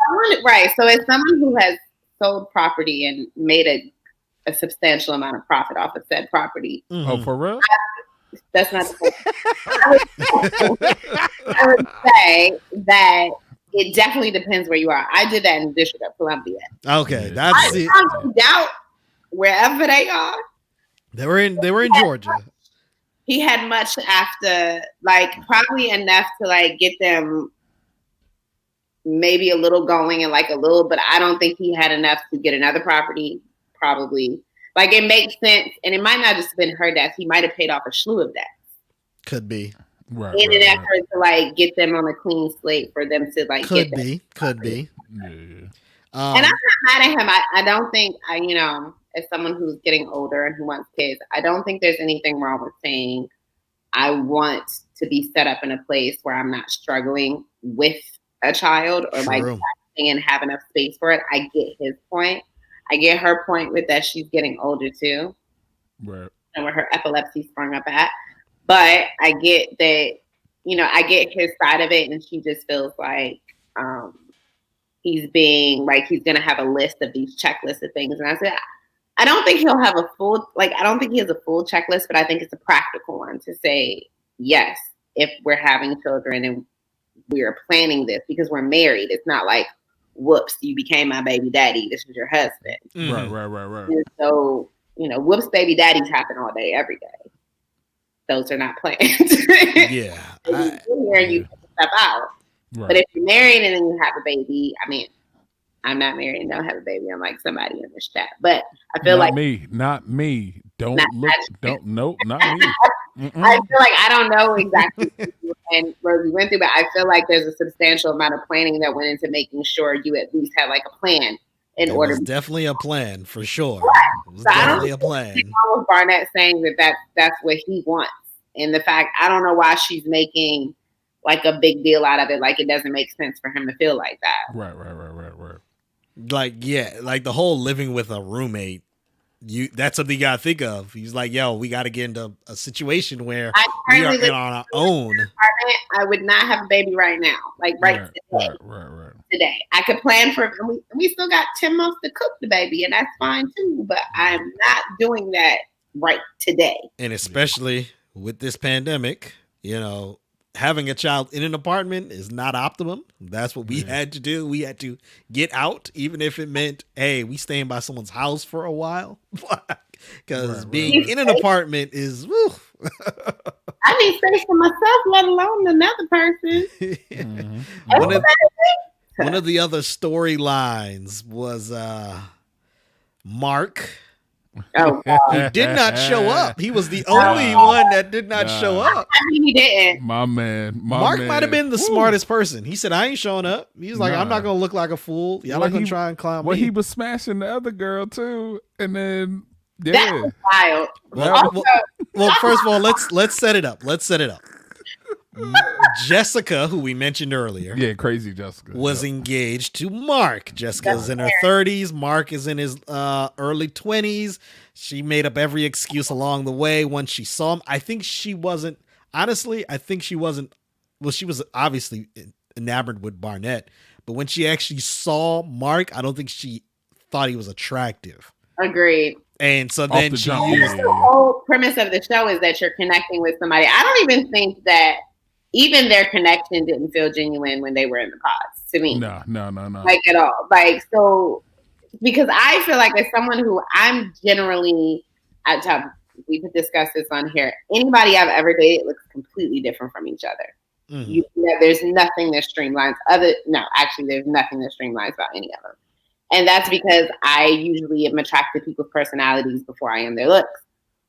Right. So as someone who has sold property and made a substantial amount of profit off of said property. Mm-hmm. Oh, for real? That's not the I would say that it definitely depends where you are. I did that in the District of Columbia. Okay, that's it. I don't doubt wherever they are. They were in Georgia. He had much after, like, probably enough to like get them maybe a little going and like a little, but I don't think he had enough to get another property. Probably, like, it makes sense, and it might not just have been her debts. He might have paid off a slew of debts. Could be. Right. In an effort to like get them on a clean slate for them to like could get them. Could be. Yeah. And I'm not mad at him. I don't think you know, as someone who's getting older and who wants kids, I don't think there's anything wrong with saying I want to be set up in a place where I'm not struggling with a child or like and have enough space for it. I get his point. I get her point with that she's getting older too. Right. And where her epilepsy sprung up at. But I get that, you know, I get his side of it, and she just feels like he's being like, he's going to have a list of these checklists of things. And I said, I don't think he'll have a full, like, I don't think he has a full checklist, but I think it's a practical one to say, yes, if we're having children and we're planning this because we're married, it's not like, whoops, you became my baby daddy. This is your husband. Mm-hmm. Right. And so, you know, whoops, baby daddies happen all day, every day. Those are not planned. Yeah. You step out. Right. But if you're married and then you have a baby, I mean, I'm not married and don't have a baby. I'm like somebody in this chat. But I feel not me. Don't look. Don't. Nope. Not me. I feel like I don't know exactly and Rosie went through, but I feel like there's a substantial amount of planning that went into making sure you at least had like a plan in order. It was definitely a plan for sure. It was So definitely a plan. With Barnett saying that's what he wants, and the fact I don't know why she's making like a big deal out of it. Like it doesn't make sense for him to feel like that. Right. Like, yeah, like the whole living with a roommate, that's something you gotta think of. He's like, yo, we gotta get into a situation where we are on our own. I would not have a baby right now. Like today. Right. Today. I could plan for it. And we still got 10 months to cook the baby, and that's fine too. But I'm not doing that right today. And especially with this pandemic, you know, having a child in an apartment is not optimum. That's what we had to do. We had to get out, even if it meant, hey, we staying by someone's house for a while. Because being in an apartment is, woo. I need space for myself, let alone another person. One of the other storylines was Mark. Oh, God. He did not show up. He was the only one that did not show up. I mean, he didn't. My man. Mark might have been the smartest person. He said, I ain't showing up. He's like, I'm not going to look like a fool. Y'all not going to try and clown me. Well, he was smashing the other girl, too. And then, That was wild. Well, first of all, let's set it up. Jessica, who we mentioned earlier, crazy Jessica, was engaged to Mark. Jessica's in her 30s. Mark is in his early 20s. She made up every excuse along the way. Once she saw him, I think she wasn't. Honestly, I think she wasn't. Well, she was obviously enamored with Barnett, but when she actually saw Mark, I don't think she thought he was attractive. Agreed. And so then she used the whole premise of the show is that you're connecting with somebody. I don't even think that even their connection didn't feel genuine when they were in the pods to me. No. Like at all. Like, so, because I feel like as someone who I'm generally, we could discuss this on here. Anybody I've ever dated looks completely different from each other. There's nothing that streamlines there's nothing that streamlines about any of them. And that's because I usually am attracted to people's personalities before I am their looks,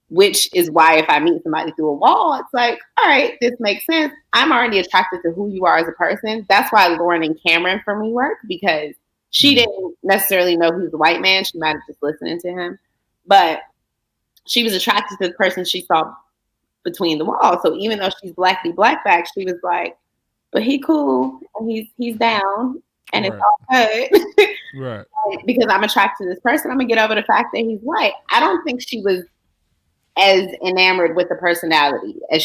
which is why if I meet somebody through a wall, it's like, all right, this makes sense. I'm already attracted to who you are as a person. That's why Lauren and Cameron for me work, because she didn't necessarily know he was a white man. She might have just listening to him, but she was attracted to the person she saw between the walls. So even though she's blackly blackback, she was like, but he cool and he's down. And it's all good. Right. Because I'm attracted to this person, I'm going to get over the fact that he's white. I don't think she was as enamored with the personality as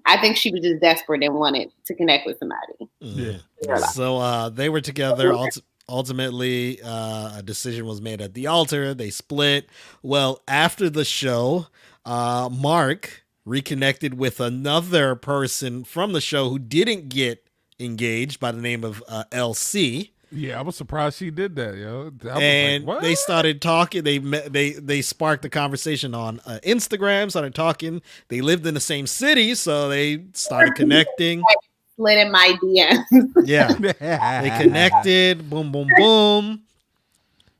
I think she was just desperate and wanted to connect with somebody. Yeah. So they were together. Ultimately, a decision was made at the altar. They split. Well, after the show, Mark reconnected with another person from the show who didn't get engaged by the name of LC. Yeah, I was surprised she did that, yo. And they started talking. They sparked the conversation on Instagram. Started talking. They lived in the same city, so they started connecting. Slid in my DMs. Yeah, they connected. Boom, boom, boom.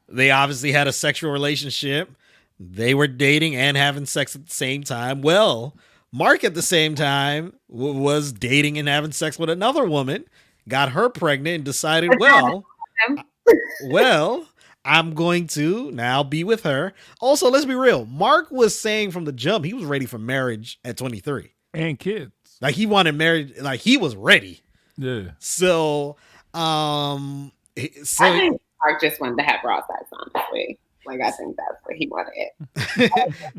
They obviously had a sexual relationship. They were dating and having sex at the same time. Well, Mark at the same time was dating and having sex with another woman, got her pregnant, and decided, well, I'm going to now be with her. Also, let's be real. Mark was saying from the jump, he was ready for marriage at 23. And kids. Like he wanted marriage, like he was ready. Yeah. So, I think Mark just wanted to have raw sex, honestly. Like, I think that's what he wanted.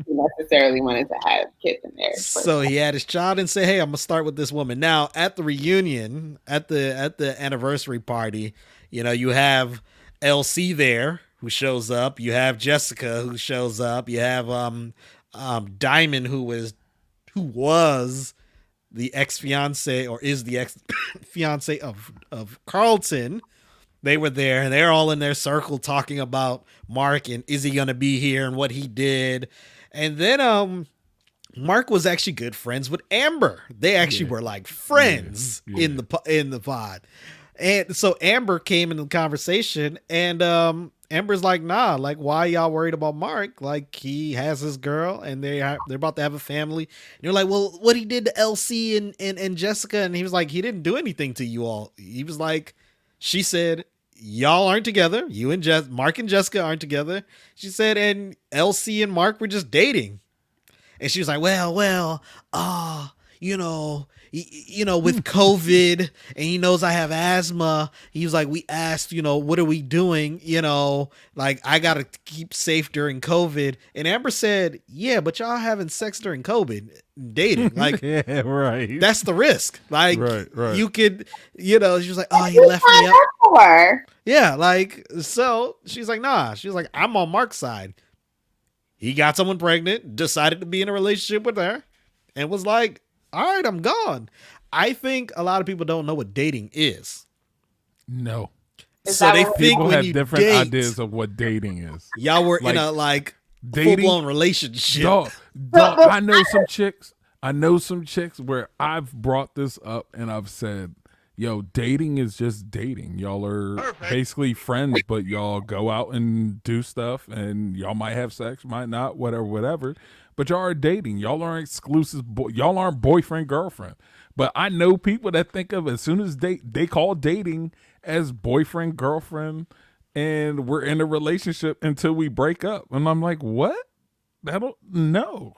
He necessarily wanted to have kids in there. So he had his child and said, hey, I'm going to start with this woman. Now, at the reunion, at the anniversary party, you have LC there who shows up. You have Jessica who shows up. You have Diamond who was the ex-fiance or is the ex-fiance of Carlton. They were there and they're all in their circle talking about Mark and is he going to be here and what he did. And then Mark was actually good friends with Amber. They actually were like friends in the pod. And so Amber came into the conversation and Amber's like, nah, like, why y'all worried about Mark? Like, he has his girl and they're about to have a family. And you're like, well, what he did to LC and Jessica. And he was like, he didn't do anything to you all. He was like, she said, y'all aren't together. You and Mark and Jessica aren't together. She said, and LC and Mark were just dating. And she was like, well, with COVID and he knows I have asthma. He was like, we asked, what are we doing? Like I got to keep safe during COVID. And Amber said, yeah, but y'all having sex during COVID, dating. Like, yeah, right. That's the risk. Like right. You could, she was like, oh, he left me up. Yeah. Like, so she's like, nah, she was like, I'm on Mark's side. He got someone pregnant, decided to be in a relationship with her and was like, all right, I'm gone. I think a lot of people don't know what dating is. No. So they think People when have you different date, ideas of what dating is. y'all were in Like, a dating- full-blown relationship. Dog, I know some chicks. I know some chicks where I've brought this up and I've said, yo, dating is just dating. Y'all are basically friends, but y'all go out and do stuff and y'all might have sex, might not, whatever. But y'all are dating. Y'all aren't exclusive. Y'all aren't boyfriend, girlfriend. But I know people that think of as soon as they call dating as boyfriend, girlfriend, and we're in a relationship until we break up. And I'm like, what? No,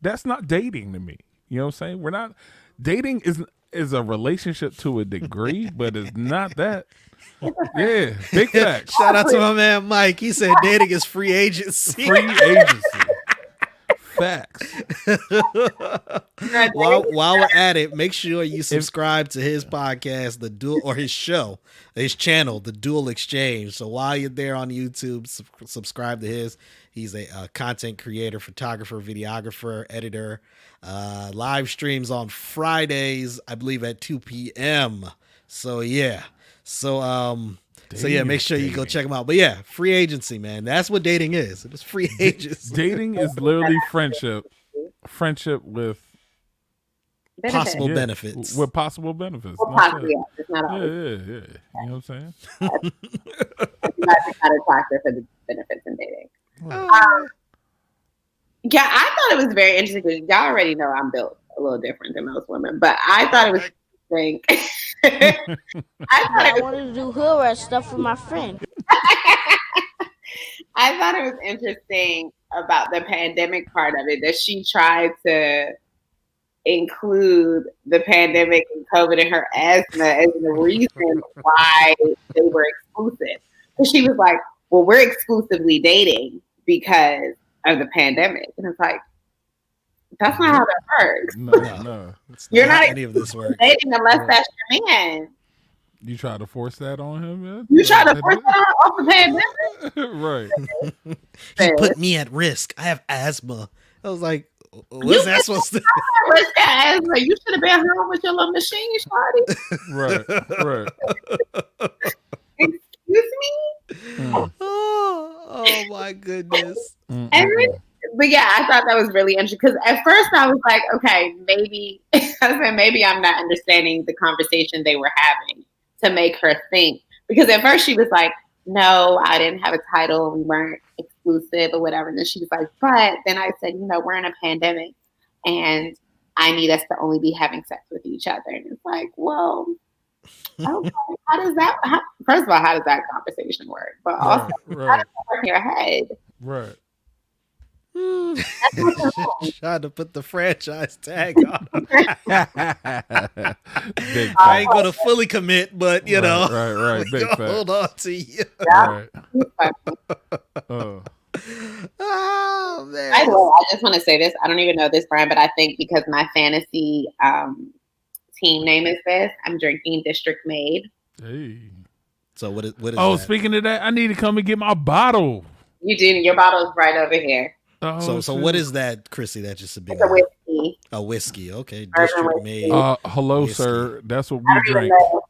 that's not dating to me. You know what I'm saying? We're not dating is a relationship to a degree, but it's not that. Yeah, big facts. Shout out to my man Mike. He said dating is free agency. Free agency. Facts. While we're at it, make sure you subscribe to his podcast, his channel, The Dual Exchange. So while you're there on YouTube, subscribe to his. He's a content creator, photographer, videographer, editor. Live streams on Fridays, I believe at 2 p.m. So yeah. Make sure you go check him out. But yeah, free agency, man. That's what dating is. It's free agency. Dating is literally friendship with possible benefits. With possible benefits. Well, possibly, it's not always. Yeah. You know what I'm saying? It's not attractive for the benefits in dating. Yeah, I thought it was very interesting because y'all already know I'm built a little different than most women, but I thought it was interesting. I wanted to do hood rat stuff with my friend. I thought it was interesting about the pandemic part of it that she tried to include the pandemic and COVID and her asthma as the reason why they were exclusive. Because she was like, well, we're exclusively dating because of the pandemic. And it's like, that's not how that works. No. You're not any of this work. dating unless that's your man. You try to force that on him, man? You try to force that off the pandemic? Right. He put me at risk. I have asthma. I was like, what's that supposed to What's that asthma? You should have been home with your little machine, shawty. Right. Excuse me? Oh my goodness. But yeah, I thought that was really interesting because at first I was like, okay, maybe I'm not understanding the conversation they were having to make her think. Because at first she was like, no, I didn't have a title. We weren't exclusive or whatever. And then she was like, but then I said, we're in a pandemic and I need us to only be having sex with each other. And it's like, well, okay, first of all, how does that conversation work? But also, how does that work in your head? Right. Trying to put the franchise tag on. Big I ain't gonna fully commit, but you know, right. Big fact. hold on to you. Right. Oh man! I just want to say this. I don't even know this brand, but I think because my fantasy team name is this, I'm drinking District Made. Hey. So what is? Oh, that? speaking of that, I need to come and get my bottle. You do. Your bottle is right over here. Oh, So what is that, Chrissy? That's just a big It's a whiskey. A whiskey. Okay, Bourbon District whiskey. Made. Hello, whiskey. sir. That's what I we don't even drink. know.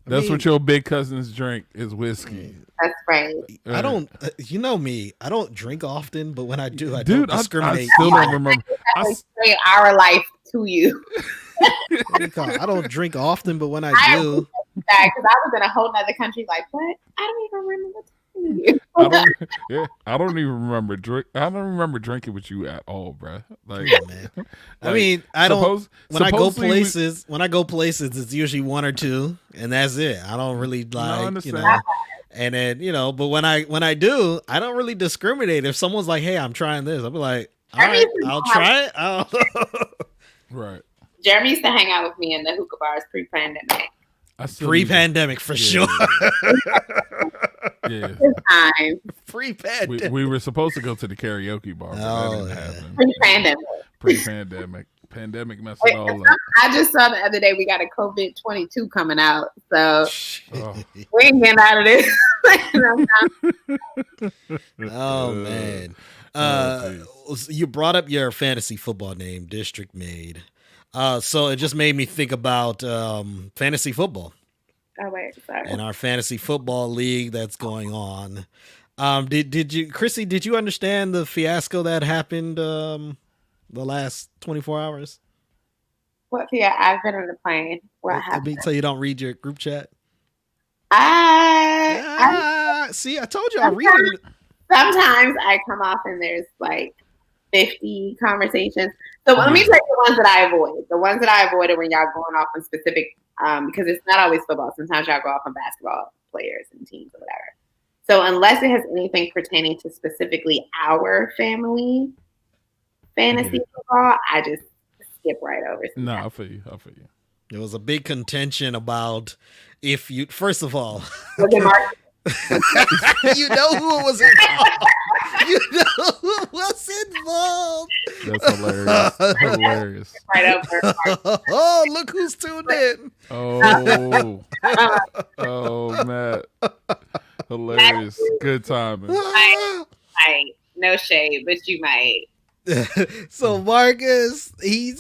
That's what your big cousins drink is whiskey. That's right. I don't. You know me. I don't drink often, but when I do, I Dude, don't discriminate. I still don't remember. I explain our life to you. What do you call it? I don't drink often, but when I do, Because I was in a whole nother country. Like, what? I don't even remember telling you. I don't even remember drink. I don't remember drinking with you at all, bro. Like, man. I mean, I don't. When I go places, it's usually one or two, and that's it. I don't really like, you know. And then but when I do, I don't really discriminate. If someone's like, "Hey, I'm trying this," I'll be like, "All right, I'll try it." Right. Jeremy used to hang out with me in the hookah bars pre-pandemic. Pre-pandemic for sure. Yeah. Time. Pre-pandemic. We were supposed to go to the karaoke bar, but that didn't happen. Pre-pandemic. Pre-pandemic. Pandemic messed it all up. I just saw the other day we got a COVID-22 coming out, so Oh. we ain't getting out of this. Oh man. You brought up your fantasy football name, District Made. So it just made me think about fantasy football Oh wait, sorry. and our fantasy football league that's going on. Did you, Chrissy? Did you understand the fiasco that happened the last 24 hours? What? Yeah, I've been on the plane. What happened? So you don't read your group chat? See, I told you I read it. Sometimes I come off and there's like 50 conversations. So let me tell you the ones that I avoid. The ones that I avoided when y'all going off on specific, because it's not always football. Sometimes y'all go off on basketball players and teams or whatever. So unless it has anything pertaining to specifically our family fantasy football, I just skip right over. No, I feel you. There was a big contention about if you, first of all, Was it Mark? you know who was involved. You know who was involved. That's hilarious. Hilarious. Right over. Oh, look who's tuned in. Oh, oh, Matt. Hilarious. Good timing. Might. No shade, but you might. So Marcus, he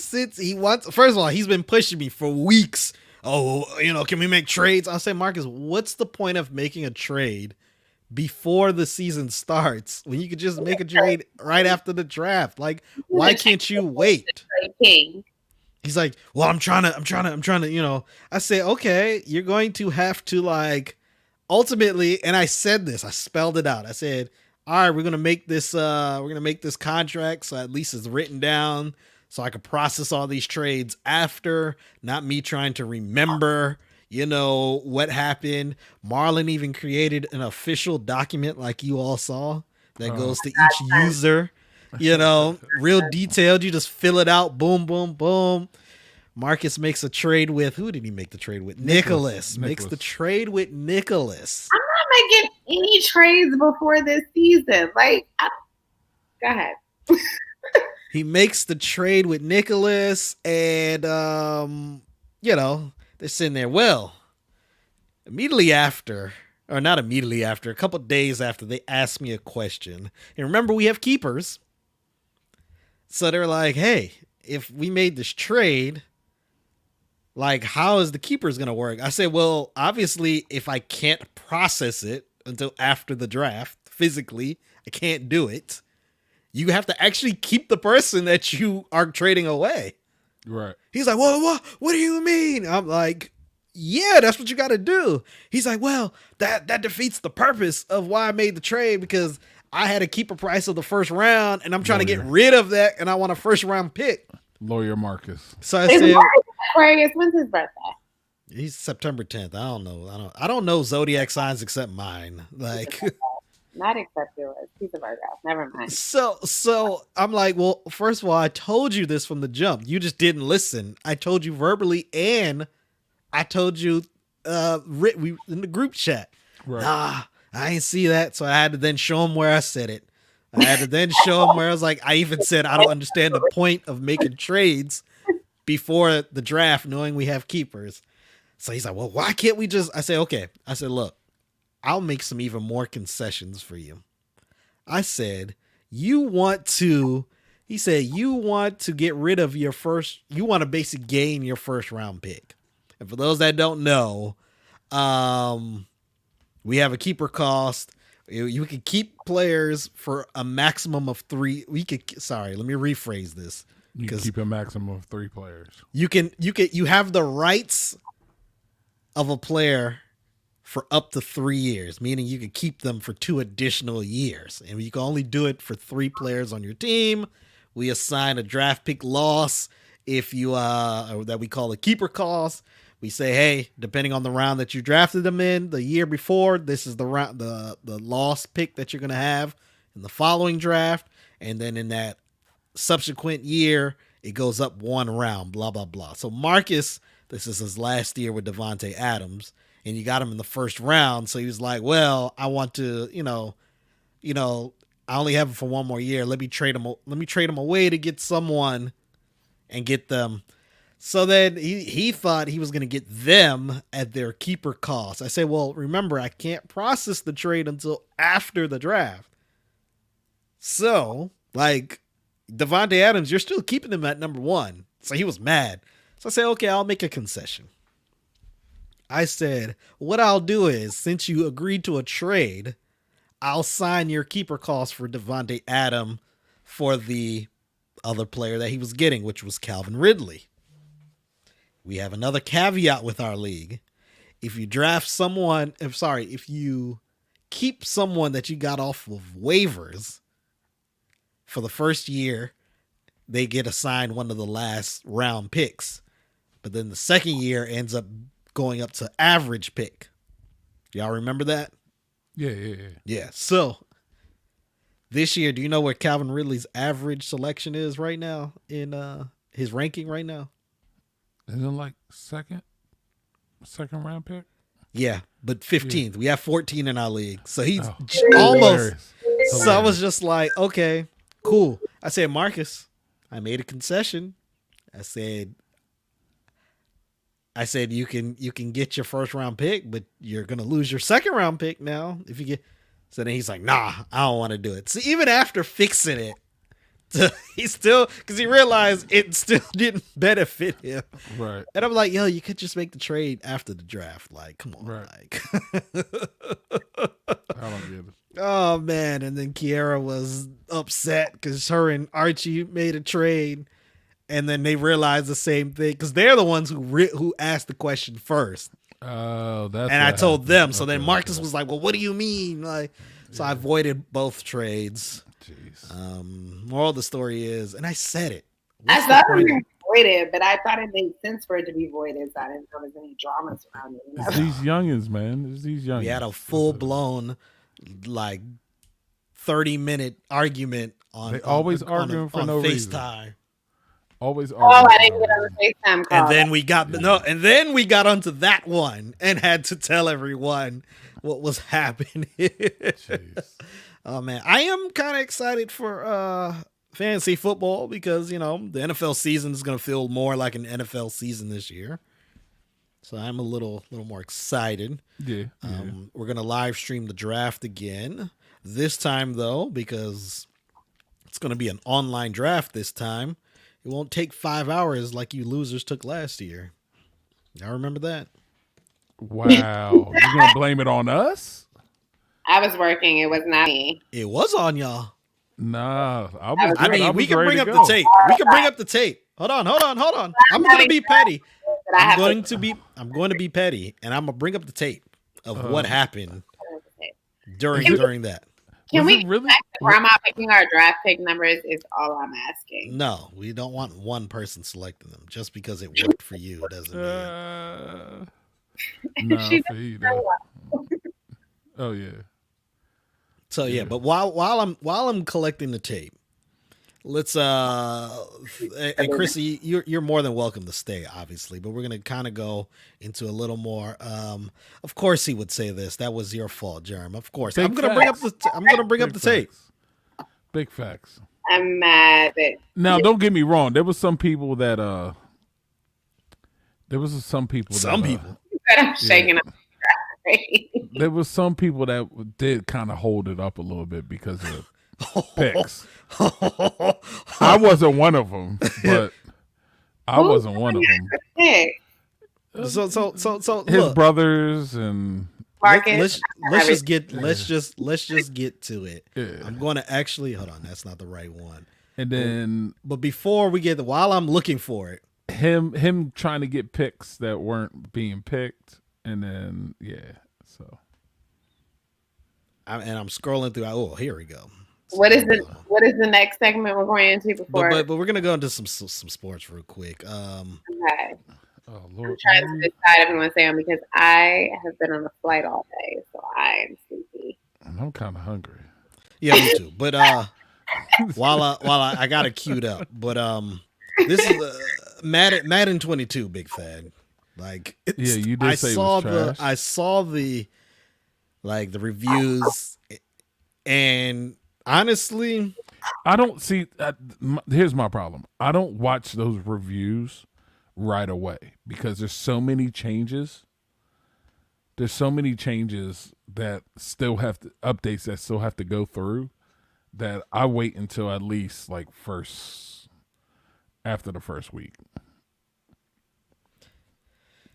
wants, first of all, he's been pushing me for weeks. Oh, can we make trades? I'll say, Marcus, what's the point of making a trade before the season starts when you could just make a trade right after the draft? Like, why can't you wait? He's like, well, I'm trying to, I say, okay, you're going to have to, like, ultimately, and I said this, I spelled it out. I said, all right, we're going to make this contract so at least it's written down so I could process all these trades after, not me trying to remember, what happened. Marlon even created an official document like you all saw that goes to each user, real detailed. You just fill it out. Boom, boom, boom. Marcus makes a trade with, who did he make the trade with? Nicholas. Makes the trade with Nicholas. I'm not making any trades before this season. Like, go ahead. He makes the trade with Nicholas, and they're sitting there. Well, immediately after, or not immediately after, a couple days after, they asked me a question. And remember, we have keepers. So they're like, hey, if we made this trade, like, how is the keepers going to work? I said, well, obviously, if I can't process it until after the draft, physically, I can't do it. You have to actually keep the person that you are trading away. Right. He's like, well, what do you mean? I'm like, yeah, that's what you got to do. He's like, well, that defeats the purpose of why I made the trade, because I had to keep a price of the first round, and I'm trying to get rid of that, and I want a first round pick. Lawyer Marcus. So I said, Aquarius, when's his birthday? He's September 10th. I don't know. I don't know zodiac signs except mine. Like, not except yours. He's a Virgo. Never mind. So I'm like, well, first of all, I told you this from the jump. You just didn't listen. I told you verbally, and I told you we in the group chat. Right. I ain't see that, so I had to then show him where I said it. I had to then show him where I was like, I even said I don't understand the point of making trades before the draft, knowing we have keepers. So he's like, well, why can't we just? I said, okay. I said, look, I'll make some even more concessions for you. I said, you want to get rid of you want to basically gain your first round pick. And for those that don't know, we have a keeper cost. You can keep players for a maximum of 3. Let me rephrase this. You can keep a maximum of 3 players. You have the rights of a player for up to 3 years, meaning you can keep them for 2 additional years. And you can only do it for 3 players on your team. We assign a draft pick loss if you that we call a keeper cost. We say, hey, depending on the round that you drafted them in the year before, this is the round, the loss pick that you're going to have in the following draft. And then in that subsequent year, it goes up 1 round, blah, blah, blah. So Marcus, this is his last year with Davante Adams, and you got him in the first round. So he was like, well, I want to, I only have him for 1 more year. Let me trade him away to get someone and get them. So then he thought he was going to get them at their keeper cost. I say, well, remember, I can't process the trade until after the draft. So, like, Davante Adams, you're still keeping him at number 1. So he was mad. So I said, okay, I'll make a concession. I said, what I'll do is, since you agreed to a trade, I'll sign your keeper cost for Devontae Adams for the other player that he was getting, which was Calvin Ridley. We have another caveat with our league. If you draft someone, if you keep someone that you got off of waivers for the first year, they get assigned one of the last round picks. But then the second year ends up going up to average pick. Y'all remember that? Yeah. So this year, do you know where Calvin Ridley's average selection is right now in his ranking right now? Isn't it like second round pick? Yeah, but 15th. Yeah. We have 14 in our league. So he's Hilarious. So I was just like, okay, cool. I said, Marcus, I made a concession. I said you can get your first round pick, but you're gonna lose your second round pick now if you get. So then he's like, nah, I don't want to do it. So even after fixing it, he still, because he realized it still didn't benefit him. Right. And I'm like, yo, you could just make the trade after the draft. Like, come on. Right. Like, I don't get it. Oh man. And then Kiara was upset because her and Archie made a trade. And then they realized the same thing because they're the ones who asked the question first. Oh, that's. And I told happened. them. So then Marcus was like, "Well, what do you mean?" Like, so I avoided both trades. Jeez. Moral of the story is, and I said it. I thought it was voided, but I thought it made sense for it to be voided. So I didn't know there was any drama surrounding it. It's these youngins, man. It's these youngins. We had a full blown, like, 30-minute argument on. They always arguing for no reason. FaceTime. Always arguing. Oh, I didn't get on the FaceTime call. And then we got onto that one and had to tell everyone what was happening. Jeez. Oh man, I am kind of excited for fantasy football because, you know, the NFL season is going to feel more like an NFL season this year. So I'm a little more excited. Yeah. We're going to live stream the draft again. This time though, because it's going to be an online draft this time, it won't take 5 hours like you losers took last year. Y'all remember that? Wow. You're going to blame it on us? I was working. It was not me. It was on y'all. Nah. We can bring up the tape. We can bring up the tape. Hold on. I'm going to be petty. I'm going to be petty, and I'm going to bring up the tape of what happened during that. Can we really? Where I'm picking our draft pick numbers is all I'm asking. No, we don't want one person selecting them. Just because it worked for you doesn't mean. Nah, for you. Oh yeah. So yeah, but while I'm collecting the tape, let's and Chrissy, you're more than welcome to stay, obviously, but we're gonna kind of go into a little more. Of course, he would say this. That was your fault, Jerem. Of course, I'm gonna bring up the tape. Big facts. I'm mad. Now, don't get me wrong. There was some people that I'm shaking up. There was some people that did kind of hold it up a little bit because of picks. I wasn't one of them, but I wasn't one of them. So his look, brothers and let's just get to it. Yeah. I'm going to actually hold on. That's not the right one. And then, but before we get while I'm looking for it, him trying to get picks that weren't being picked. And then, so. I'm scrolling through. Oh, here we go. What is the next segment we're going into before? But we're gonna go into some sports real quick. Okay. Oh, Lord. I'm trying to decide if you want to say them because I have been on a flight all day, so I am sleepy. And I'm kind of hungry. Yeah, me too. But while I got it queued up, but this is Madden 22, BigThad. Like, you did say it was trash. I saw the reviews, and honestly, I don't see. Here's my problem. I don't watch those reviews right away because there's so many changes. There's so many changes that still have to updates that still have to go through. That I wait until at least after the first week.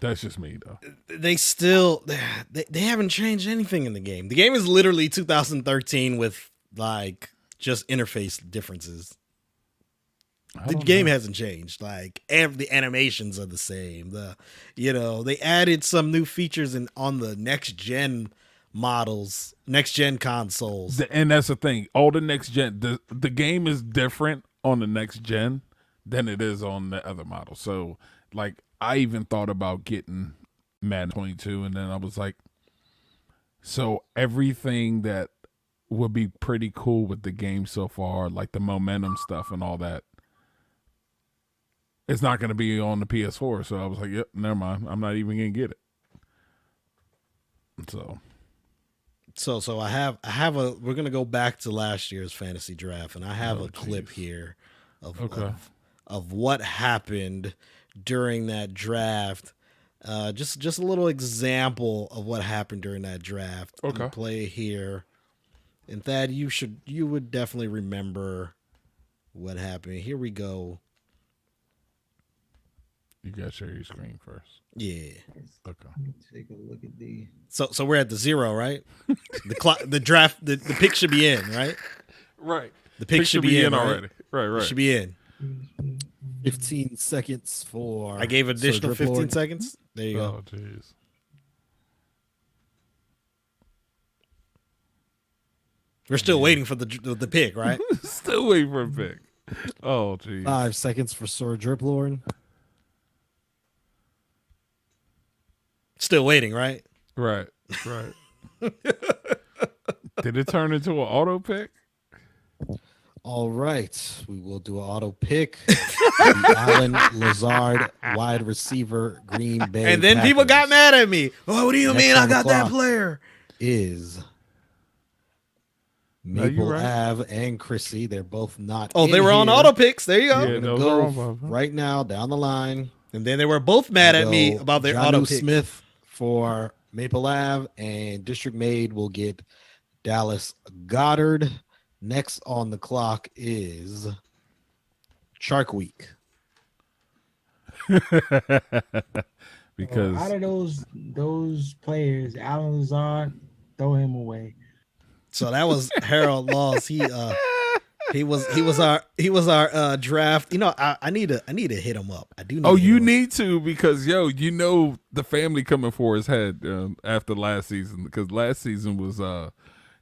That's just me though. They still they haven't changed anything in the game. The game is literally 2013 with like just interface differences. The game hasn't changed. Like the animations are the same. They added some new features on the next gen models, next gen consoles. And that's the thing. All the next gen, the game is different on the next gen than it is on the other model. So like I even thought about getting Madden 22, and then I was like, so everything that would be pretty cool with the game so far, like the momentum stuff and all that, it's not going to be on the PS4. So I was like, yep, never mind. I'm not even going to get it. So I have we're going to go back to last year's fantasy draft, and I have a clip here of what happened during that draft. Just a little example of what happened during that draft. Okay. Play here. And Thad, you would definitely remember what happened. Here we go. You gotta share your screen first. Yeah. Okay. Take a look at the. So we're at the 0, right? The clock, the draft, the pick should be in, right? Right. The pick should be in already. Right. It should be in. 15 seconds for. I gave additional 15 seconds. There you go. Oh, jeez. We're still waiting for the pick, right? Still waiting for a pick. Oh, jeez. 5 seconds for Sir Driplord. Still waiting, right? Right. Did it turn into an auto pick? All right, we will do an auto pick. The Allen Lazard wide receiver, Green Bay. And then Packers. people got mad at me. Oh, what do you Next mean on I the got that clock player? Is No, you Maple right. Ave and Chrissy. They're both not. Oh, in they were on here. auto picks. There you go. Yeah, We're gonna those go are on Bob. right now down the line. And then they were both mad at me Go about their Jonnu auto picks. Smith for Maple Ave, and District Maid will get Dallas Goddard. Next on the clock is Shark Week. Because out of those players, Alan Lazard, throw him away. So that was Harold Laws. He was our draft. You know, I need to hit him up. I do. Need oh, to hit you him up. need to, because the family coming for his head after last season, because last season was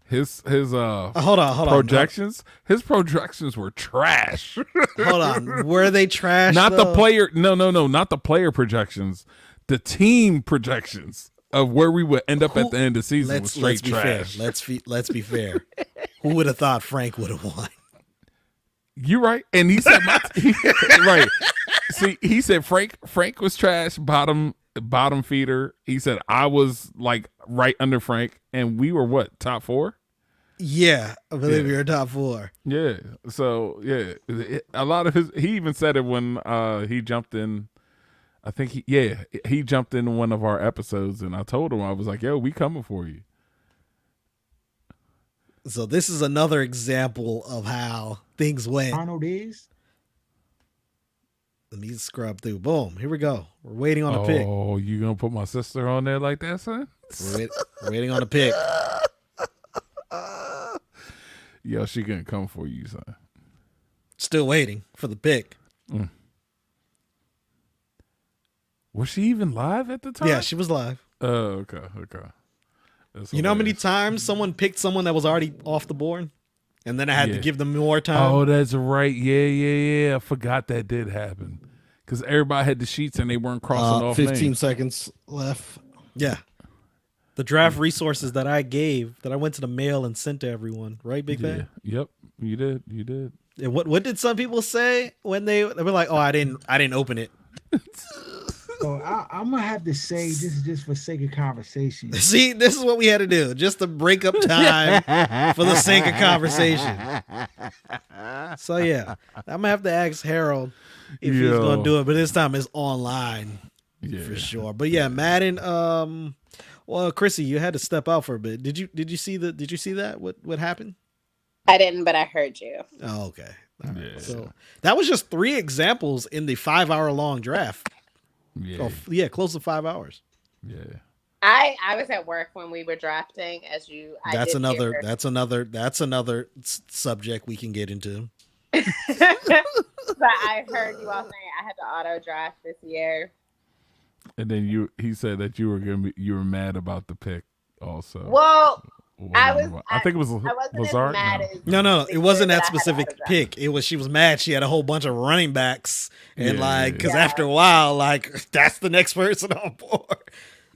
his Hold on. projections. His projections were trash. Hold on. Were they trash? Not though? the player. No, not the player projections. The team projections of where we would end up at the end of the season was straight be trash. fair. Let's be fair. Who would have thought Frank would have won? You right, and he said right. See, he said Frank was trash, bottom feeder. He said I was like right under Frank, and we were what, top 4? Yeah, I believe you're top 4. Yeah. So yeah, a lot of he even said it when he jumped in. I think he jumped in one of our episodes, and I told him, I was like, yo, we coming for you. So this is another example of how things went. Arnold is. Let me scrub through. Boom. Here we go. We're waiting on a pick. Oh, you gonna put my sister on there like that, son? We're waiting on a pick. Yo, she gonna come for you, son. Still waiting for the pick. Was she even live at the time? Yeah, she was live. Oh, okay. That's You know how many hilarious. times someone picked someone that was already off the board? And then I had to give them more time? Oh, that's right. Yeah. I forgot that did happen. Because everybody had the sheets and they weren't crossing off 15 names. seconds left. Yeah. The draft resources that I gave, that I went to the mail and sent to everyone, right, Big Yeah. Bang? Yep. You did. And what did some people say when they were like, "Oh, I didn't open it." So I'm gonna have to say, just for sake of conversation. See, this is what we had to do, just to break up time for the sake of conversation. So yeah, I'm gonna have to ask Harold if he's gonna do it, but this time it's online for sure. But yeah, Madden. Well, Chrissy, you had to step out for a bit. Did you see that? What happened? I didn't, but I heard you. Oh, okay. All right. Yeah. So that was just 3 examples in the 5-hour long draft. Yeah. Close to 5 hours. Yeah. I was at work when we were drafting. That's another subject we can get into. But I heard you all saying I had to auto draft this year. And then he said that you were mad about the pick also. Well, I think it was Lazard. No, it wasn't that specific pick. It was she was mad. She had a whole bunch of running backs, and because after a while, that's the next person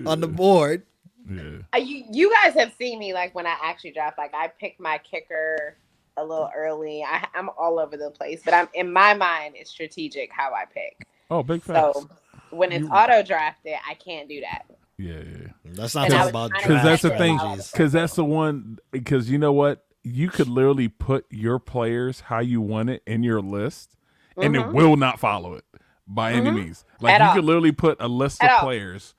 on the board. Yeah. You guys have seen me when I actually draft. I pick my kicker a little early. I'm all over the place, but I'm in my mind it's strategic how I pick. Oh, big facts. So when it's auto drafted, I can't do that. Yeah. That's not talking about because that's the thing. Because that's the one. Because you know what, you could literally put your players how you want it in your list, and it will not follow it by any means. You could literally put a list of players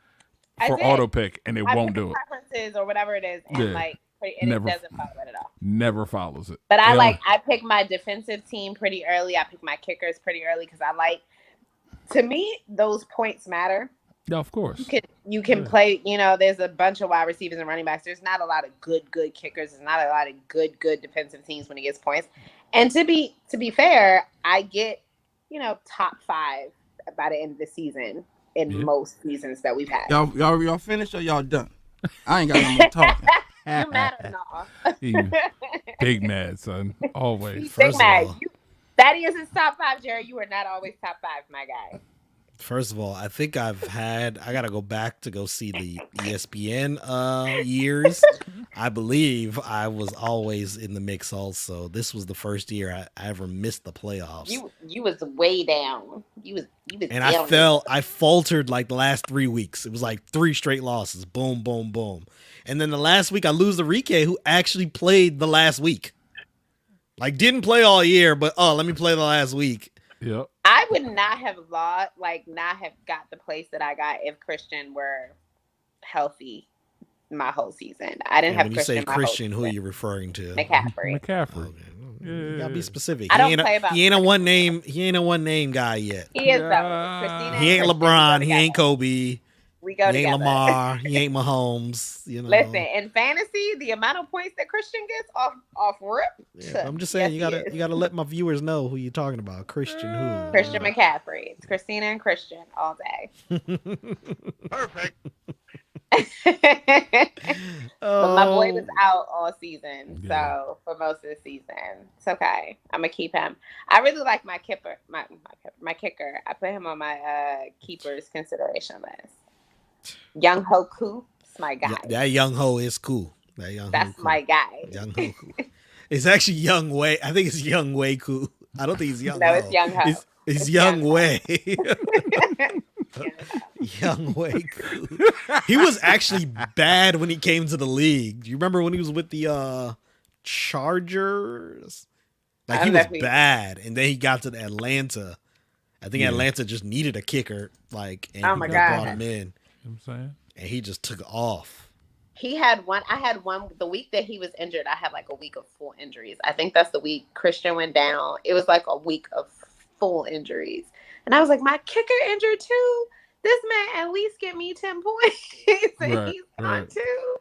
for auto pick, and it won't do it. Preferences or whatever it is, and it doesn't follow it at all. Never follows it. But I pick my defensive team pretty early. I pick my kickers pretty early because to me, those points matter. Yeah, of course. You can play, there's a bunch of wide receivers and running backs. There's not a lot of good kickers. There's not a lot of good defensive teams when it gets points. And to be fair, I get, top 5 by the end of the season in most seasons that we've had. Y'all finished or y'all done? I ain't got no more talking. You mad or not? Big mad, son. Always. Big mad. That is his top 5, Jerry. You are not always top 5, my guy. First of all, I think I gotta go back to go see the ESPN years. I believe I was always in the mix also. This was the first year I ever missed the playoffs. You was way down. You was and I faltered the last 3 weeks. It was 3 straight losses. Boom, boom, boom. And then the last week I lose to Rike, who actually played the last week. Didn't play all year, but let me play the last week. Yep. I would not have not have got the place that I got if Christian were healthy my whole season. I didn't have Christian. When you say Christian, who are you referring to? McCaffrey. Okay. You gotta be specific. I don't play about. He ain't a one name guy yet. He is though. Christina. He ain't LeBron. He ain't Kobe. We go he together. Ain't Lamar. He ain't Mahomes. Listen, in fantasy, the amount of points that Christian gets off rip. Yeah, I'm just saying you gotta let my viewers know who you're talking about. Christian who? Christian McCaffrey. It's Christina and Christian all day. Perfect. But my boy was out all season, so for most of the season, it's okay. I'm gonna keep him. I really like my kicker. My kicker. I put him on my keepers consideration list. Young Ho Koo, it's my guy. That Young Ho is cool. That's my guy. Young Ho Koo. It's actually Young Wei. I think it's Young Wei Koo. I don't think it's Young Ho. No, it's Young Ho. It's Young Wei. Young Wei Koo. He was actually bad when he came to the league. Do you remember when he was with the Chargers? He was bad, and then he got to Atlanta. I think Atlanta just needed a kicker, and he brought him in. You know what I'm saying? And he just took off. He had one. I had one. The week that he was injured, I had a week of full injuries. I think that's the week Christian went down. It was a week of full injuries. And I was like, my kicker injured too? This man at least get me 10 points. And he's gone too.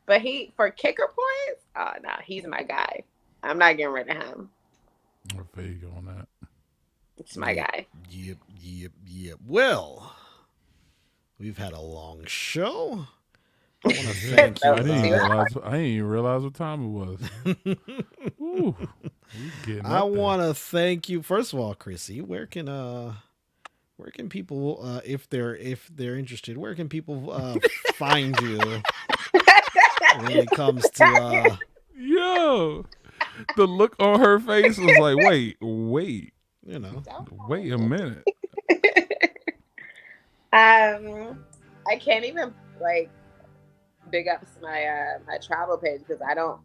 But for kicker points, oh, no, he's my guy. I'm not getting rid of him. I feel you on that. It's my guy. Yep. Well, we've had a long show. I want to thank you. I didn't even realize what time it was. Ooh, I want to thank you. First of all, Chrissy, where can people, if they're interested, where can people find you when it comes to Yo, the look on her face was like, wait, wait a minute. I can't even big up my my travel page because I don't.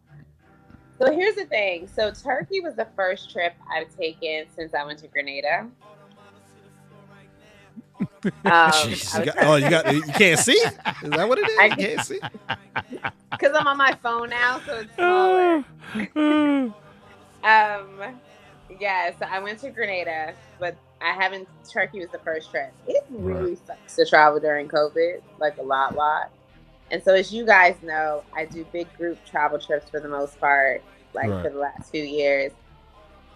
So here's the thing. So Turkey was the first trip I've taken since I went to Grenada. you can't see? Is that what it is? You can't see? Because I'm on my phone now, so it's smaller. Yeah, so I went to Grenada, but I haven't. Turkey was the first trip. It really sucks to travel during COVID, like a lot. And so, as you guys know, I do big group travel trips for the most part, like for the last few years.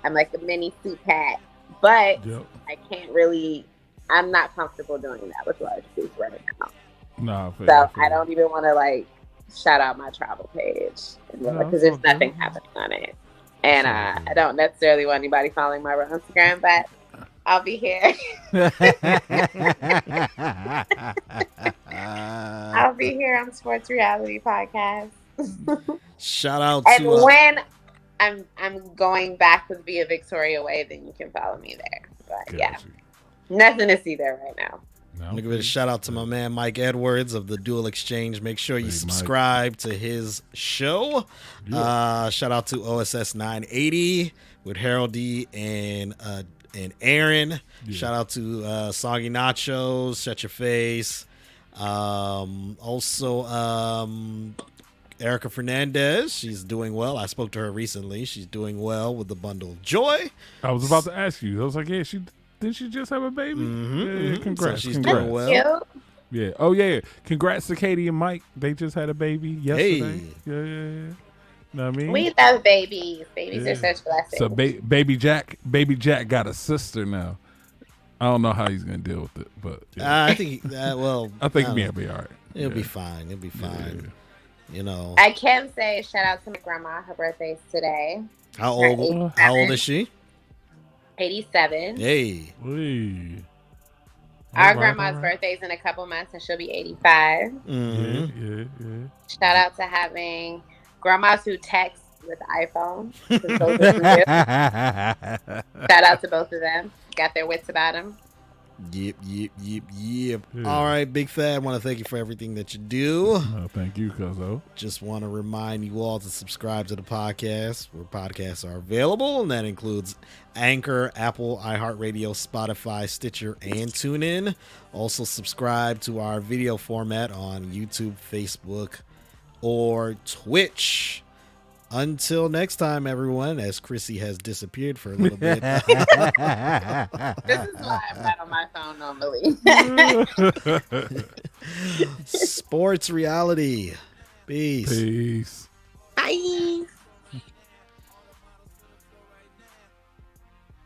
I'm like a mini CPAC, but I can't really. I'm not comfortable doing that with large groups right now. No, I don't even want to like shout out my travel page because there's nothing happening on it, and I don't necessarily want anybody following my Instagram, but I'll be here. I'll be here on Sports Reality Podcast. Shout out and to when I'm going back with Via Victoria Way, then you can follow me there. But yeah, nothing to see there right now. I'm gonna give it a shout out to my man Mike Edwards of the Dual Exchange. Make sure you subscribe to his show. Shout out to OSS 980 with Harold D and Aaron. Shout out to Soggy Nachos, Shut Your Face. Also Erica Fernandez, she's doing well. I spoke to her recently. She's doing well with the bundle of joy. I was about to ask you. I was like, yeah, didn't she just have a baby? Yeah, congrats. So she's doing well. Yeah. Oh yeah. Congrats to Katie and Mike. They just had a baby yesterday. Hey. Yeah. Know what I mean? We love babies. Babies are such blessings. So baby Jack got a sister now. I don't know how he's gonna deal with it, but I think he'll be all right. It'll be fine. It'll be fine. Yeah. You know. I can say shout out to my grandma. Her birthday's today. How old is she? 87. Hey. Our grandma's birthday's in a couple months, and she'll be 85. Yeah. Shout out to having grandmas who text with iPhone. Shout out to both of them. Got their wits about them. Yep. All right, BigThad, I want to thank you for everything that you do. Thank you, Cuzzo. Just want to remind you all to subscribe to the podcast where podcasts are available, and that includes Anchor, Apple, iHeartRadio, Spotify, Stitcher, and TuneIn. Also subscribe to our video format on YouTube, Facebook, or Twitch. Until next time, everyone, as Chrissy has disappeared for a little bit. This is why I'm not on my phone normally. Sports Reality. Peace. Peace. Bye.